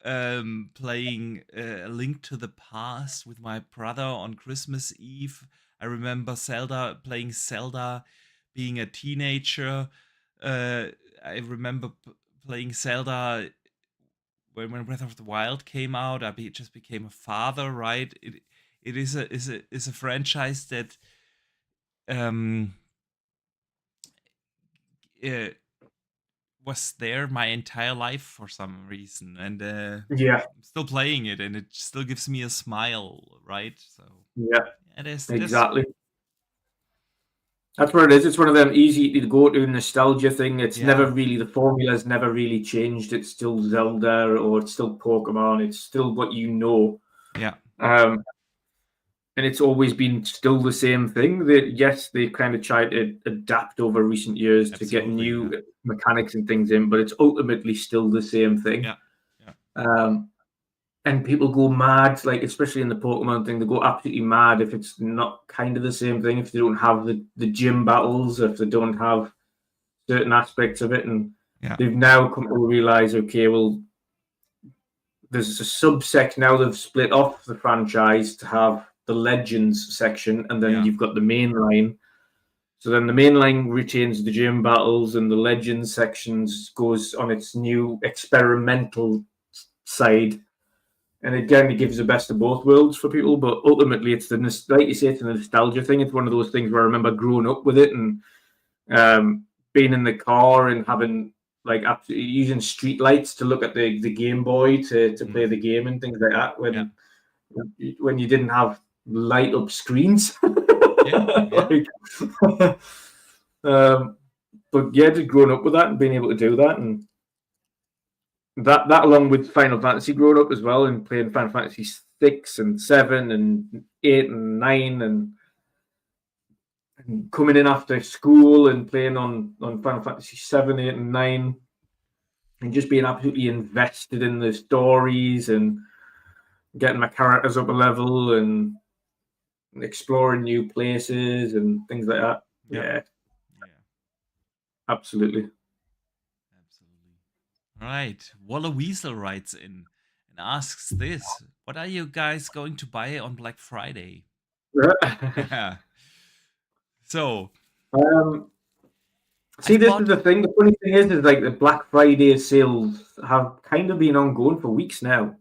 playing A Link to the Past with my brother on Christmas Eve. I remember Zelda playing Zelda being a teenager. Uh, I remember playing Zelda when Breath of the Wild came out. Just became a father, right? It is a franchise that um, uh, was there my entire life for some reason, and yeah, I'm still playing it, and it still gives me a smile, right? So yeah, yeah, there's exactly. That's what it is. It's one of them easy to go to nostalgia thing. It's never yeah, really the formula's never really changed. It's still Zelda or it's still Pokemon. It's still what you know. yeah, Um, and it's always been still the same thing. That yes, they kind of tried to adapt over recent years to get absolutely, yeah, new mechanics and things in, but it's ultimately still the same thing. yeah, yeah, Um, and people go mad, like especially in the Pokemon thing, they go absolutely mad if it's not kind of the same thing. If they don't have the gym battles, if they don't have certain aspects of it, and yeah, they've now come to realize, okay, well, there's a subsect now they've split off the franchise to have the Legends section, and then yeah, you've got the main line. So then the main line retains the gym battles, and the Legends sections goes on its new experimental side. And again, it gives the best of both worlds for people. But ultimately, it's like you say, it's a nostalgia thing. It's one of those things where I remember growing up with it and being in the car and having like absolutely using street lights to look at the Game Boy to mhm, play the game and things like that yeah, when you didn't have light up screens. yeah, yeah, like, um, but yeah, just growing up with that and being able to do that and that along with Final Fantasy growing up as well and playing Final Fantasy 6 and 7 and 8 and 9 and coming in after school and playing on Final Fantasy 7, 8, and 9 and just being absolutely invested in the stories and getting my characters up a level and exploring new places and things like that. yeah, Yeah, yeah, absolutely. absolutely. All right, Waller Weasel writes in and asks this: What are you guys going to buy on Black Friday? Yeah. So um, I See, this is thought, the thing. The funny thing is like the Black Friday sales have kind of been ongoing for weeks now.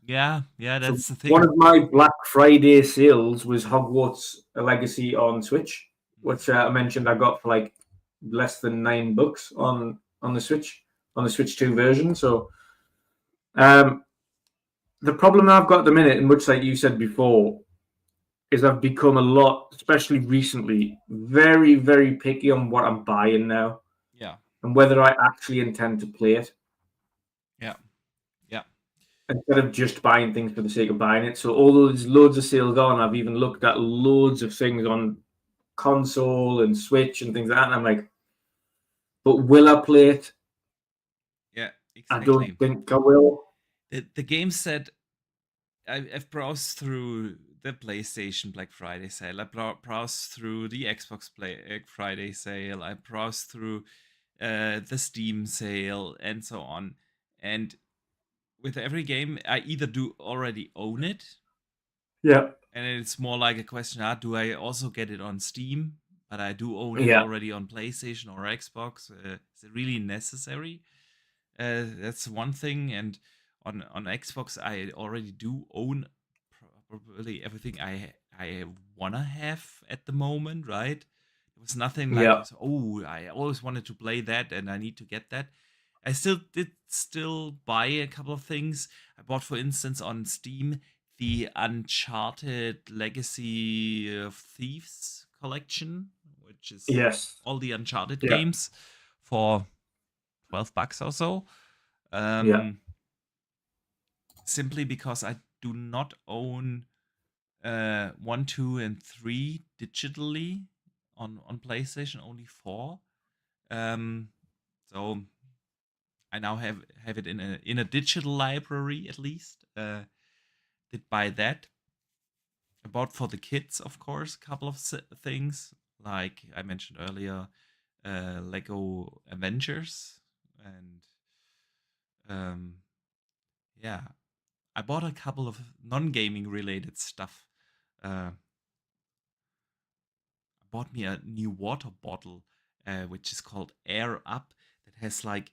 yeah, yeah, So that's the one thing. of my Black Friday sales was Hogwarts a Legacy on Switch, Mhm. which I mentioned I got for like less than $9 on the Switch on the Switch 2 version. So um, the problem I've got at the minute, and much like you said before, is I've become a lot, especially recently, very very picky on what I'm buying now Yeah, and whether I actually intend to play it yeah, yeah, instead of just buying things for the sake of buying it. So although there's loads of sales on, I've even looked at loads of things on console and Switch and things like that. And I'm like, but will I play it? yeah, I don't exactly. think I will. The games that I've browsed through the PlayStation Black Friday sale. I browsed through the Xbox Black Friday sale. I browsed through the Steam sale and so on. And with every game, I either do already own it, Yeah, and it's more like a question: do I also get it on Steam? But I do own it yeah, already on PlayStation or Xbox. Is it really necessary? That's one thing. And on Xbox, I already do own probably everything I wanna have at the moment. Right? There was nothing like, yeah, oh, I always wanted to play that, and I need to get that. I still did still buy a couple of things. I bought, for instance, on Steam the Uncharted Legacy of Thieves collection, which is Yes. all the Uncharted Yeah. games for $12 or so. Yeah. Simply because I do not own 1, 2, and 3 digitally on PlayStation, only 4. So I now have it in a digital library at least. Did buy that. I bought for the kids, of course, a couple of things like I mentioned earlier, Lego Avengers, and yeah, I bought a couple of non-gaming related stuff. I bought me a new water bottle, which is called Air Up, that has like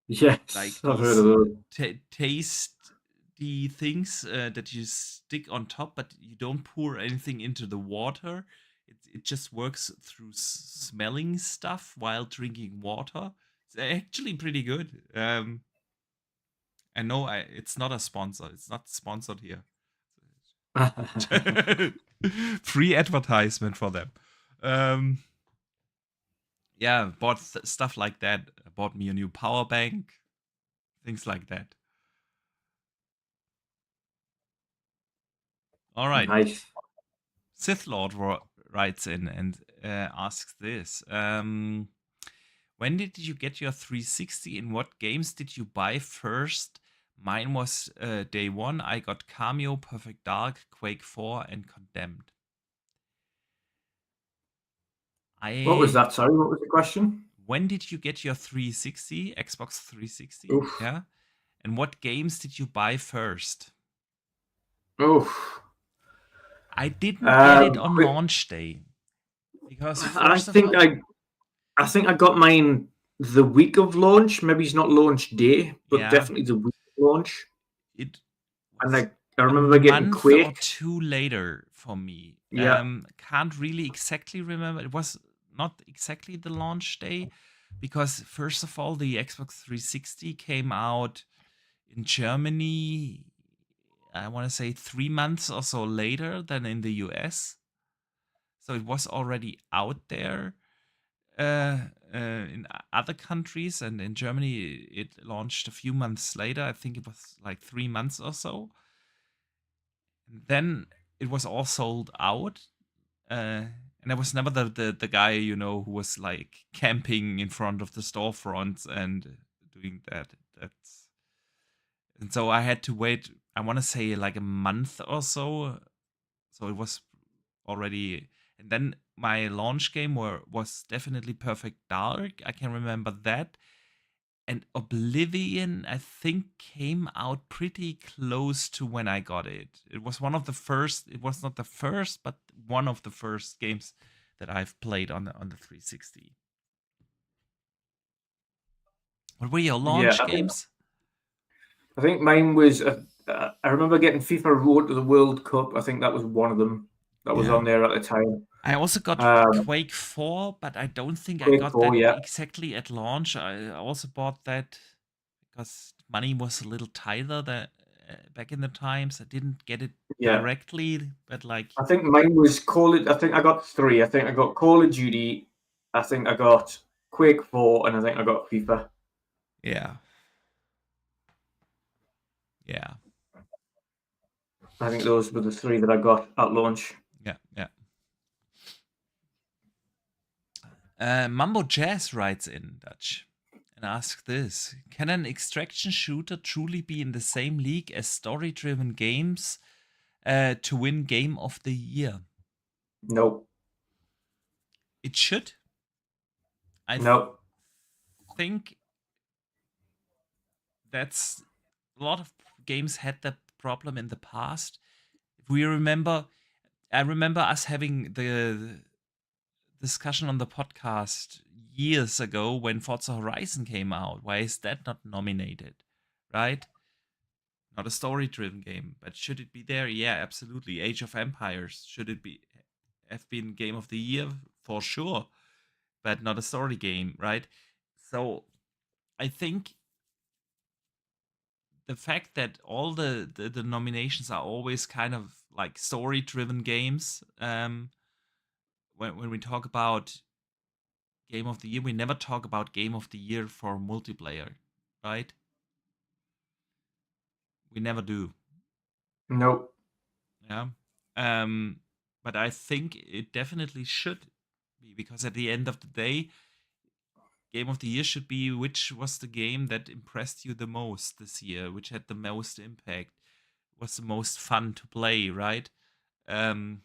Yes. I've heard of these those. tasty things that you stick on top, but you don't pour anything into the water. It just works through smelling stuff while drinking water. It's actually pretty good. I know it's not a sponsor. It's not sponsored here. Free advertisement for them. Yeah, bought stuff like that. Bought me a new power bank, things like that. All right. Nice. Sith Lord writes in and asks this. When did you get your 360? In what games did you buy first? Mine was day one. I got Cameo, Perfect Dark, Quake 4, and Condemned. What was that? Sorry, what was the question? When did you get your 360, Xbox 360? Oof. Yeah. And what games did you buy first? Oof. I didn't get it on Quick. launch day because I first of think all, I got mine the week of launch. Maybe it's not launch day, but yeah, definitely the week of launch. it And was I a remember getting month or Quake. two later for me. Yeah. Can't really exactly remember. It was not exactly the launch day because first of all, the Xbox 360 came out in Germany. I want to say 3 months or so later than in the US. So it was already out there in other countries, and in Germany it launched a few months later. I think it was like 3 months or so. And then it was all sold out. And I was never the guy, who was like camping in front of the storefronts and doing that. And so I had to wait, I want to say like a month or so. So it was already, and then my launch game was definitely Perfect Dark. I can remember that. And Oblivion, I think, came out pretty close to when I got it. It was one of the first. It was not the first, but one of the first games that I've played on the 360. What were your Yeah. launch games? I think mine was. I remember getting FIFA Road to the World Cup. I think that was one of them that was Yeah. on there at the time. I also got Um, Quake 4, but I don't think I Quake got 4, that yeah. exactly at launch. I also bought that because money was a little tighter back in the times. I didn't get it Yeah. directly, but like, I think mine was I think I got three. I think I got Call of Duty. I think I got Quake 4, and I think I got FIFA. yeah. Yeah. I think those were the three that I got at launch. Yeah. Yeah. Mambo Jazz writes in Dutch and asks this: Can an extraction shooter truly be in the same league as story-driven games to win Game of the Year? Nope. It should. I Nope. think that's a lot of games had that problem in the past. If we remember, I remember us having the discussion on the podcast years ago when Forza Horizon came out. Why is that not nominated? Right? Not a story driven game, but should it be there? Yeah, absolutely. Age of Empires, should it be have been Game of the Year? For sure. But not a story game, right? So I think the fact that all the nominations are always kind of like story driven games when we talk about Game of the Year, we never talk about Game of the Year for multiplayer, right? We never do. Nope. Yeah. Um, but I think it definitely should be, because at the end of the day, Game of the Year should be which was the game that impressed you the most this year, which had the most impact, was the most fun to play, right? Um,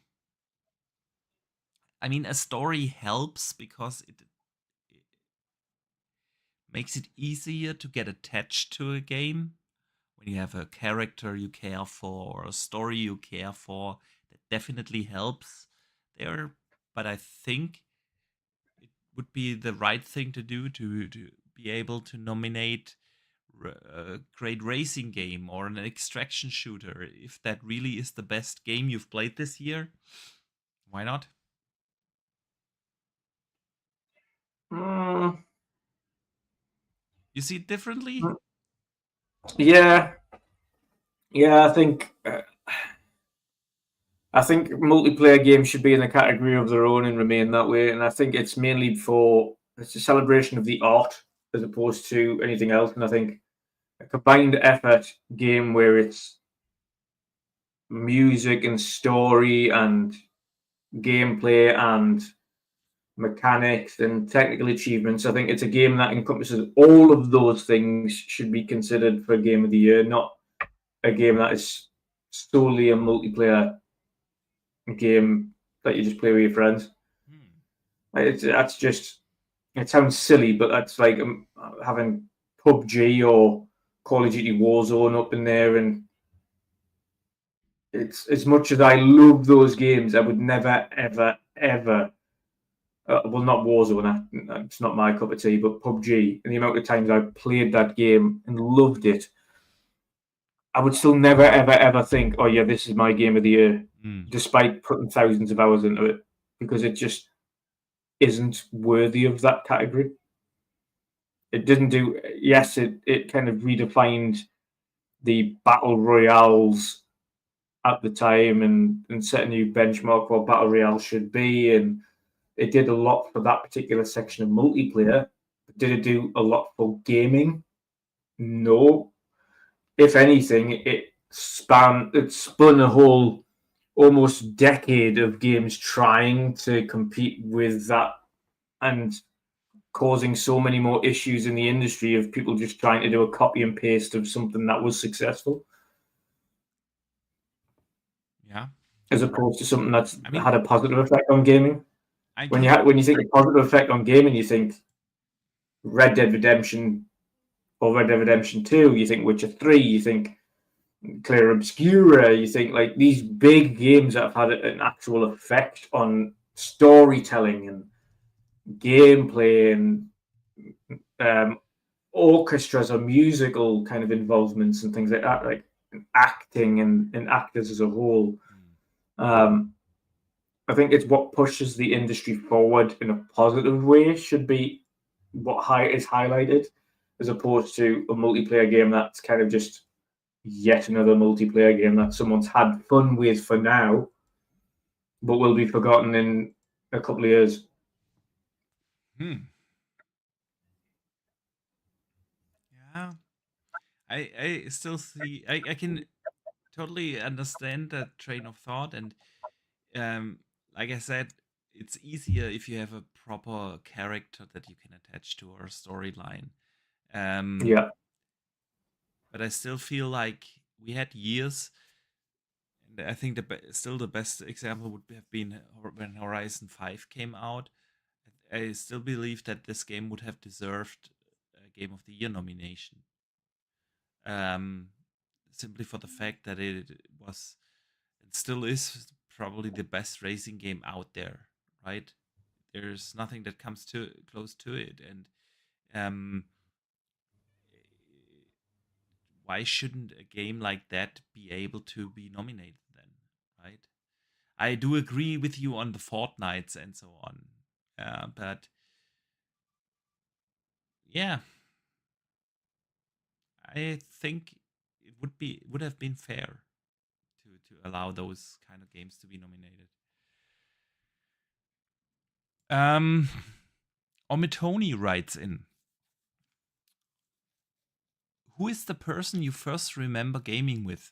I mean, a story helps because it makes it easier to get attached to a game when you have a character you care for or a story you care for. That definitely helps there. But I think it would be the right thing to do to be able to nominate a great racing game or an extraction shooter. If that really is the best game you've played this year, why not? Mm, You see it differently? yeah, yeah. I think multiplayer games should be in a category of their own and remain that way. And I think it's mainly for it's a celebration of the art as opposed to anything else. And I think a combined effort game where it's music and story and gameplay and mechanics and technical achievements. I think it's a game that encompasses all of those things should be considered for Game of the Year, not a game that is solely a multiplayer game that you just play with your friends. Hmm. That's just it sounds silly, but that's like having PUBG or Call of Duty Warzone up in there, and it's as much as I love those games, I would never, ever, ever. Well, not Warzone. It's not my cup of tea, but PUBG. And the amount of times I've played that game and loved it, I would still never, ever, ever think, "Oh yeah, this is my game of the year," Hmm. despite putting thousands of hours into it, because it just isn't worthy of that category. It didn't do. Yes, it kind of redefined the battle royales at the time and set a new benchmark what battle royale should be, and it did a lot for that particular section of multiplayer. Did it do a lot for gaming? No. If anything, it spun a whole almost decade of games trying to compete with that and causing so many more issues in the industry of people just trying to do a copy and paste of something that was successful Yeah. as opposed to something that's I mean, had a positive effect on gaming. I When can. when you think a positive effect on gaming, you think Red Dead Redemption or Red Dead Redemption 2, you think Witcher 3, you think Clear Obscura, you think like these big games that have had an actual effect on storytelling and gameplay and um, orchestras or musical kind of involvements and things like that, like acting and actors as a whole. Hmm. Um, I think it's what pushes the industry forward in a positive way should be what is highlighted, as opposed to a multiplayer game that's kind of just yet another multiplayer game that someone's had fun with for now, but will be forgotten in a couple of years. Hmm. Yeah. I still see. I can totally understand that train of thought, and um, like I said, it's easier if you have a proper character that you can attach to or a storyline. Um, Yeah, but I still feel like we had years, and I think still the best example would have been when Horizon 5 came out. I still believe that this game would have deserved a Game of the Year nomination. Um, Simply for the fact that it still is probably the best racing game out there, right? There's nothing that comes to close to it, and um, why shouldn't a game like that be able to be nominated then, right? I do agree with you on the Fortnites and so on, but yeah, I think it would have been fair to allow those kind of games to be nominated. Omitoni writes in, who is the person you first remember gaming with?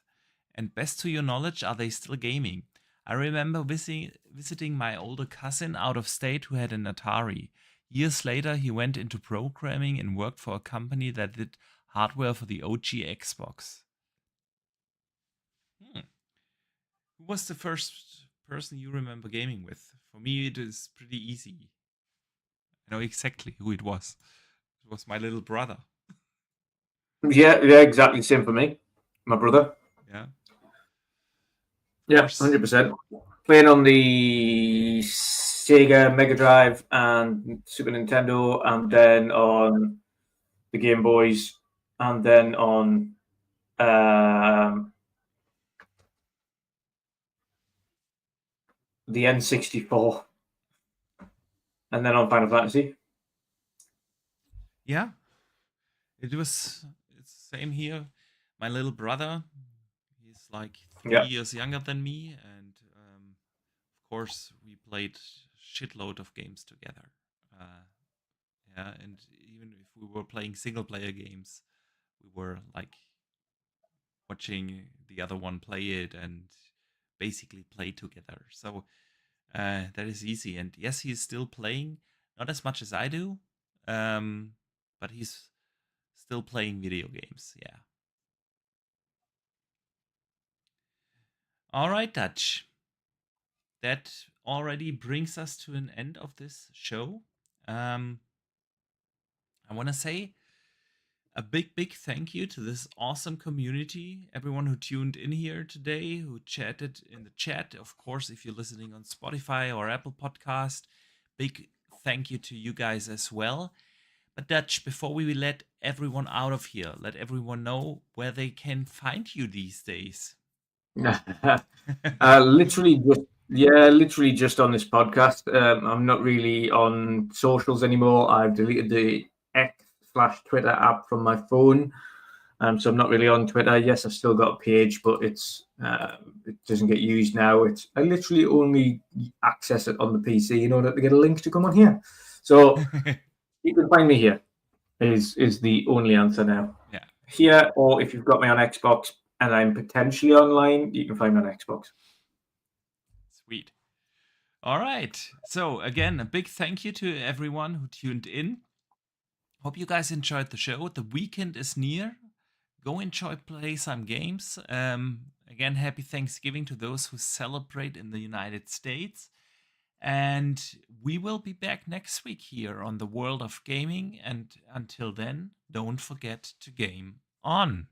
And best to your knowledge, are they still gaming? I remember visiting my older cousin out of state who had an Atari. Years later, he went into programming and worked for a company that did hardware for the OG Xbox. Hmm. Who was the first person you remember gaming with? For me, it is pretty easy. I know exactly who it was. It was my little brother. Yeah, exactly. Same for me. My brother. Yeah. Yeah, Course. 100%. Playing on the Sega Mega Drive and Super Nintendo, and then on the Game Boys, and then on the N64, and then on Final Fantasy. Yeah. It's the same here. My little brother, he's like 3 years younger than me, and of course we played shitload of games together. Yeah, and even if we were playing single player games, we were like watching the other one play it and basically play together. So that is easy. And yes, he's still playing, not as much as I do, but he's still playing video games. Yeah. All right, Dutch. That already brings us to an end of this show. I want to say a big thank you to this awesome community, everyone who tuned in here today, who chatted in the chat. Of course, if you're listening on Spotify or Apple Podcast, big thank you to you guys as well. But Dutch, before we let everyone out of here, let everyone know where they can find you these days. Literally just on this podcast. I'm not really on socials anymore. I've deleted the X/Twitter app from my phone, so I'm not really on Twitter. Yes, I've still got a page, but it doesn't get used now. I literally only access it on the PC in order to get a link to come on here. So you can find me here. Is the only answer now. Yeah. Here, or if you've got me on Xbox and I'm potentially online, you can find me on Xbox. Sweet. All right. So, again, a big thank you to everyone who tuned in. Hope you guys enjoyed the show. The weekend is near. Go enjoy, play some games. Again, happy Thanksgiving to those who celebrate in the United States. And we will be back next week here on the World of Gaming. And until then, don't forget to game on.